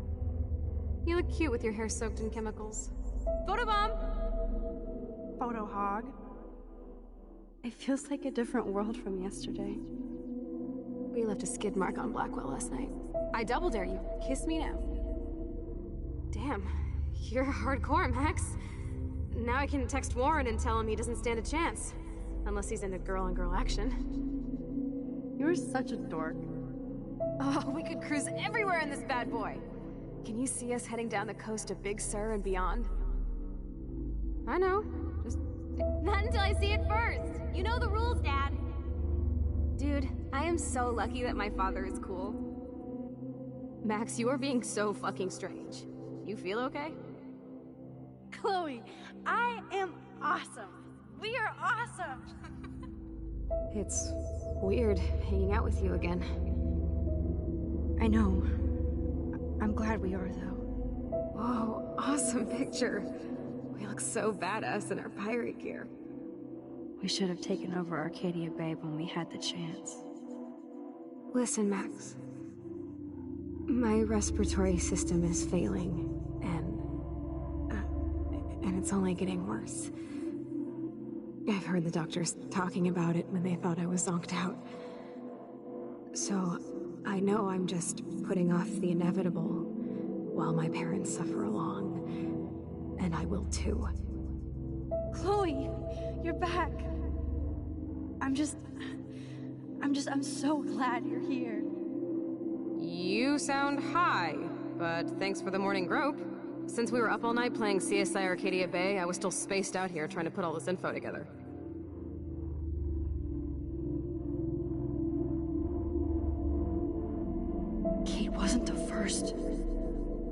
You look cute with your hair soaked in chemicals. Photobomb! Photo hog. It feels like a different world from yesterday. We left a skid mark on Blackwell last night. I double dare you. Kiss me now. Damn, you're hardcore, Max. Now I can text Warren and tell him he doesn't stand a chance. Unless he's into girl-on-girl action. You're such a dork. Oh, we could cruise everywhere in this bad boy. Can you see us heading down the coast to Big Sur and beyond? I know. Just... Not until I see it first. You know the rules, Dad. Dude, I am so lucky that my father is cool. Max, you are being so fucking strange. You feel okay? Chloe, I am awesome. We are awesome. It's weird hanging out with you again. I know. I'm glad we are, though. Whoa, awesome picture. We look so badass in our pirate gear. We should have taken over Arcadia Bay when we had the chance. Listen, Max. My respiratory system is failing, and it's only getting worse. I've heard the doctors talking about it when they thought I was zonked out. So, I know I'm just putting off the inevitable while my parents suffer along. And I will too. Chloe, you're back. I'm so glad you're here. You sound high, but thanks for the morning grope. Since we were up all night playing CSI Arcadia Bay, I was still spaced out here trying to put all this info together. Kate wasn't the first.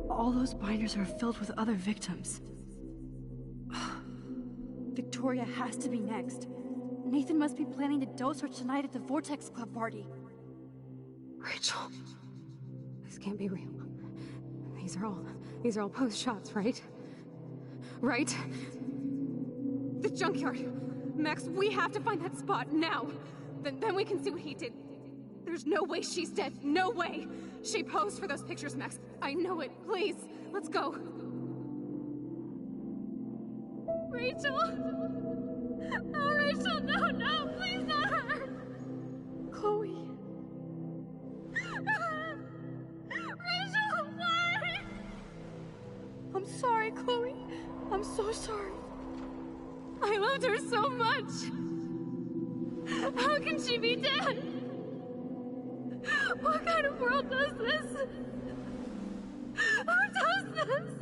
All those binders are filled with other victims. Victoria has to be next. Nathan must be planning to dose her tonight at the Vortex Club party. Rachel, this can't be real. These are all post shots, right? Right? The junkyard. Max, we have to find that spot now. Then we can see what he did. There's no way she's dead. No way. She posed for those pictures, Max. I know it. Please, let's go. Rachel! Oh, Rachel, no, please not her! Chloe. Rachel, why? I'm sorry, Chloe. I'm so sorry. I loved her so much. How can she be dead? What kind of world does this? Who does this?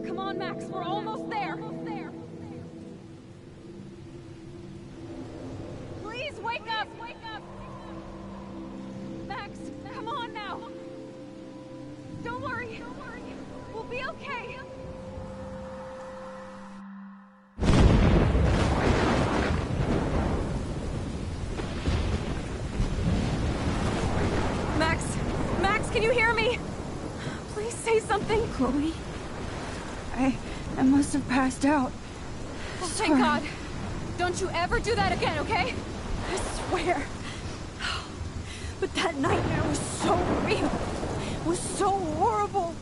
Come on, Max, we're almost there. Please wake up! Max, come on now. Don't worry. We'll be okay. Max, can you hear me? Chloe? I must have passed out. Thank God. Don't you ever do that again, okay? I swear. But that nightmare was so real. It was so horrible.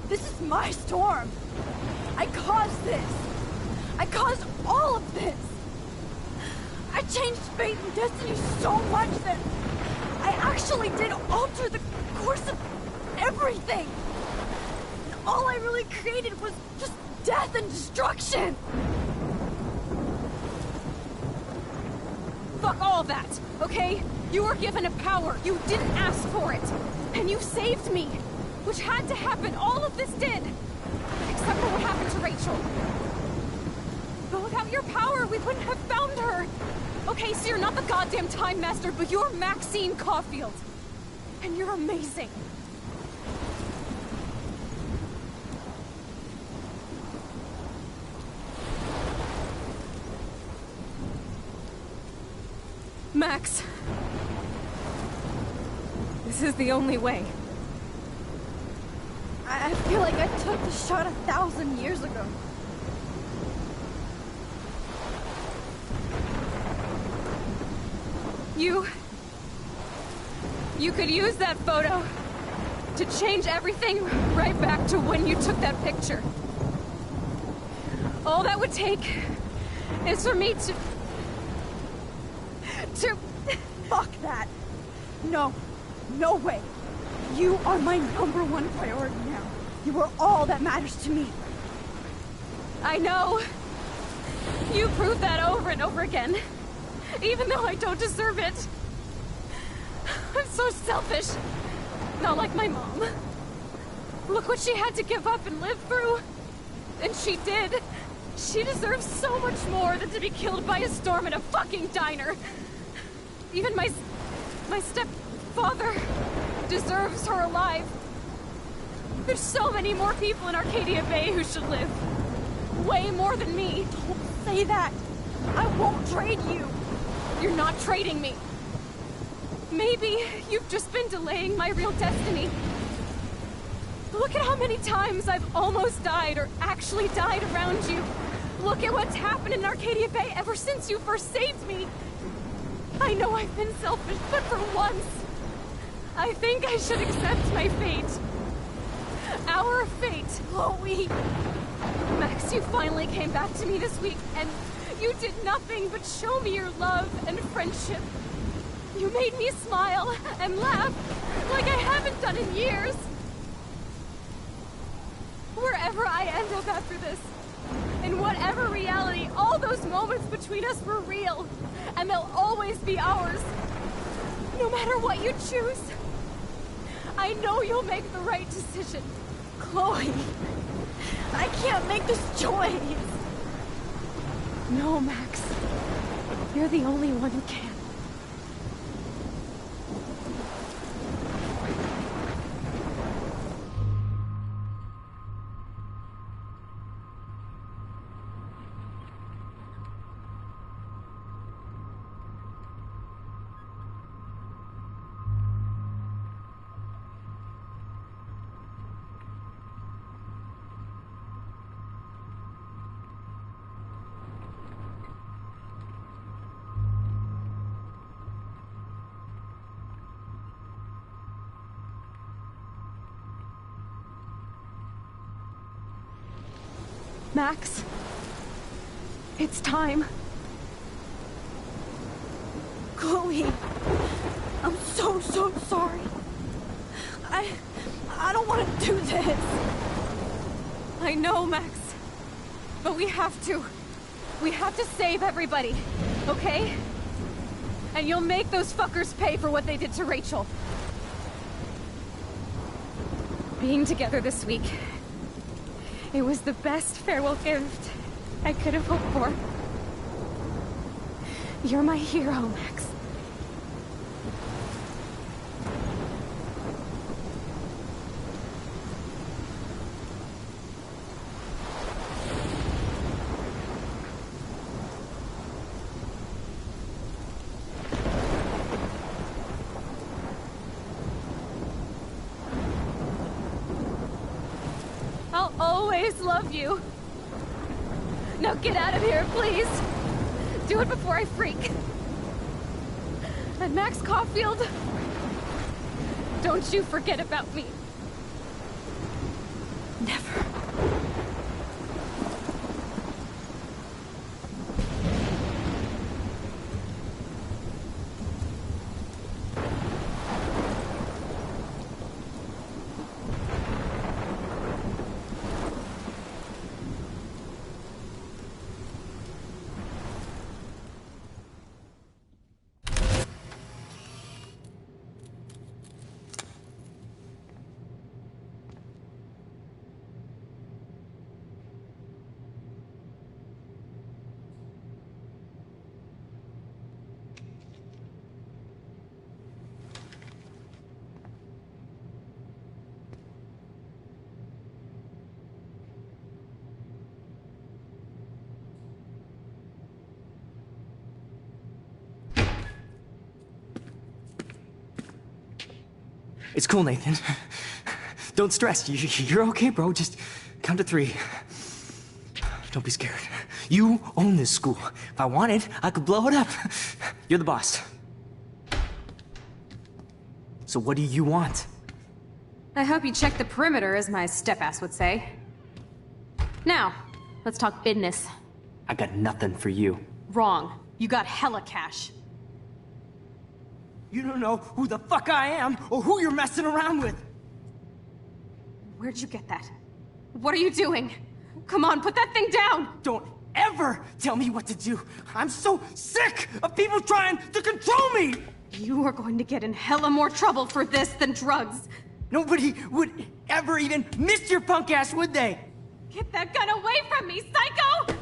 This is my storm. I caused this. I caused all of this. I changed fate and destiny so much that I actually did alter the course of everything. And all I really created was just death and destruction. Fuck all that, okay? You were given a power. You didn't ask for it. And you saved me. Which had to happen. All of this did. Except for what happened to Rachel. But without your power, we wouldn't have found her. Okay, so you're not the goddamn Time Master, but you're Maxine Caulfield. And you're amazing. Max. This is the only way. I feel like I took the shot 1,000 years ago. You could use that photo to change everything right back to when you took that picture. All that would take is for me to... Fuck that. No. No way. You are my #1 priority now. You are all that matters to me. I know. You proved that over and over again. Even though I don't deserve it. I'm so selfish. Not like my mom. Look what she had to give up and live through. And she did. She deserves so much more than to be killed by a storm in a fucking diner. Even my stepfather deserves her alive. There's so many more people in Arcadia Bay who should live. Way more than me. Don't say that. I won't trade you. You're not trading me. Maybe you've just been delaying my real destiny. Look at how many times I've almost died or actually died around you. Look at what's happened in Arcadia Bay ever since you first saved me. I know I've been selfish, but for once, I think I should accept my fate. Our fate. Chloe. Max, you finally came back to me this week, and you did nothing but show me your love and friendship. You made me smile and laugh like I haven't done in years. Wherever I end up after this, in whatever reality, all those moments between us were real, and they'll always be ours. No matter what you choose, I know you'll make the right decision. Chloe, I can't make this choice. No, Max. You're the only one who can. Max, it's time. Chloe, I'm so sorry. I don't want to do this. I know, Max. But we have to. We have to save everybody, okay? And you'll make those fuckers pay for what they did to Rachel. Being together this week, it was the best farewell gift I could have hoped for. You're my hero, Max. always love you. Now get out of here, please. Do it before I freak. And Max Caulfield, don't you forget about me. Never. It's cool, Nathan. Don't stress. You're okay, bro. Just count to 3. Don't be scared. You own this school. If I wanted, I could blow it up. You're the boss. So what do you want? I hope you check the perimeter, as my step-ass would say. Now, let's talk business. I got nothing for you. Wrong. You got hella cash. You don't know who the fuck I am or who you're messing around with. Where'd you get that? What are you doing? Come on, put that thing down! Don't ever tell me what to do. I'm so sick of people trying to control me! You are going to get in hella more trouble for this than drugs. Nobody would ever even miss your punk ass, would they? Get that gun away from me, psycho!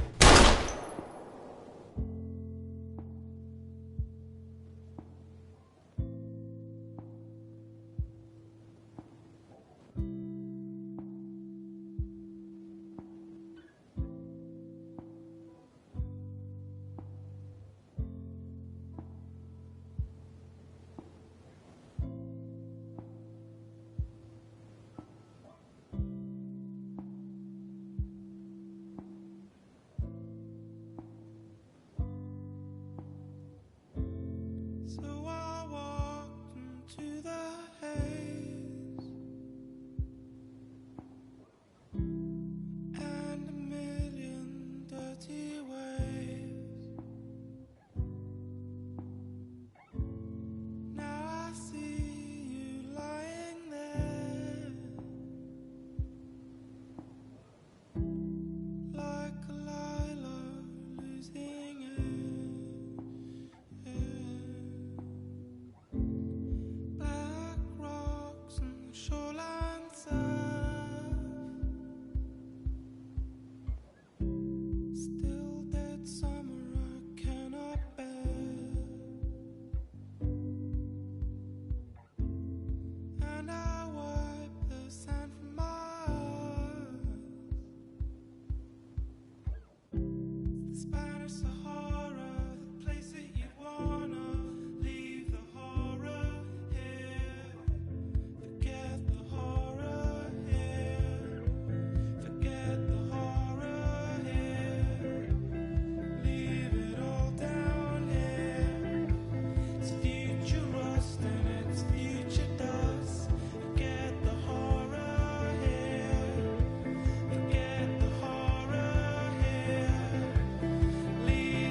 Leave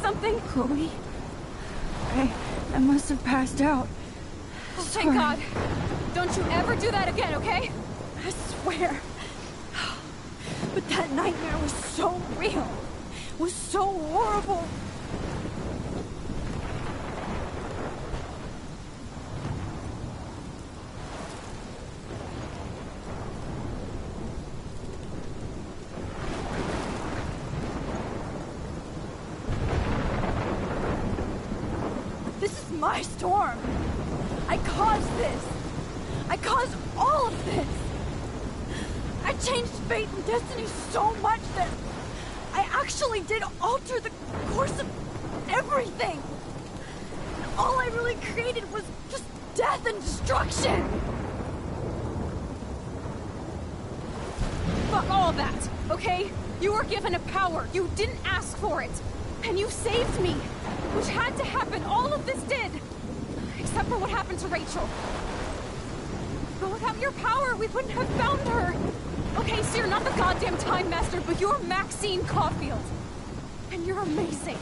something? Chloe, I must have passed out. Oh, Sorry. thank God. Don't you ever do that again, okay? I swear. But that nightmare was so real. Was so horrible. This is my storm. I caused this. I caused all of this. I changed fate and destiny so much that I actually did alter the course of everything. And all I really created was just death and destruction. Fuck all that, okay? You were given a power. You didn't ask for it. And you saved me, which had to happen. All of this did. Except for what happened to Rachel. But without your power, we wouldn't have found her. Okay, so you're not the goddamn Time Master, but you're Maxine Caulfield. And you're amazing.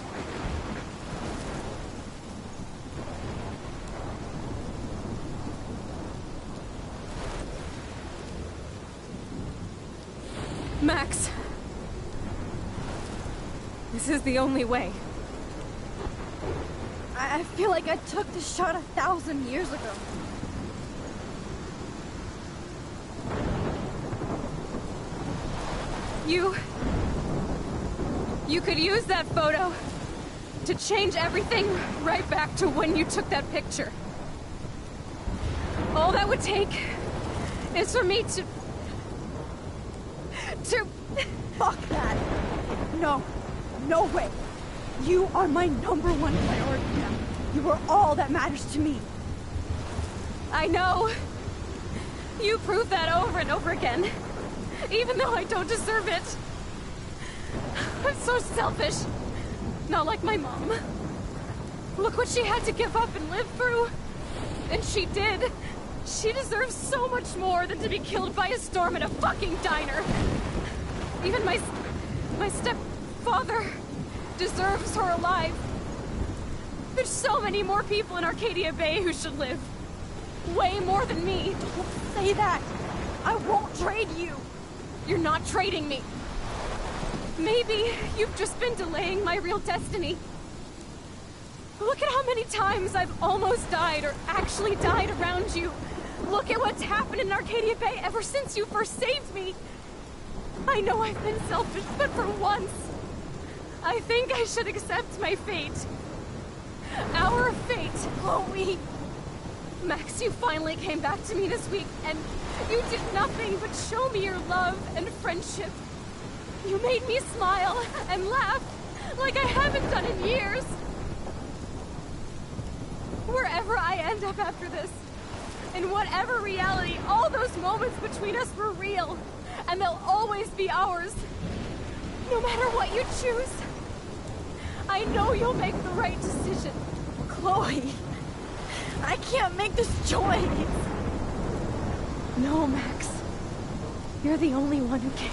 Max. This is the only way. I feel like I took the shot 1,000 years ago. You could use that photo to change everything right back to when you took that picture. All that would take is for me to... Fuck that! No. No way. You are my #1 priority now. You are all that matters to me. I know. You prove that over and over again. Even though I don't deserve it. I'm so selfish. Not like my mom. Look what she had to give up and live through. And she did. She deserves so much more than to be killed by a storm at a fucking diner. Even my stepfather deserves her alive. There's so many more people in Arcadia Bay who should live. Way more than me. Don't say that. I won't trade you. You're not trading me. Maybe you've just been delaying my real destiny. Look at how many times I've almost died or actually died around you. Look at what's happened in Arcadia Bay ever since you first saved me. I know I've been selfish, but for once, I think I should accept my fate. Our fate, Chloe. Max, you finally came back to me this week, and you did nothing but show me your love and friendship. You made me smile and laugh like I haven't done in years. Wherever I end up after this, in whatever reality, all those moments between us were real, and they'll always be ours. No matter what you choose, I know you'll make the right decision. Chloe, I can't make this choice. No, Max. You're the only one who can.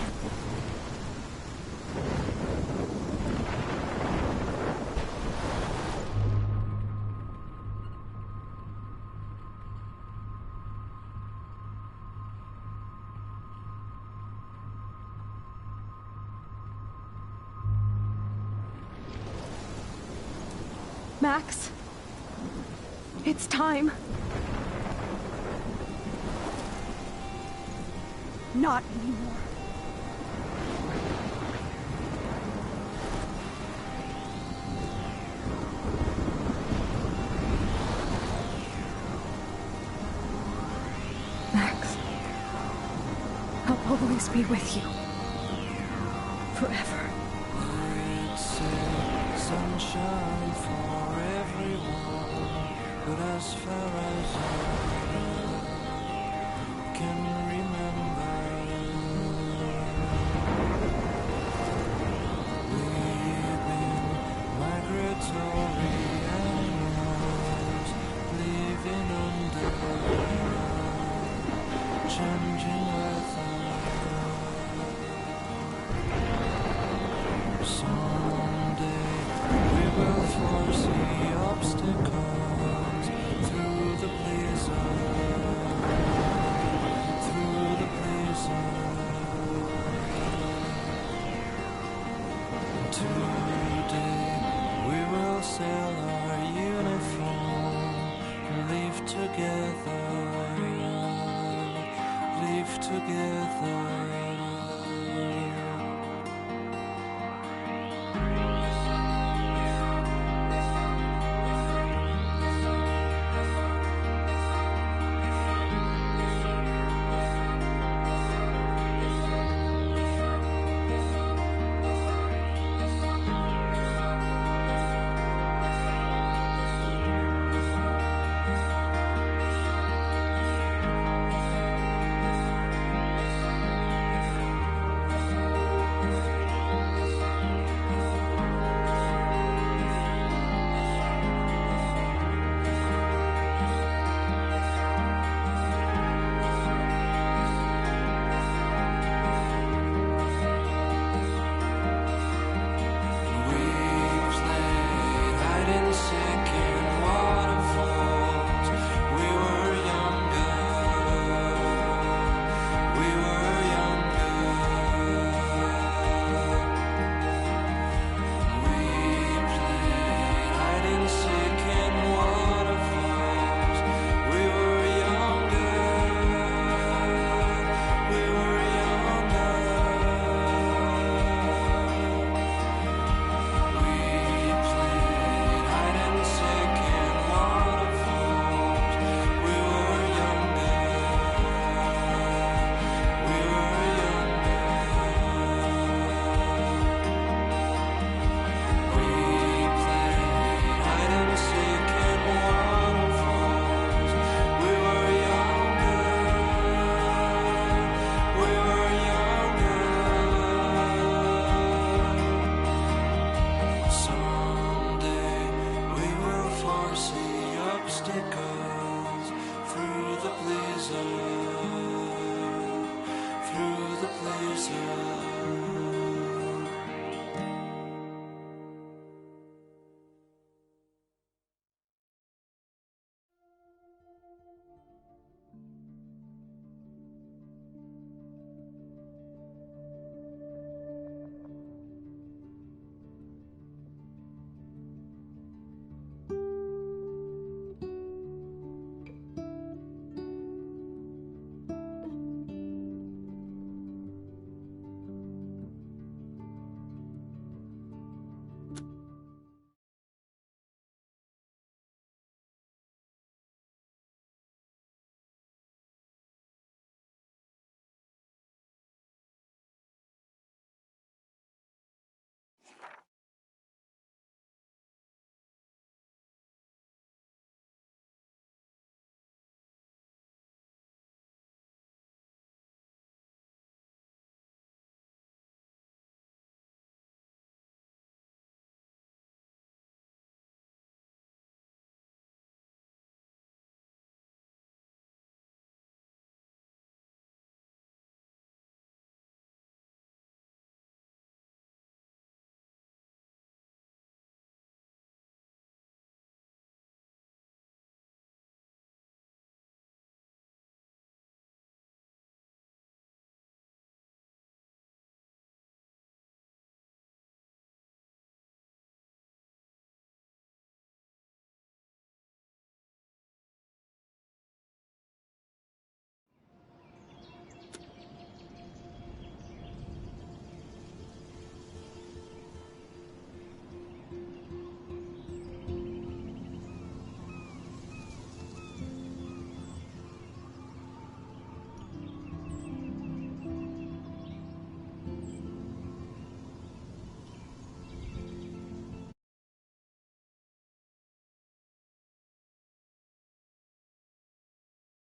Max, it's time. Not anymore. Max, I'll always be with you. Forever. Sunshine for everyone, but as far as I can remember, we've been migratory animals living under changing weather. Someday we will safe together. Through the blizzard